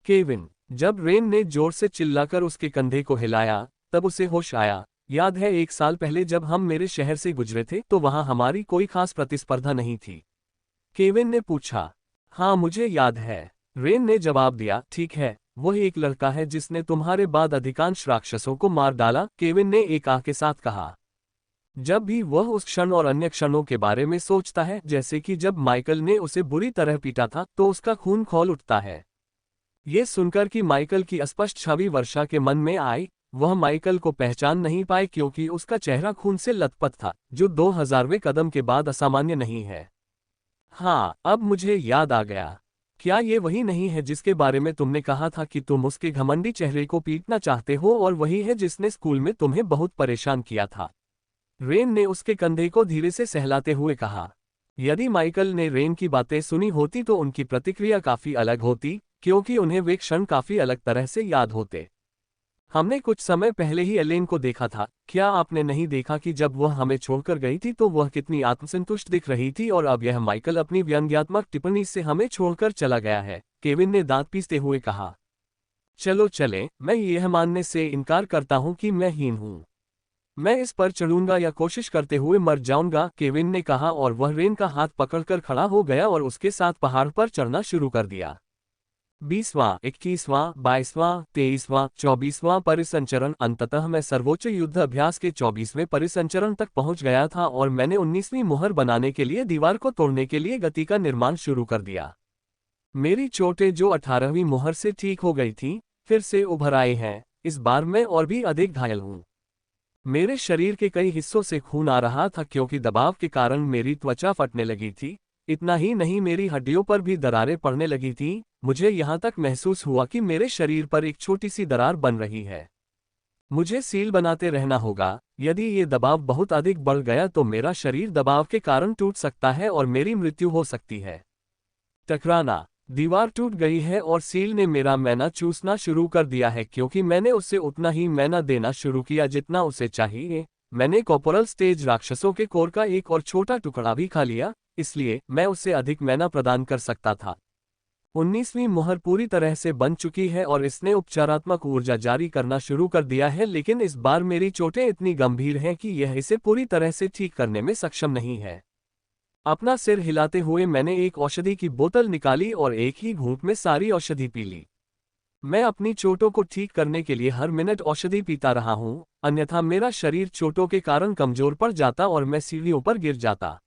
A: केविन, जब रेन ने जोर से चिल्लाकर उसके कंधे को हिलाया, तब उसे होश आया। याद है 1 साल पहले जब हम मेरे शहर से गुजरे थे तो वहां हमारी कोई खास प्रतिस्पर्धा नहीं थी? केविन ने पूछा। हाँ, मुझे याद है, रेन ने जवाब दिया। ठीक है, वह एक लड़का है जिसने तुम्हारे बाद अधिकांश राक्षसों को मार डाला, केविन ने एक आह के साथ कहा। जब भी वह उस क्षण और अन्य क्षणों के बारे में सोचता है, जैसे कि जब माइकल ने उसे बुरी तरह पीटा था, तो उसका खून खौल उठता है। ये सुनकर कि माइकल की अस्पष्ट छवि वर्षा के मन में आई, वह माइकल को पहचान नहीं पाए क्योंकि उसका चेहरा खून से लथपथ था, जो 2000वें कदम के बाद असामान्य नहीं है। हाँ, अब मुझे याद आ गया। क्या ये वही नहीं है जिसके बारे में तुमने कहा था कि तुम उसके घमंडी चेहरे को पीटना चाहते हो, और वही है जिसने स्कूल में तुम्हें बहुत परेशान किया था? रेन ने उसके कंधे को धीरे से सहलाते हुए कहा। यदि माइकल ने रेन की बातें सुनी होती तो उनकी प्रतिक्रिया काफी अलग होती, क्योंकि उन्हें वे क्षण काफी अलग तरह से याद होते। हमने कुछ समय पहले ही एलेन को देखा था। क्या आपने नहीं देखा कि जब वह हमें छोड़कर गई थी तो वह कितनी आत्मसंतुष्ट दिख रही थी? और अब यह माइकल अपनी व्यंग्यात्मक टिप्पणी से हमें छोड़कर चला गया है, केविन ने दांत पीसते हुए कहा। चलो चलें, मैं यह मानने से इनकार करता हूं कि मैं हीन हूं। मैं इस पर चढ़ूंगा या कोशिश करते हुए मर जाऊंगा, केविन ने कहा, और वह रेन का हाथ पकड़कर खड़ा हो गया और उसके साथ पहाड़ पर चढ़ना शुरू कर दिया। 20वां, 21वां, 22वां, 23वां, 24वां परिसंचरण। अंततः मैं सर्वोच्च युद्ध अभ्यास के 24वें परिसंचरण तक पहुंच गया था और मैंने 19वीं मुहर बनाने के लिए दीवार को तोड़ने के लिए गति का निर्माण शुरू कर दिया। मेरी चोटें जो 18वीं मुहर से ठीक हो गई थी, फिर से उभर आए हैं। इस बार मैं और भी अधिक घायल हूं। मेरे शरीर के कई हिस्सों से खून आ रहा था क्योंकि दबाव के कारण मेरी त्वचा फटने लगी थी। इतना ही नहीं, मेरी हड्डियों पर भी दरारें पड़ने लगी थीं। मुझे यहाँ तक महसूस हुआ कि मेरे शरीर पर एक छोटी सी दरार बन रही है। मुझे सील बनाते रहना होगा। यदि ये दबाव बहुत अधिक बढ़ गया तो मेरा शरीर दबाव के कारण टूट सकता है और मेरी मृत्यु हो सकती है। टकराना। दीवार टूट गई है और सील ने मेरा मैना चूसना शुरू कर दिया है क्योंकि मैंने उसे उतना ही मैना देना शुरू किया जितना उसे चाहिए। मैंने कॉर्पोरल स्टेज राक्षसों के कोर का एक और छोटा टुकड़ा भी खा लिया, इसलिए मैं उसे अधिक मैना प्रदान कर सकता था। 19वीं मुहर पूरी तरह से बन चुकी है और इसने उपचारात्मक ऊर्जा जारी करना शुरू कर दिया है, लेकिन इस बार मेरी चोटें इतनी गंभीर हैं कि यह इसे पूरी तरह से ठीक करने में सक्षम नहीं है। अपना सिर हिलाते हुए मैंने एक औषधि की बोतल निकाली और एक ही घूंट में सारी औषधि पी ली। मैं अपनी चोटों को ठीक करने के लिए हर मिनट औषधि पीता रहा हूं, अन्यथा मेरा शरीर चोटों के कारण कमजोर पड़ जाता और मैं सीढ़ियों पर गिर जाता।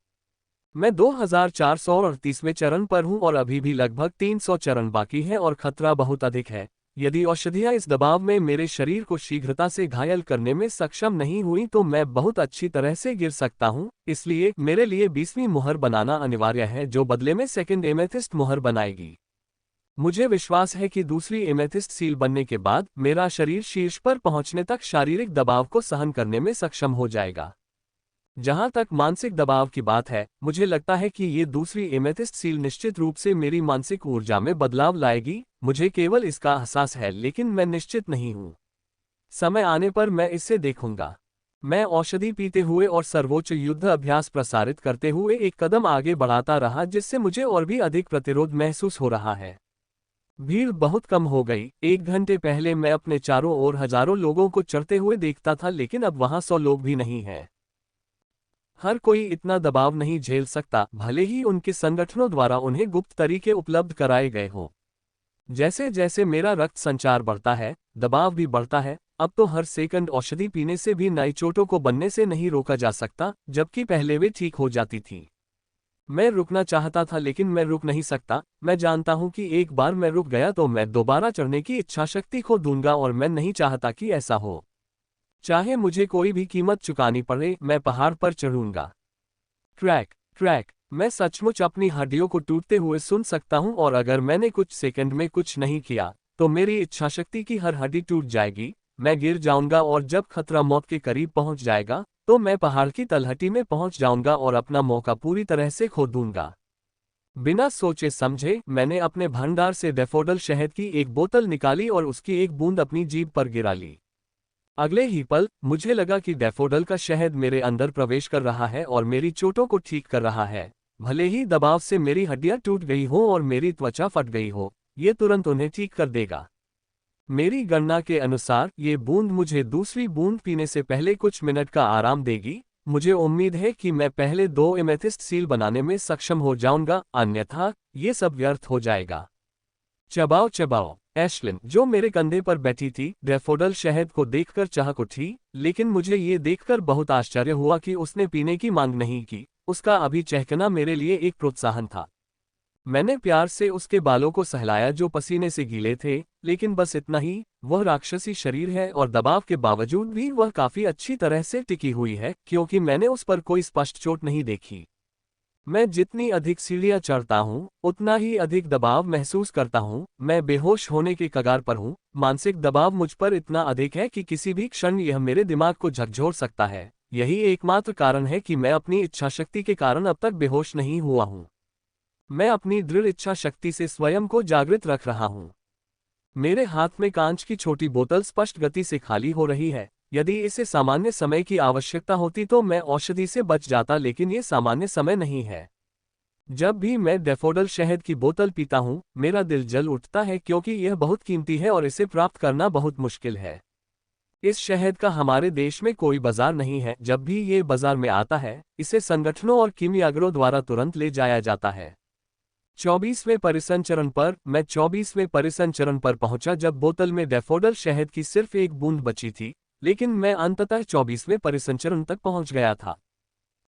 A: मैं 2438वें चरण पर हूं और अभी भी लगभग 300 चरण बाकी है और खतरा बहुत अधिक है। यदि औषधियां इस दबाव में मेरे शरीर को शीघ्रता से घायल करने में सक्षम नहीं हुई तो मैं बहुत अच्छी तरह से गिर सकता हूं, इसलिए मेरे लिए 20वीं मुहर बनाना अनिवार्य है जो बदले में सेकंड एमेथिस्ट मुहर बनाएगी। मुझे विश्वास है कि दूसरी एमेथिस्ट सील बनने के बाद मेरा शरीर शीर्ष पर पहुंचने तक शारीरिक दबाव को सहन करने में सक्षम हो जाएगा। जहां तक मानसिक दबाव की बात है, मुझे लगता है कि ये दूसरी एमेथिस्ट सील निश्चित रूप से मेरी मानसिक ऊर्जा में बदलाव लाएगी। मुझे केवल इसका एहसास है, लेकिन मैं निश्चित नहीं हूं। समय आने पर मैं इसे देखूंगा। मैं औषधि पीते हुए और सर्वोच्च युद्ध अभ्यास प्रसारित करते हुए एक कदम आगे बढ़ाता रहा, जिससे मुझे और भी अधिक प्रतिरोध महसूस हो रहा है। भीड़ बहुत कम हो गई। 1 घंटे पहले मैं अपने चारों ओर हजारों लोगों को चढ़ते हुए देखता था, लेकिन अब वहां 100 लोग भी नहीं हैं। हर कोई इतना दबाव नहीं झेल सकता, भले ही उनके संगठनों द्वारा उन्हें गुप्त तरीके उपलब्ध कराए गए हों। जैसे जैसे मेरा रक्त संचार बढ़ता है, दबाव भी बढ़ता है। अब तो हर सेकंड औषधि पीने से भी नई चोटों को बनने से नहीं रोका जा सकता, जबकि पहले वे ठीक हो जाती थीं। मैं रुकना चाहता था लेकिन मैं रुक नहीं सकता। मैं जानता हूं कि एक बार मैं रुक गया तो मैं दोबारा चढ़ने की इच्छाशक्ति खो दूंगा और मैं नहीं चाहता कि ऐसा हो। चाहे मुझे कोई भी कीमत चुकानी पड़े, मैं पहाड़ पर चढ़ूंगा। क्रैक क्रैक, मैं सचमुच अपनी हड्डियों को टूटते हुए सुन सकता हूं और अगर मैंने कुछ सेकंड में कुछ नहीं किया तो मेरी इच्छाशक्ति की हर हड्डी टूट जाएगी। मैं गिर जाऊंगा और जब खतरा मौत के करीब पहुंच जाएगा तो मैं पहाड़ की तलहटी में पहुंच जाऊंगा और अपना मौका पूरी तरह से खो दूंगा। बिना सोचे समझे मैंने अपने भंडार से डैफोडिल शहद की एक बोतल निकाली और उसकी एक बूंद अपनी जीभ पर गिरा ली। अगले ही पल मुझे लगा कि डैफोडिल का शहद मेरे अंदर प्रवेश कर रहा है और मेरी चोटों को ठीक कर रहा है। भले ही दबाव से मेरी हड्डियां टूट गई हों और मेरी त्वचा फट गई हो, ये तुरंत उन्हें ठीक कर देगा। मेरी गणना के अनुसार ये बूंद मुझे दूसरी बूंद पीने से पहले कुछ मिनट का आराम देगी। मुझे उम्मीद है कि मैं पहले 2 एमेथिस्ट सील बनाने में सक्षम हो जाऊंगा, अन्यथा ये सब व्यर्थ हो जाएगा। चबाओ चबाओ। एशलिन, जो मेरे कंधे पर बैठी थी, डैफोडिल शहद को देखकर चहक उठी, लेकिन मुझे ये देखकर बहुत आश्चर्य हुआ कि उसने पीने की मांग नहीं की। उसका अभी चहकना मेरे लिए एक प्रोत्साहन था। मैंने प्यार से उसके बालों को सहलाया जो पसीने से गीले थे, लेकिन बस इतना ही। वह राक्षसी शरीर है और दबाव के बावजूद भी वह काफी अच्छी तरह से टिकी हुई है, क्योंकि मैंने उस पर कोई स्पष्ट चोट नहीं देखी। मैं जितनी अधिक सीढ़ियां चढ़ता हूं, उतना ही अधिक दबाव महसूस करता हूं। मैं बेहोश होने के कगार पर हूं। मानसिक दबाव मुझ पर इतना अधिक है कि किसी भी क्षण यह मेरे दिमाग को झकझोर सकता है। यही एकमात्र कारण है कि मैं अपनी इच्छाशक्ति के कारण अब तक बेहोश नहीं हुआ हूं। मैं अपनी दृढ़ इच्छा शक्ति से स्वयं को जागृत रख रहा हूं। मेरे हाथ में कांच की छोटी बोतल स्पष्ट गति से खाली हो रही है। यदि इसे सामान्य समय की आवश्यकता होती तो मैं औषधि से बच जाता, लेकिन ये सामान्य समय नहीं है। जब भी मैं डैफोडिल शहद की बोतल पीता हूं, मेरा दिल जल उठता है, क्योंकि यह बहुत कीमती है और इसे प्राप्त करना बहुत मुश्किल है। इस शहद का हमारे देश में कोई बाजार नहीं है। जब भी ये बाजार में आता है, इसे संगठनों और कीमियागरों द्वारा तुरंत ले जाया जाता है। 24वें परिसंचरण पर मैं 24वें परिसंचरण पर पहुंचा जब बोतल में डैफोडिल शहद की सिर्फ एक बूंद बची थी, लेकिन मैं अंततः 24वें परिसंचरण तक पहुंच गया था।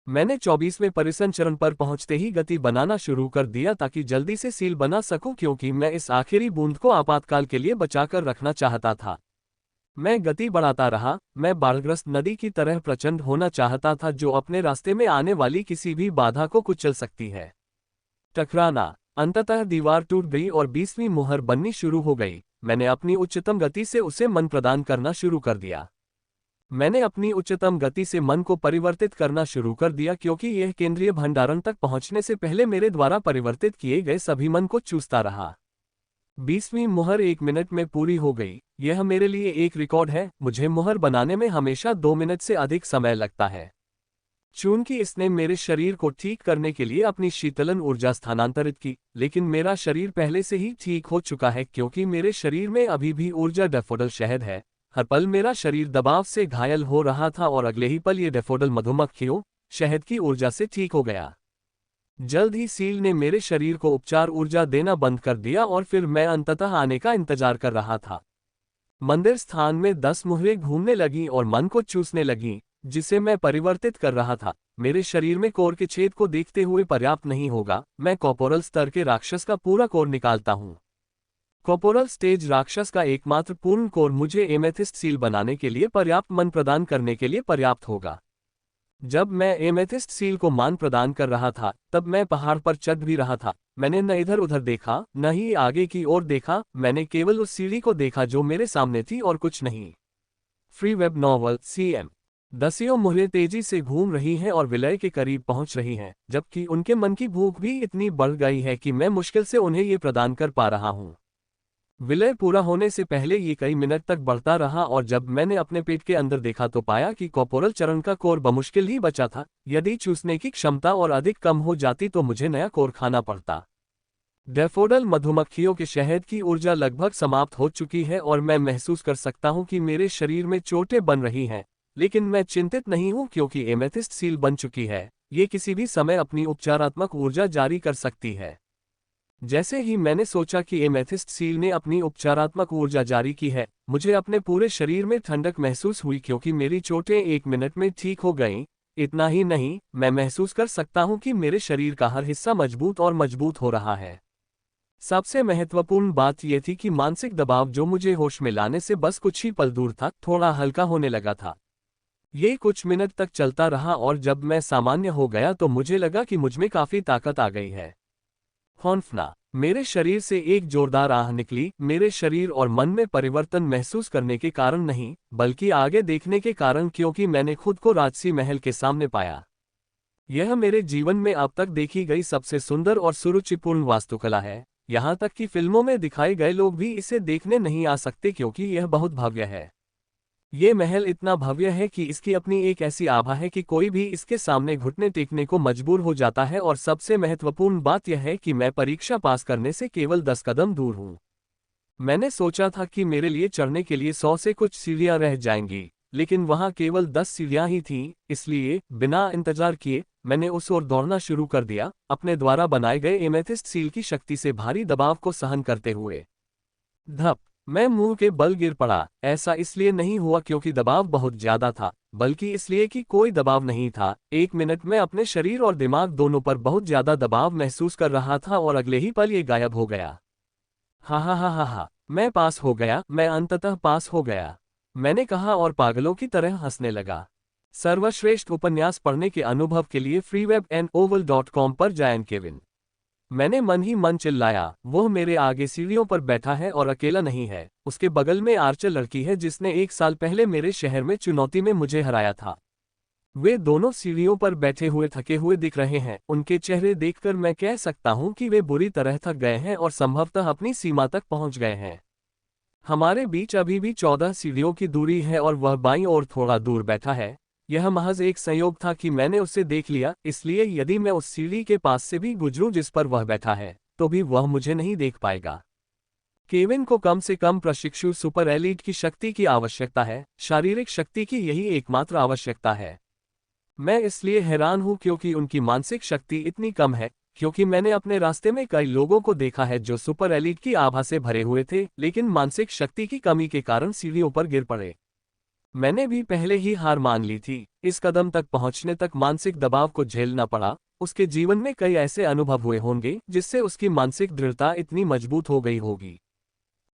A: मैंने 24वें परिसंचरण पर पहुंचते ही गति बनाना शुरू कर दिया ताकि जल्दी से सील बना सकूं, क्योंकि मैं इस आखिरी बूंद को आपातकाल के लिए बचाकर रखना चाहता था। मैं गति बढ़ाता रहा। मैं बाढ़ग्रस्त नदी की तरह प्रचंड होना चाहता था, जो अपने रास्ते में आने वाली किसी भी बाधा को कुचल सकती है। टकराना। अंततः दीवार टूट गई और 20वीं मुहर बननी शुरू हो गई। मैंने अपनी उच्चतम गति से उसे मन प्रदान करना शुरू कर दिया। मैंने अपनी उच्चतम गति से मन को परिवर्तित करना शुरू कर दिया, क्योंकि यह केंद्रीय भंडारण तक पहुंचने से पहले मेरे द्वारा परिवर्तित किए गए सभी मन को चूसता रहा। 20वीं मुहर 1 मिनट में पूरी हो गई। यह मेरे लिए एक रिकॉर्ड है। मुझे मुहर बनाने में हमेशा 2 मिनट से अधिक समय लगता है। चूंकि इसने मेरे शरीर को ठीक करने के लिए अपनी शीतलन ऊर्जा स्थानांतरित की, लेकिन मेरा शरीर पहले से ही ठीक हो चुका है, क्योंकि मेरे शरीर में अभी भी ऊर्जा डैफोडिल शहद है। हर पल मेरा शरीर दबाव से घायल हो रहा था और अगले ही पल ये डैफोडिल मधुमक्खियों शहद की ऊर्जा से ठीक हो गया। जल्द ही सील ने मेरे शरीर को उपचार ऊर्जा देना बंद कर दिया और फिर मैं अंततः आने का इंतजार कर रहा था। मंदिर स्थान में 10 मुहरें घूमने लगीं और मन को चूसने लगीं, जिसे मैं परिवर्तित कर रहा था। मेरे शरीर में कोर के छेद को देखते हुए पर्याप्त नहीं होगा। मैं कॉर्पोरल स्तर के राक्षस का पूरा कोर निकालता हूं। कॉर्पोरल स्टेज राक्षस का एकमात्र पूर्ण कोर मुझे एमेथिस्ट सील बनाने के लिए पर्याप्त मन प्रदान करने के लिए पर्याप्त होगा। जब मैं एमेथिस्ट सील को मान प्रदान कर रहा था, तब मैं पहाड़ पर चढ़ भी रहा था। मैंने न इधर उधर देखा, न ही आगे की ओर देखा। मैंने केवल उस सीढ़ी को देखा जो मेरे सामने थी और कुछ नहीं। Free web novel CM। 10 मुहरें तेजी से घूम रही हैं और विलय के करीब पहुंच रही हैं, जबकि उनके मन की भूख भी इतनी बढ़ गई है कि मैं मुश्किल से उन्हें ये प्रदान कर पा रहा हूं। विलय पूरा होने से पहले ये कई मिनट तक बढ़ता रहा और जब मैंने अपने पेट के अंदर देखा तो पाया कि कॉर्पोरल चरण का कोर बमुश्किल ही बचा था। यदि चूसने की क्षमता और अधिक कम हो जाती तो मुझे नया कोर खाना पड़ता। डैफोडिल मधुमक्खियों के शहद की ऊर्जा लगभग समाप्त हो चुकी है और मैं महसूस कर सकता हूं कि मेरे शरीर में चोटें बन रही हैं, लेकिन मैं चिंतित नहीं हूं क्योंकि एमेथिस्ट सील बन चुकी है, ये किसी भी समय अपनी उपचारात्मक ऊर्जा जारी कर सकती है। जैसे ही मैंने सोचा कि एमेथिस्ट सील ने अपनी उपचारात्मक ऊर्जा जारी की है, मुझे अपने पूरे शरीर में ठंडक महसूस हुई क्योंकि मेरी चोटें 1 मिनट में ठीक हो गईं। इतना ही नहीं, मैं महसूस कर सकता हूं कि मेरे शरीर का हर हिस्सा मजबूत और मजबूत हो रहा है। सबसे महत्वपूर्ण बात यह थी कि मानसिक दबाव जो मुझे होश में लाने से बस कुछ ही पल दूर था, थोड़ा हल्का होने लगा था। ये कुछ मिनट तक चलता रहा और जब मैं सामान्य हो गया तो मुझे लगा कि मुझमें काफी ताकत आ गई है। हौंफना, मेरे शरीर से एक जोरदार आह निकली, मेरे शरीर और मन में परिवर्तन महसूस करने के कारण नहीं, बल्कि आगे देखने के कारण, क्योंकि मैंने खुद को राजसी महल के सामने पाया। यह मेरे जीवन में अब तक देखी गई सबसे सुंदर और सुरुचिपूर्ण वास्तुकला है। यहाँ तक कि फिल्मों में दिखाए गए लोग भी इसे देखने नहीं आ सकते क्योंकि यह बहुत भव्य है। ये महल इतना भव्य है कि इसकी अपनी एक ऐसी आभा है कि कोई भी इसके सामने घुटने टेकने को मजबूर हो जाता है। और सबसे महत्वपूर्ण बात यह है कि मैं परीक्षा पास करने से केवल 10 कदम दूर हूँ। मैंने सोचा था कि मेरे लिए चढ़ने के लिए 100 से कुछ सीढ़ियां रह जाएंगी, लेकिन वहां केवल 10 सीढ़ियां ही थीं, इसलिए बिना इंतजार किए मैंने उस ओर दौड़ना शुरू कर दिया, अपने द्वारा बनाए गए एमेथिस्ट सील की शक्ति से भारी दबाव को सहन करते हुए। धप, मैं मुंह के बल गिर पड़ा। ऐसा इसलिए नहीं हुआ क्योंकि दबाव बहुत ज्यादा था, बल्कि इसलिए कि कोई दबाव नहीं था। 1 मिनट में अपने शरीर और दिमाग दोनों पर बहुत ज्यादा दबाव महसूस कर रहा था और अगले ही पल ये गायब हो गया। हा हा हा हा हा, मैं पास हो गया, मैं अंततः पास हो गया, मैंने कहा और पागलों की तरह हंसने लगा। सर्वश्रेष्ठ उपन्यास पढ़ने के अनुभव के लिए freewebandnovel.com पर जाएं केविन। मैंने मन ही मन चिल्लाया, वह मेरे आगे सीढ़ियों पर बैठा है और अकेला नहीं है, उसके बगल में आर्चर लड़की है जिसने 1 साल पहले मेरे शहर में चुनौती में मुझे हराया था। वे दोनों सीढ़ियों पर बैठे हुए थके हुए दिख रहे हैं। उनके चेहरे देखकर मैं कह सकता हूं कि वे बुरी तरह थक गए हैं और संभवतः अपनी सीमा तक पहुंच गए हैं। हमारे बीच अभी भी 14 सीढ़ियों की दूरी है और वह बाईं ओर थोड़ा दूर बैठा है। यह महज एक संयोग था कि मैंने उसे देख लिया, इसलिए यदि मैं उस सीढ़ी के पास से भी गुजरूं जिस पर वह बैठा है, तो भी वह मुझे नहीं देख पाएगा। केविन को कम से कम प्रशिक्षु सुपर एलीट की शक्ति की आवश्यकता है, शारीरिक शक्ति की यही एकमात्र आवश्यकता है। मैं इसलिए हैरान हूं क्योंकि उनकी मानसिक शक्ति इतनी कम है, क्योंकि मैंने अपने रास्ते में कई लोगों को देखा है जो सुपर एलीट की आभा से भरे हुए थे, लेकिन मानसिक शक्ति की कमी के कारण सीढ़ियों पर गिर पड़े। मैंने भी पहले ही हार मान ली थी। इस कदम तक पहुंचने तक मानसिक दबाव को झेलना पड़ा। उसके जीवन में कई ऐसे अनुभव हुए होंगे जिससे उसकी मानसिक दृढ़ता इतनी मजबूत हो गई होगी।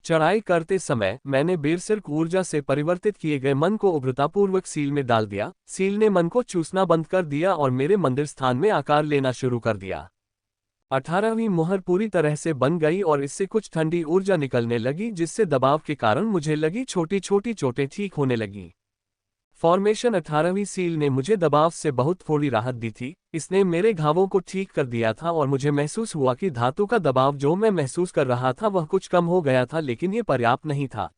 A: चढ़ाई करते समय मैंने बेरसिक ऊर्जा से परिवर्तित किए गए मन को उग्रतापूर्वक सील में डाल दिया। सील ने मन को चूसना बंद कर दिया और मेरे मंदिर स्थान में आकार लेना शुरू कर दिया। 18वीं मुहर पूरी तरह से बन गई और इससे कुछ ठंडी ऊर्जा निकलने लगी जिससे दबाव के कारण मुझे लगी छोटी छोटी चोटें ठीक होने लगीं। फॉर्मेशन 18वीं सील ने मुझे दबाव से बहुत थोड़ी राहत दी थी। इसने मेरे घावों को ठीक कर दिया था और मुझे महसूस हुआ कि धातु का दबाव जो मैं महसूस कर रहा था वह कुछ कम हो गया था, लेकिन ये पर्याप्त नहीं था।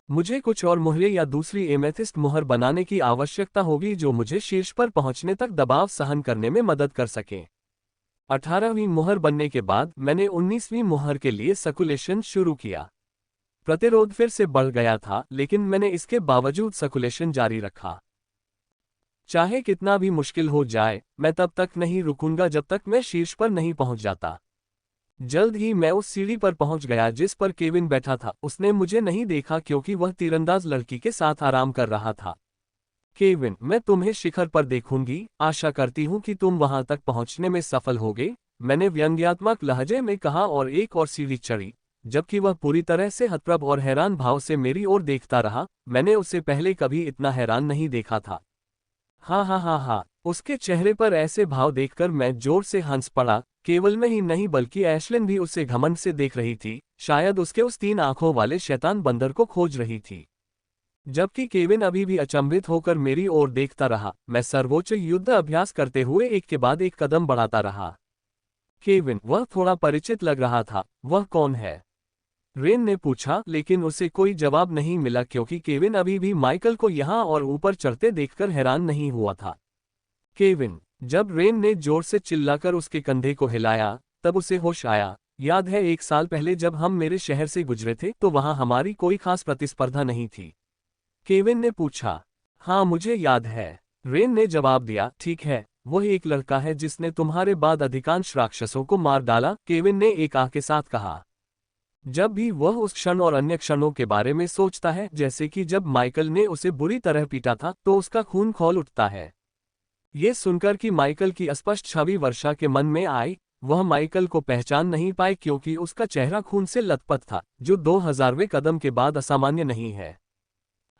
A: मुझे कुछ और मुहरें या दूसरी एमेथिस्ट मुहर बनाने की आवश्यकता होगी जो मुझे शीर्ष पर पहुंचने तक दबाव सहन करने में मदद कर सके। 18वीं मुहर बनने के बाद मैंने 19वीं मुहर के लिए सर्कुलेशन शुरू किया। प्रतिरोध फिर से बढ़ गया था, लेकिन मैंने इसके बावजूद सर्कुलेशन जारी रखा। चाहे कितना भी मुश्किल हो जाए, मैं तब तक नहीं रुकूंगा जब तक मैं शीर्ष पर नहीं पहुंच जाता। जल्द ही मैं उस सीढ़ी पर पहुंच गया जिस पर केविन बैठा था। उसने मुझे नहीं देखा क्योंकि वह तीरंदाज लड़की के साथ आराम कर रहा था। केविन, मैं तुम्हें शिखर पर देखूंगी, आशा करती हूं कि तुम वहां तक पहुंचने में सफल होगे, मैंने व्यंग्यात्मक लहजे में कहा और एक और सीढ़ी चढ़ी। जबकि वह पूरी तरह से हतप्रभ और हैरान भाव से मेरी ओर देखता रहा। मैंने उसे पहले कभी इतना हैरान नहीं देखा था। हाँ हाँ हाँ हाँ, उसके चेहरे पर ऐसे भाव देखकर मैं जोर से हंस पड़ा। केवल मैं ही नहीं बल्कि ऐशलिन भी उसे घमंड से देख रही थी, शायद उसके उस 3 आंखों वाले शैतान बंदर को खोज रही थी। जबकि केविन अभी भी अचंभित होकर मेरी ओर देखता रहा, मैं सर्वोच्च युद्ध अभ्यास करते हुए एक के बाद एक कदम बढ़ाता रहा। केविन, वह थोड़ा परिचित लग रहा था, वह कौन है? रेन ने पूछा, लेकिन उसे कोई जवाब नहीं मिला क्योंकि केविन अभी भी माइकल को यहाँ और ऊपर चढ़ते देखकर हैरान नहीं हुआ था। केविन, जब रेन ने जोर से चिल्लाकर उसके कंधे को हिलाया, तब उसे होश आया। याद है 1 साल पहले जब हम मेरे शहर से गुजरे थे तो वहां हमारी कोई खास प्रतिस्पर्धा नहीं थी? केविन ने पूछा। हाँ मुझे याद है, रेन ने जवाब दिया। ठीक है, वह एक लड़का है जिसने तुम्हारे बाद अधिकांश राक्षसों को मार डाला, केविन ने एक आह के साथ कहा। जब भी वह उस क्षण और अन्य क्षणों के बारे में सोचता है, जैसे कि जब माइकल ने उसे बुरी तरह पीटा था, तो उसका खून खौल उठता है। ये सुनकर कि माइकल की अस्पष्ट छवि वर्षा के मन में आई, वह माइकल को पहचान नहीं पाई क्योंकि उसका चेहरा खून से लथपथ था, जो 2000वें कदम के बाद असामान्य नहीं है।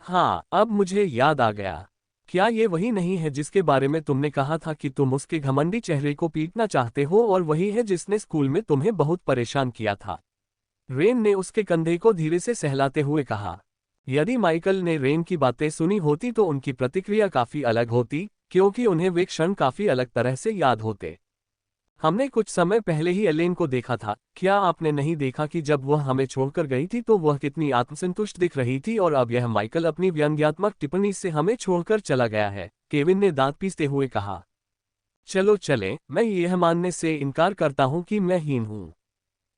A: हाँ, अब मुझे याद आ गया। क्या ये वही नहीं है जिसके बारे में तुमने कहा था कि तुम उसके घमंडी चेहरे को पीटना चाहते हो, और वही है जिसने स्कूल में तुम्हें बहुत परेशान किया था? रेन ने उसके कंधे को धीरे से सहलाते हुए कहा। यदि माइकल ने रेन की बातें सुनी होती तो उनकी प्रतिक्रिया काफी अलग होती, क्योंकि उन्हें वे क्षण काफी अलग तरह से याद होते। हमने कुछ समय पहले ही एलेन को देखा था। क्या आपने नहीं देखा कि जब वह हमें छोड़कर गई थी तो वह कितनी आत्मसंतुष्ट दिख रही थी, और अब यह माइकल अपनी व्यंग्यात्मक टिप्पणी से हमें छोड़कर चला गया है, केविन ने दांत पीसते हुए कहा। चलो चलें, मैं यह मानने से इनकार करता हूं कि मैं हीन हूं।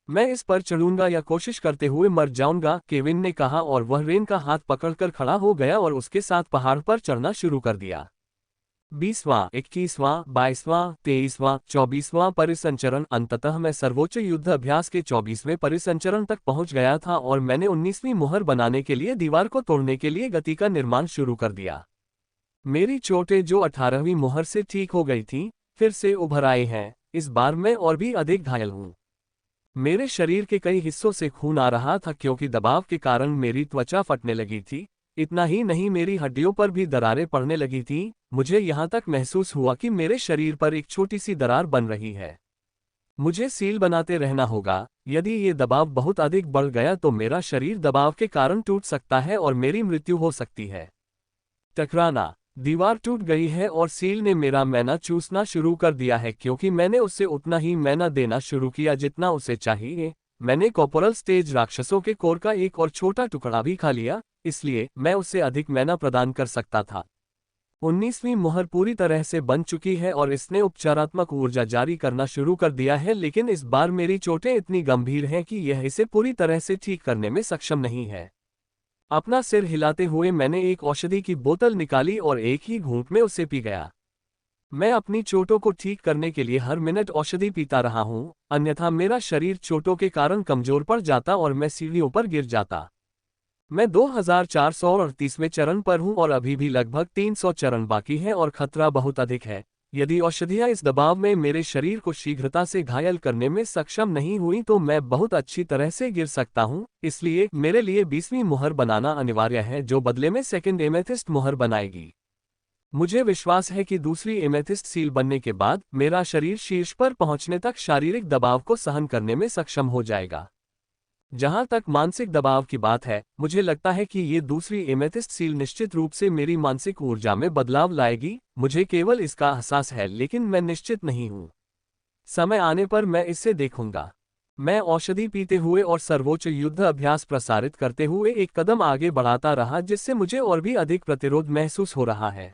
A: मैं इस पर चढ़ूंगा या कोशिश करते हुए मर जाऊंगा, केविन ने कहा, और वह रेन का हाथ पकड़कर खड़ा हो गया और उसके साथ पहाड़ पर चढ़ना शुरू कर दिया। 20वां, 21वां, 22वां, 23वां, 24वां परिसंचरण। अंततः मैं सर्वोच्च युद्ध अभ्यास के 24वें परिसंचरण तक पहुंच गया था और मैंने 19वीं मुहर बनाने के लिए दीवार को तोड़ने के लिए गति का निर्माण शुरू कर दिया। मेरी चोटें जो 18वीं मुहर से ठीक हो गई थीं, फिर से उभर आए हैं। इस बार मैं और भी अधिक घायल हूं। मेरे शरीर के कई हिस्सों से खून आ रहा था क्योंकि दबाव के कारण मेरी त्वचा फटने लगी थी। इतना ही नहीं, मेरी हड्डियों पर भी दरारें पड़ने लगी थीं। मुझे यहां तक महसूस हुआ कि मेरे शरीर पर एक छोटी सी दरार बन रही है। मुझे सील बनाते रहना होगा। यदि ये दबाव बहुत अधिक बढ़ गया तो मेरा शरीर दबाव के कारण टूट सकता है और मेरी मृत्यु हो सकती है। टकराना। दीवार टूट गई है और सील ने मेरा मैना चूसना शुरू कर दिया है क्योंकि मैंने उसे उतना ही मैना देना शुरू किया जितना उसे चाहिए। मैंने कॉर्पोरल स्टेज राक्षसों के कोर का एक और छोटा टुकड़ा भी खा लिया, इसलिए मैं उसे अधिक मैना प्रदान कर सकता था। 19वीं मुहर पूरी तरह से बन चुकी है और इसने उपचारात्मक ऊर्जा जारी करना शुरू कर दिया है, लेकिन इस बार मेरी चोटें इतनी गंभीर हैं कि यह इसे पूरी तरह से ठीक करने में सक्षम नहीं है। अपना सिर हिलाते हुए मैंने एक औषधि की बोतल निकाली और एक ही घूंट में उसे पी गया। मैं अपनी चोटों को ठीक करने के लिए हर मिनट औषधि पीता रहा हूं, अन्यथा मेरा शरीर चोटों के कारण कमजोर पड़ जाता और मैं सीढ़ियों पर गिर जाता। मैं 2438वें चरण पर हूं और अभी भी लगभग 300 चरण बाकी हैं और खतरा बहुत अधिक है। यदि औषधियां इस दबाव में मेरे शरीर को शीघ्रता से घायल करने में सक्षम नहीं हुई तो मैं बहुत अच्छी तरह से गिर सकता हूं, इसलिए मेरे लिए 20वीं मुहर बनाना अनिवार्य है, जो बदले में सेकंड एमेथिस्ट मुहर बनाएगी। मुझे विश्वास है कि दूसरी एमेथिस्ट सील बनने के बाद मेरा शरीर शीर्ष पर पहुंचने तक शारीरिक दबाव को सहन करने में सक्षम हो जाएगा। जहां तक मानसिक दबाव की बात है, मुझे लगता है कि ये दूसरी एमेथिस्ट सील निश्चित रूप से मेरी मानसिक ऊर्जा में बदलाव लाएगी। मुझे केवल इसका एहसास है, लेकिन मैं निश्चित नहीं हूं। समय आने पर मैं इसे देखूंगा। मैं औषधि पीते हुए और सर्वोच्च युद्ध अभ्यास प्रसारित करते हुए एक कदम आगे बढ़ाता रहा, जिससे मुझे और भी अधिक प्रतिरोध महसूस हो रहा है।